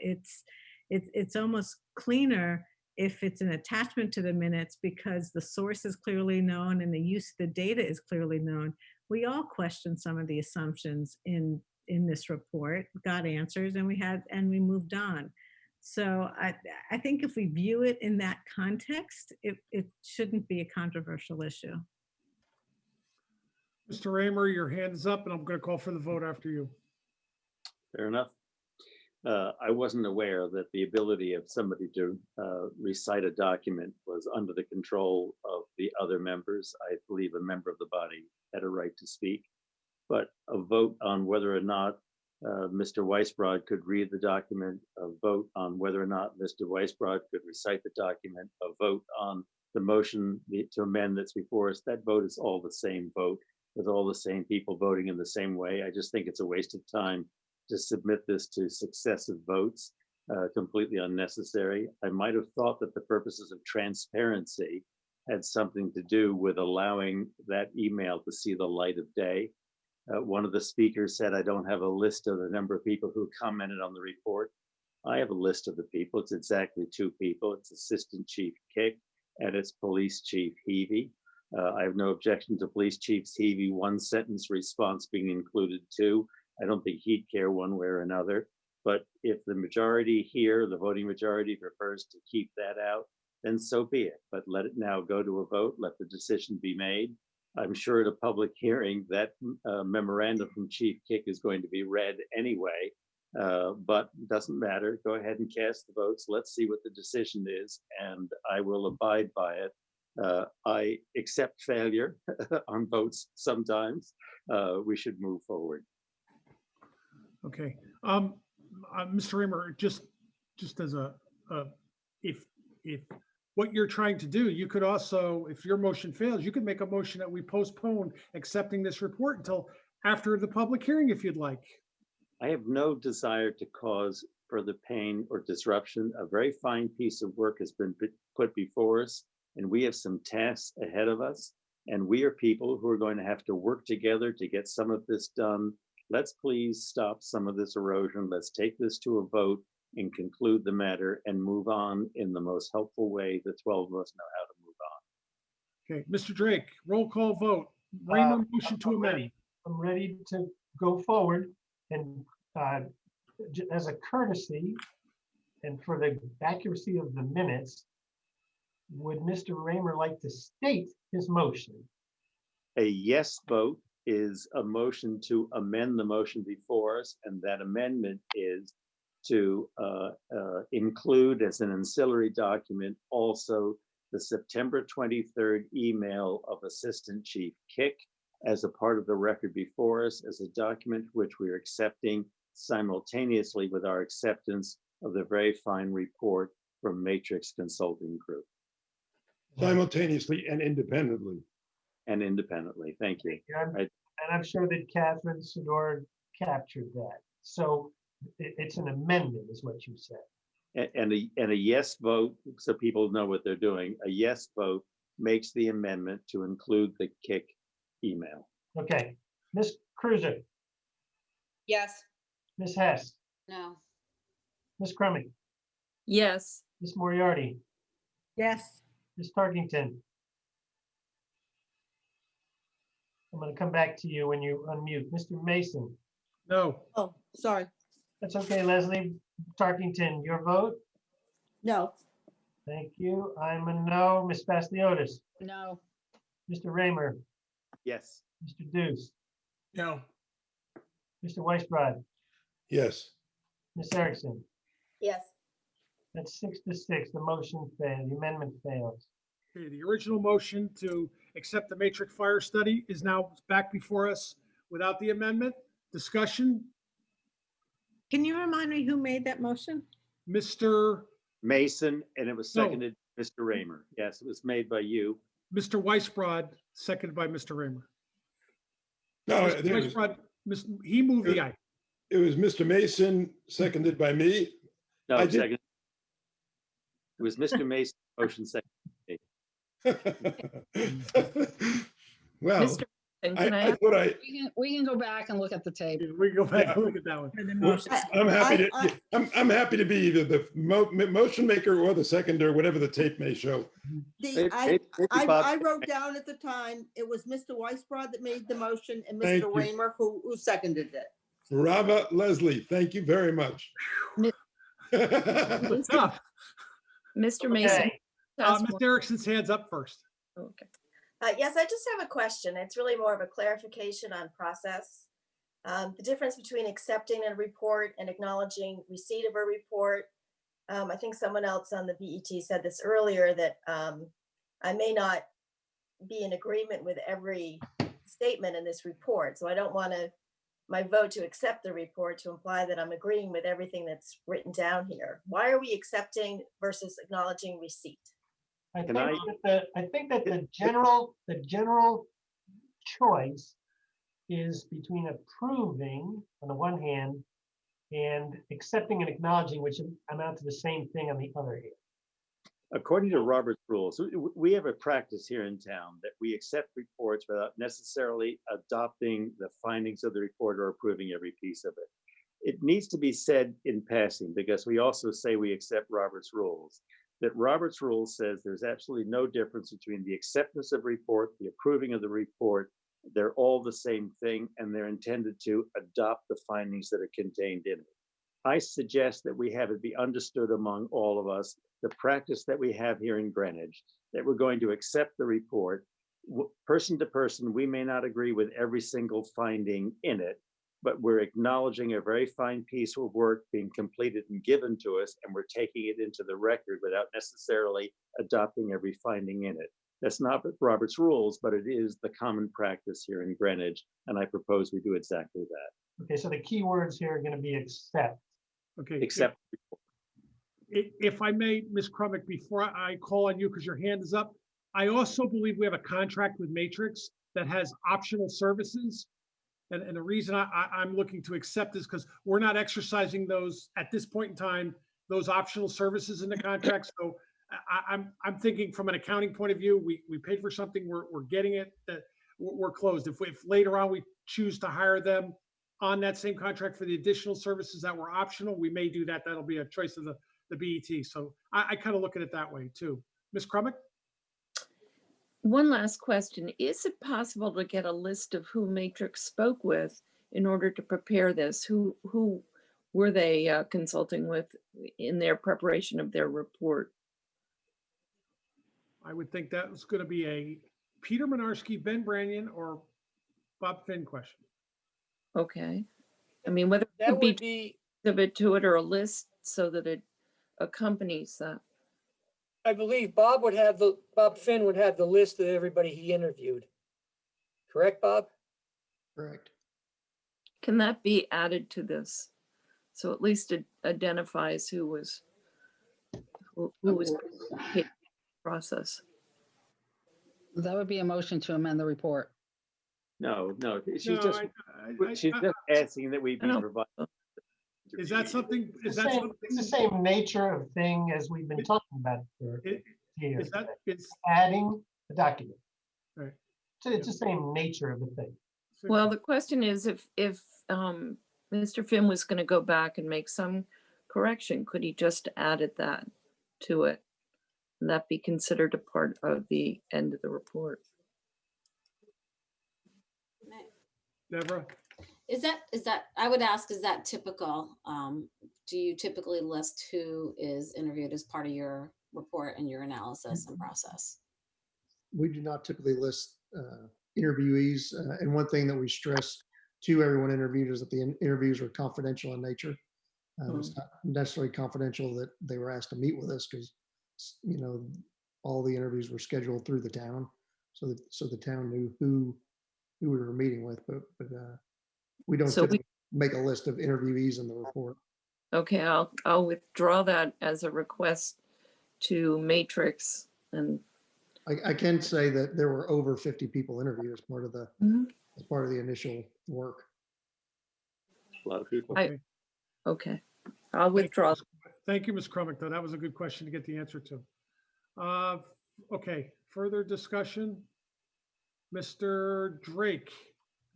It's almost cleaner if it's an attachment to the minutes because the source is clearly known and the use of the data is clearly known. We all questioned some of the assumptions in this report, got answers, and we moved on. So I think if we view it in that context, it shouldn't be a controversial issue. Mr. Raymer, your hand is up and I'm going to call for the vote after you. Fair enough. I wasn't aware that the ability of somebody to recite a document was under the control of the other members. I believe a member of the body had a right to speak, but a vote on whether or not Mr. Weisbrod could read the document, a vote on whether or not Mr. Weisbrod could recite the document, a vote on the motion to amend that's before us, that vote is all the same vote with all the same people voting in the same way. I just think it's a waste of time to submit this to successive votes, completely unnecessary. I might have thought that the purposes of transparency had something to do with allowing that email to see the light of day. One of the speakers said, I don't have a list of the number of people who commented on the report. I have a list of the people. It's exactly 2 people. It's Assistant Chief Kick and it's Police Chief Heavey. I have no objection to Police Chief Heavey 1-sentence response being included too. I don't think he'd care one way or another. But if the majority here, the voting majority prefers to keep that out, then so be it. But let it now go to a vote, let the decision be made. I'm sure at a public hearing that memorandum from Chief Kick is going to be read anyway, but doesn't matter. Go ahead and cast the votes. Let's see what the decision is, and I will abide by it. I accept failure on votes sometimes. We should move forward. Okay. Mr. Raymer, just as if what you're trying to do, you could also, if your motion fails, you could make a motion that we postpone accepting this report until after the public hearing, if you'd like. I have no desire to cause further pain or disruption. A very fine piece of work has been put before us, and we have some tasks ahead of us. And we are people who are going to have to work together to get some of this done. Let's please stop some of this erosion. Let's take this to a vote and conclude the matter and move on in the most helpful way the 12 of us know how to move on. Okay, Mr. Drake, roll call vote. Raymer, motion to amend. I'm ready to go forward, and as a courtesy and for the accuracy of the minutes, would Mr. Raymer like to state his motion? A yes vote is a motion to amend the motion before us, and that amendment is to include as an ancillary document also the September 23rd email of Assistant Chief Kick as a part of the record before us, as a document which we are accepting simultaneously with our acceptance of the very fine report from Matrix Consulting Group. Simultaneously and independently. And independently, thank you. And I'm sure that Catherine Sidor captured that. So it's an amendment is what you said. And a yes vote, so people know what they're doing, a yes vote makes the amendment to include the Kick email. Okay, Ms. Cruiser, Yes. Ms. Hess, No. Ms. Crummey, Yes. Ms. Moriarty, Yes. Ms. Tarkington. I'm going to come back to you when you unmute. Mr. Mason. No. Oh, sorry. That's okay, Leslie. Tarkington, your vote? No. Thank you. I'm a no. Ms. Bastiodis, No. Mr. Raymer, Yes. Mr. Deuce, No. Mr. Weisbrod, Yes. Ms. Erickson. Yes. That's 6-6. The motion failed. The amendment fails. Okay, the original motion to accept the Matrix Fire Study is now back before us without the amendment. Discussion, Can you remind me who made that motion? Mr. Mason, and it was No. seconded, Mr. Raymer. Yes, it was made by you. Mr. Weisbrod, seconded by Mr. Raymer. No, Mr. Weisbrod, he moved the aye. it was Mr. Mason, seconded by me. No, I did- second. It was Mr. Mason's motion second. Well, Mr. Mason, can I I ask? thought I, We can go back and look at the tape. We can go back and look at that one. For the well, motion? I'm happy I- to, I'm happy to be either the motion maker or the seconder, whatever the tape may show. I wrote down at the time, it was Mr. Weisbrod that made the motion and Thank Mr. you. Raymer who seconded it. Brava, Leslie, thank you very much. Mi- Tough. Mr. Mason. Okay. has Ms. one- Erickson's hands up first. Okay. Yes, I just have a question. It's really more of a clarification on process. The difference between accepting a report and acknowledging receipt of a report. I think someone else on the BET said this earlier, that I may not be in agreement with every statement in this report. So I don't want my vote to accept the report to imply that I'm agreeing with everything that's written down here. Why are we accepting versus acknowledging receipt? I Can think that the general choice is between approving on the one hand and accepting and acknowledging, which amount to the same thing on the other hand. According to Robert's rules, we have a practice here in town that we accept reports without necessarily adopting the findings of the report or approving every piece of it. It needs to be said in passing, because we also say we accept Robert's rules, that Robert's rules says there's absolutely no difference between the acceptance of report, the approving of the report. They're all the same thing, and they're intended to adopt the findings that are contained in it. I suggest that we have it be understood among all of us, the practice that we have here in Greenwich, that we're going to accept the report. Person to person, we may not agree with every single finding in it, but we're acknowledging a very fine piece of work being completed and given to us, and we're taking it into the record without necessarily adopting every finding in it. That's not Robert's rules, but it is the common practice here in Greenwich, and I propose we do exactly that. Okay, so the key words here are going to be accept. Okay. Except If I may, Ms. Crumick, before I call on you because your hand is up, I also believe we have a contract with Matrix that has optional services. And the reason I'm looking to accept is because we're not exercising those at this point in time, those optional services in the contract. So I'm thinking from an accounting point of view, we paid for something, we're getting it, that we're closed. If later on we choose to hire them on that same contract for the additional services that were optional, we may do that. That'll be a choice of the BET. So I kind of look at it that way too. Ms. Crumick? One last question. Is it possible to get a list of who Matrix spoke with in order to prepare this? Who were they consulting with in their preparation of their report? I would think that was going to be a Peter Minarski, Ben Branyan, or Bob Finn question. Okay. I mean, whether it That could would be be, exhibit to it or a list so that it accompanies that. I believe Bob Finn would have the list of everybody he interviewed. Correct, Bob? Correct. Can that be added to this? So at least it identifies who was process. That would be a motion to amend the report. no, she's No, just she's just asking that we be provided. Is that something? It's the same nature of thing as we've been talking about for years. It's adding a document. Right. So it's the same nature of the thing. Well, the question is if Mr. Finn was going to go back and make some correction, could he just added that to it? And that be considered a part of the end of the report? Deborah? Is that, I would ask, is that typical? Do you typically list who is interviewed as part of your report and your analysis and process? We do not typically list interviewees. And one thing that we stress to everyone interviewed is that the interviews are confidential in nature. It's not necessarily confidential that they were asked to meet with us because, you know, all the interviews were scheduled through the town. So the town knew who we were meeting with, but we don't typically make a list of interviewees in the report. Okay, I'll withdraw that as a request to Matrix. And I can say that there were over 50 people interviewed as part of the as part of the initial work. A lot of people. Okay, I'll withdraw. Thank you, Ms. Crumick, though. That was a good question to get the answer to. Okay, further discussion? Mr. Drake.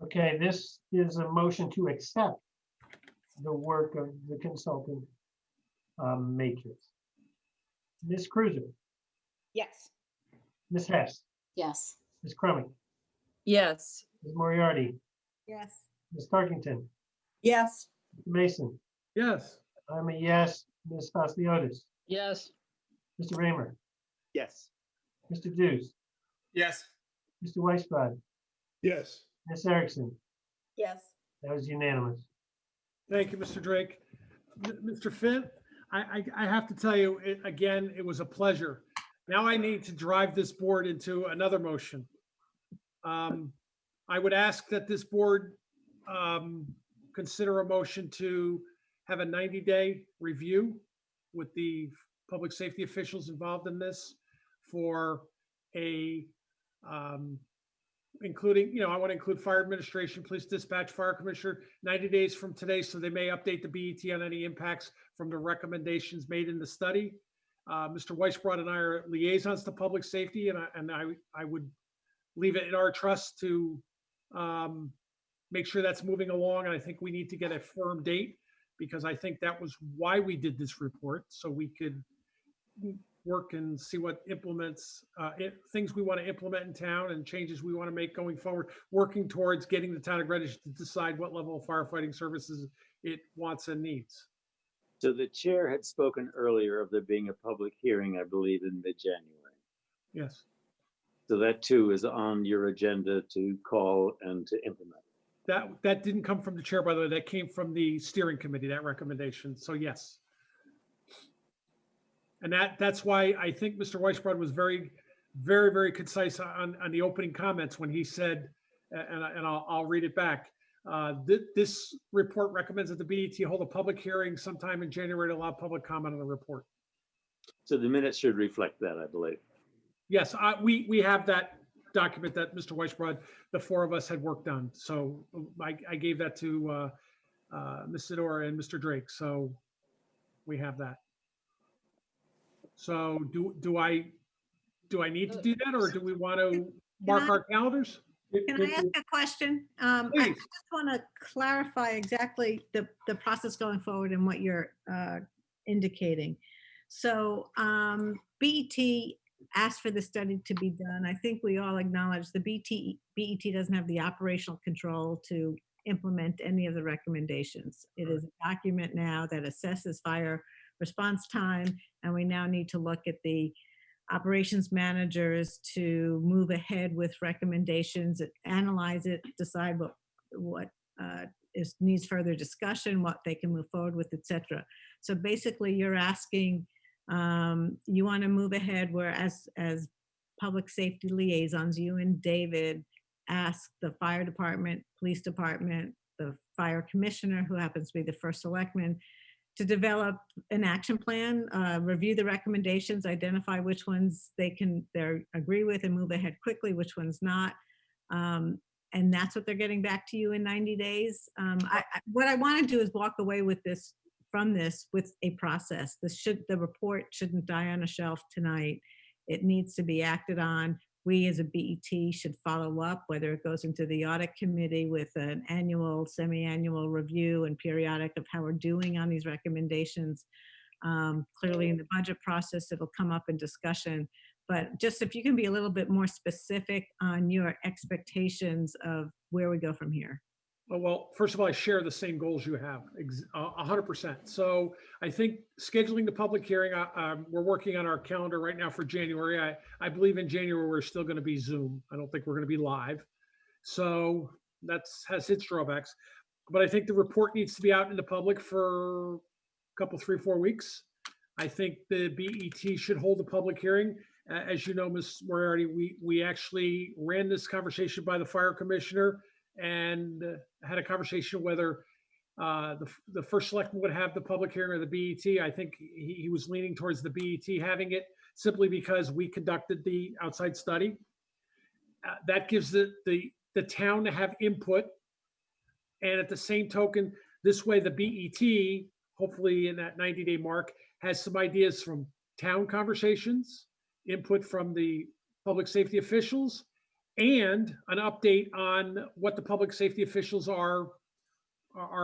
Okay, this is a motion to accept the work of the consultant Matrix. Ms. Cruiser, Yes. Ms. Hess, Yes. Ms. Crumick, Yes. Ms. Moriarty, Yes. Ms. Tarkington, Yes. Mr. Mason. Yes. I'm a yes. Ms. Fasciotis, Yes. Mr. Raymer, Yes. Mr. Deuce, Yes. Mr. Weisbrod, Yes. Ms. Erickson. Yes. That was unanimous. Thank you, Mr. Drake. Mr. Finn, I have to tell you, again, it was a pleasure. Now I need to drive this board into another motion. I would ask that this board consider a motion to have a 90-day review with the public safety officials involved in this for a, including, you know, I want to include fire administration, police dispatch, fire commissioner, 90 days from today, so they may update the BET on any impacts from the recommendations made in the study. Mr. Weisbrod and I are liaisons to public safety, and I would leave it in our trust to make sure that's moving along. And I think we need to get a firm date because I think that was why we did this report, so we could work and see what things we want to implement in town and changes we want to make going forward, working towards getting the town of Greenwich to decide what level of firefighting services it wants and needs. So the chair had spoken earlier of there being a public hearing, I believe, in mid-January. Yes. So that too is on your agenda to call and to implement. That didn't come from the chair, by the way. That came from the steering committee, that recommendation. So yes. And that's why I think Mr. Weisbrod was very, very, very concise on the opening comments when he said, and I'll read it back. This report recommends that the BET hold a public hearing sometime in January to allow public comment on the report. So the minutes should reflect that, I believe. Yes, we have that document that Mr. Weisbrod, the four of us had worked on. So I gave that to Ms. Sidora and Mr. Drake. So we have that. So do I need to do that, or do we want to mark our calendars? Can I ask a question? I Please. just want to clarify exactly the process going forward and what you're indicating. So BET asked for the study to be done. I think we all acknowledge the BET doesn't have the operational control to implement any of the recommendations. It is a document now that assesses fire response time, and we now need to look at the operations managers to move ahead with recommendations, analyze it, decide what needs further discussion, what they can move forward with, etc. So basically, you're asking, you want to move ahead where as public safety liaisons, you and David ask the fire department, police department, the fire commissioner, who happens to be the first selectman, to develop an action plan, review the recommendations, identify which ones they agree with and move ahead quickly, which ones not. And that's what they're getting back to you in 90 days. What I want to do is walk away with from this with a process. The report shouldn't die on a shelf tonight. It needs to be acted on. We as a BET should follow up, whether it goes into the audit committee with an annual, semi-annual review and periodic of how we're doing on these recommendations. Clearly in the budget process, it'll come up in discussion. But just if you can be a little bit more specific on your expectations of where we go from here. Well, first of all, I share the same goals you have, 100%. So I think scheduling the public hearing, we're working on our calendar right now for January. I believe in January, we're still going to be Zoom. I don't think we're going to be live. So has its drawbacks. But I think the report needs to be out in the public for a couple, 3-4 weeks. I think the BET should hold a public hearing. As you know, Ms. Moriarty, we actually ran this conversation by the fire commissioner and had a conversation whether the first selectman would have the public hearing or the BET. I think he was leaning towards the BET having it simply because we conducted the outside study. That gives the town to have input. And at the same token, this way the BET, hopefully in that 90-day mark, has some ideas from town conversations, input from the public safety officials, and an update on what the public safety officials are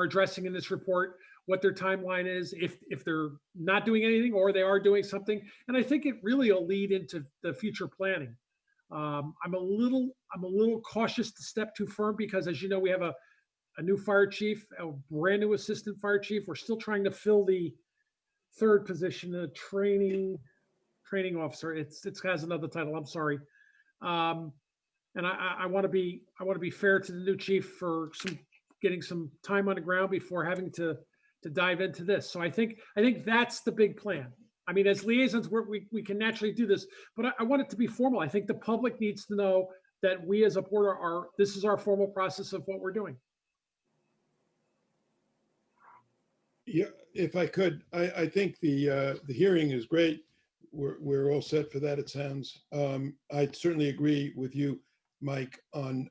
addressing in this report, what their timeline is, if they're not doing anything or they are doing something. And I think it really will lead into the future planning. I'm a little cautious to step too firm because, as you know, we have a new fire chief, a brand new assistant fire chief. We're still trying to fill the third position, the training officer. It has another title. I'm sorry. And I want to be fair to the new chief for getting some time on the ground before having to dive into this. So I think that's the big plan. I mean, as liaisons, we can naturally do this, but I want it to be formal. I think the public needs to know that we as a board this is our formal process of what we're doing. Yeah, if I could, I think the hearing is great. We're all set for that, it sounds. I certainly agree with you, Mike, on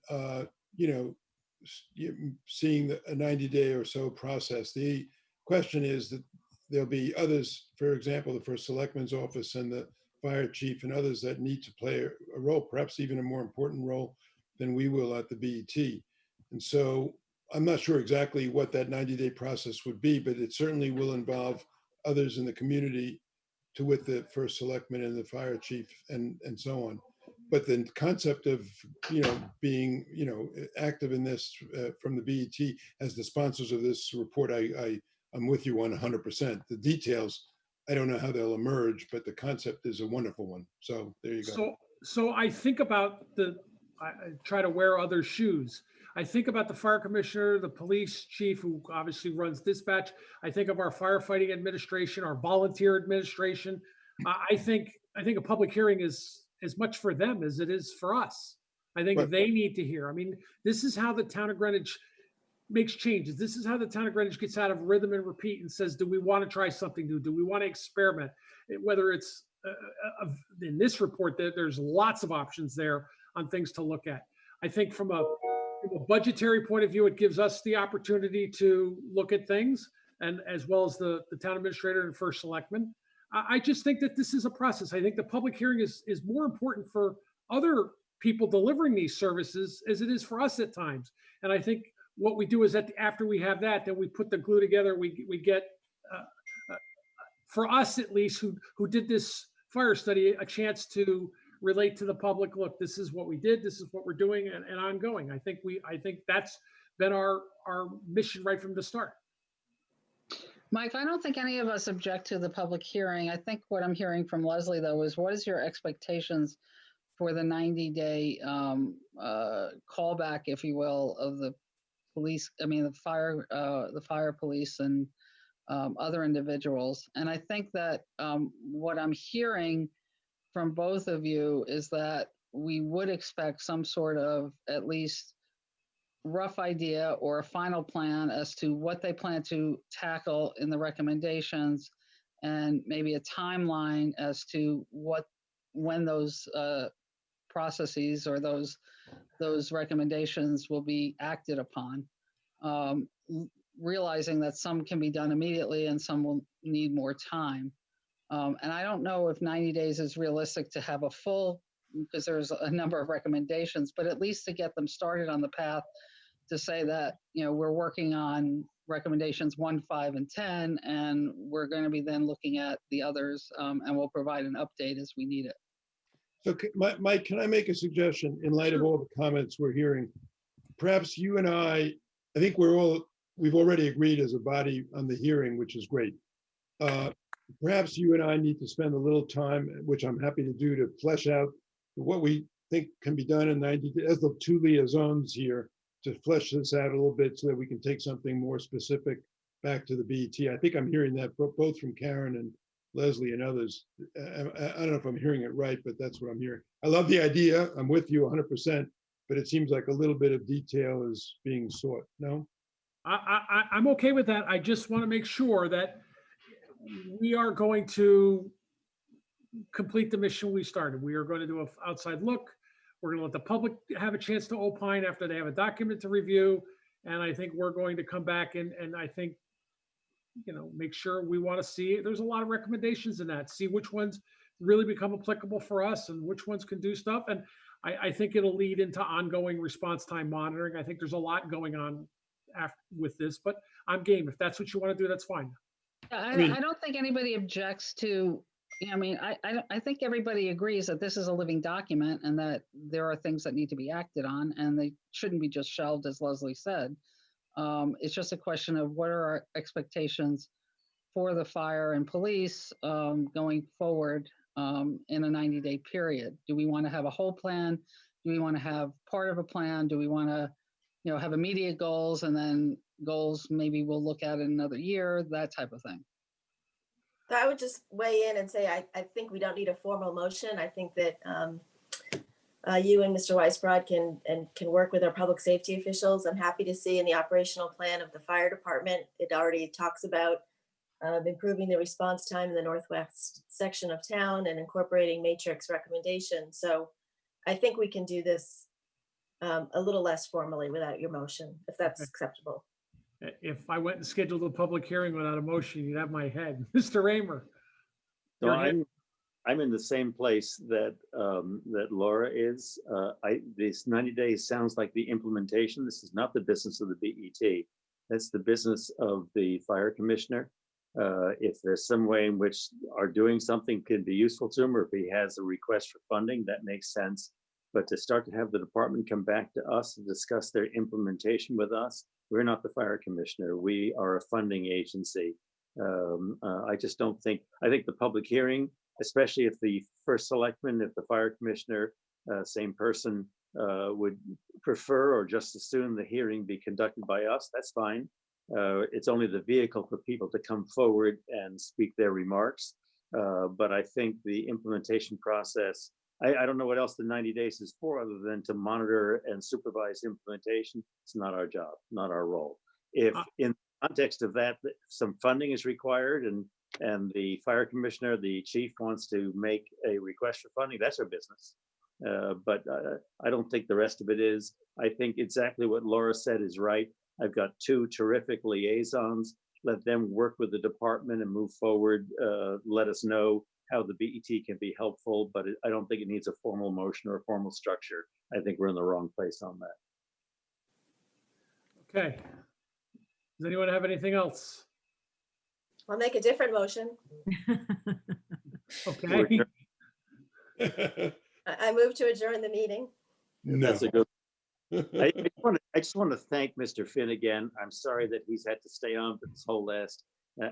seeing a 90-day or so process. The question is that there'll be others, for example, the first selectman's office and the fire chief and others that need to play a role, perhaps even a more important role than we will at the BET. And so I'm not sure exactly what that 90-day process would be, but it certainly will involve others in the community, to wit the first selectman and the fire chief and so on. But the concept of being active in this from the BET as the sponsors of this report, I I'm with you 100%. The details, I don't know how they'll emerge, but the concept is a wonderful one. So there you go. So I think about I try to wear other shoes. I think about the fire commissioner, the police chief, who obviously runs dispatch. I think of our firefighting administration, our volunteer administration. I think a public hearing is as much for them as it is for us. I think Right. they need to hear. I mean, this is how the town of Greenwich makes changes. This is how the town of Greenwich gets out of rhythm and repeat and says, do we want to try something new? Do we want to experiment? Whether it's in this report, there's lots of options there on things to look at. I think from a budgetary point of view, it gives us the opportunity to look at things, and as well as the town administrator and first selectman. I just think that this is a process. I think the public hearing is more important for other people delivering these services as it is for us at times. And I think what we do is that after we have that, then we put the glue together. We get, for us at least, who did this fire study, a chance to relate to the public. Look, this is what we did. This is what we're doing, and ongoing. I think that's been our mission right from the start. Mike, I don't think any of us object to the public hearing. I think what I'm hearing from Leslie, though, is what is your expectations for the 90-day callback, if you will, of the police, the fire police and other individuals. And I think that what I'm hearing from both of you is that we would expect some sort of at least rough idea or a final plan as to what they plan to tackle in the recommendations, and maybe a timeline as to when those processes or those recommendations will be acted upon, realizing that some can be done immediately and some will need more time. And I don't know if 90 days is realistic to have a full, because there's a number of recommendations, but at least to get them started on the path to say that, we're working on recommendations 1, 5, and 10, and we're going to be then looking at the others, and we'll provide an update as we need it. So Mike, can I make a suggestion in light of all the comments we're hearing? Perhaps you and I think we've already agreed as a body on the hearing, which is great. Perhaps you and I need to spend a little time, which I'm happy to do, to flesh out what we think can be done in 90 days, as the two liaisons here, to flesh this out a little bit so that we can take something more specific back to the BET. I think I'm hearing that both from Karen and Leslie and others. I don't know if I'm hearing it right, but that's what I'm hearing. I love the idea. I'm with you 100%, but it seems like a little bit of detail is being sought. No? I'm okay with that. I just want to make sure that we are going to complete the mission we started. We are going to do an outside look. We're going to let the public have a chance to opine after they have a document to review. And I think we're going to come back and I think, make sure we want to see, there's a lot of recommendations in that, see which ones really become applicable for us and which ones can do stuff. And I think it'll lead into ongoing response time monitoring. I think there's a lot going on with this, but I'm game. If that's what you want to do, that's fine. I don't think anybody objects to, I think everybody agrees that this is a living document and that there are things that need to be acted on and they shouldn't be just shelved, as Leslie said. It's just a question of what are our expectations for the fire and police going forward in a 90-day period. Do we want to have a whole plan? Do we want to have part of a plan? Do we want to, have immediate goals and then goals maybe we'll look at in another year, that type of thing? I would just weigh in and say, I think we don't need a formal motion. I think that you and Mr. Weisbrod can work with our public safety officials. I'm happy to see in the operational plan of the fire department, it already talks about improving the response time in the northwest section of town and incorporating matrix recommendations. So I think we can do this a little less formally without your motion, if that's acceptable. If I went and scheduled a public hearing without a motion, you'd have my head. Mr. Raymer. So I'm in the same place that that Laura is. This 90 days sounds like the implementation. This is not the business of the BET. That's the business of the fire commissioner. If there's some way in which our doing something could be useful to him, or if he has a request for funding, that makes sense. But to start to have the department come back to us to discuss their implementation with us, We're not the fire commissioner. We are a funding agency. I just don't think, I think the public hearing, especially if the first selectman, if the fire commissioner, same person, would prefer or just as soon the hearing be conducted by us, that's fine. It's only the vehicle for people to come forward and speak their remarks. But I think the implementation process, I don't know what else the 90 days is for other than to monitor and supervise implementation. It's not our job, not our role. If in the context of that, some funding is required and the fire commissioner, the chief wants to make a request for funding, that's our business. But I don't think the rest of it is. I think exactly what Laura said is right. I've got two terrific liaisons. Let them work with the department and move forward. Let us know how the BET can be helpful, but I don't think it needs a formal motion or a formal structure. I think we're in the wrong place on that. Okay. Does anyone have anything else? I'll make a different motion. Okay. I move to adjourn the meeting. No. That's a good. I just want to thank Mr. Finn again. I'm sorry that he's had to stay on for this whole last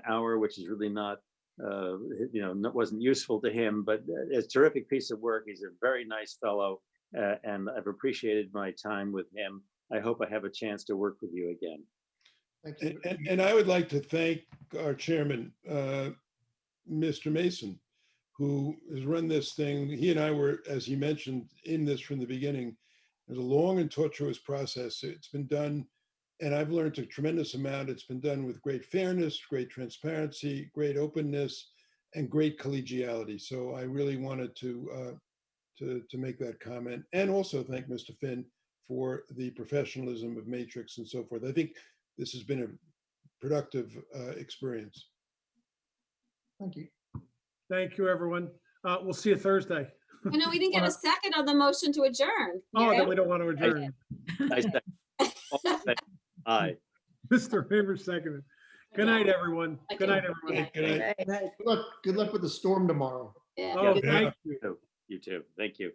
hour, which is really not, wasn't useful to him, but it's a terrific piece of work. He's a very nice fellow, and I've appreciated my time with him. I hope I have a chance to work with you again. Thank you. And I would like to thank our chairman, Mr. Mason, who has run this thing. He and I were, as he mentioned, in this from the beginning. It was a long and tortuous process. It's been done, and I've learned a tremendous amount. It's been done with great fairness, great transparency, great openness, and great collegiality. So I really wanted to make that comment, and also thank Mr. Finn for the professionalism of Matrix and so forth. I think this has been a productive experience. Thank you. Thank you, everyone. We'll see you Thursday. I know we didn't get a second on the motion to adjourn. Oh, then we don't want to adjourn. Aye. Mr. Hamer seconded. Good night, everyone. Good night, everyone. Good night. Good luck with the storm tomorrow. Yeah. Oh, Yeah. thank you. You too. Thank you.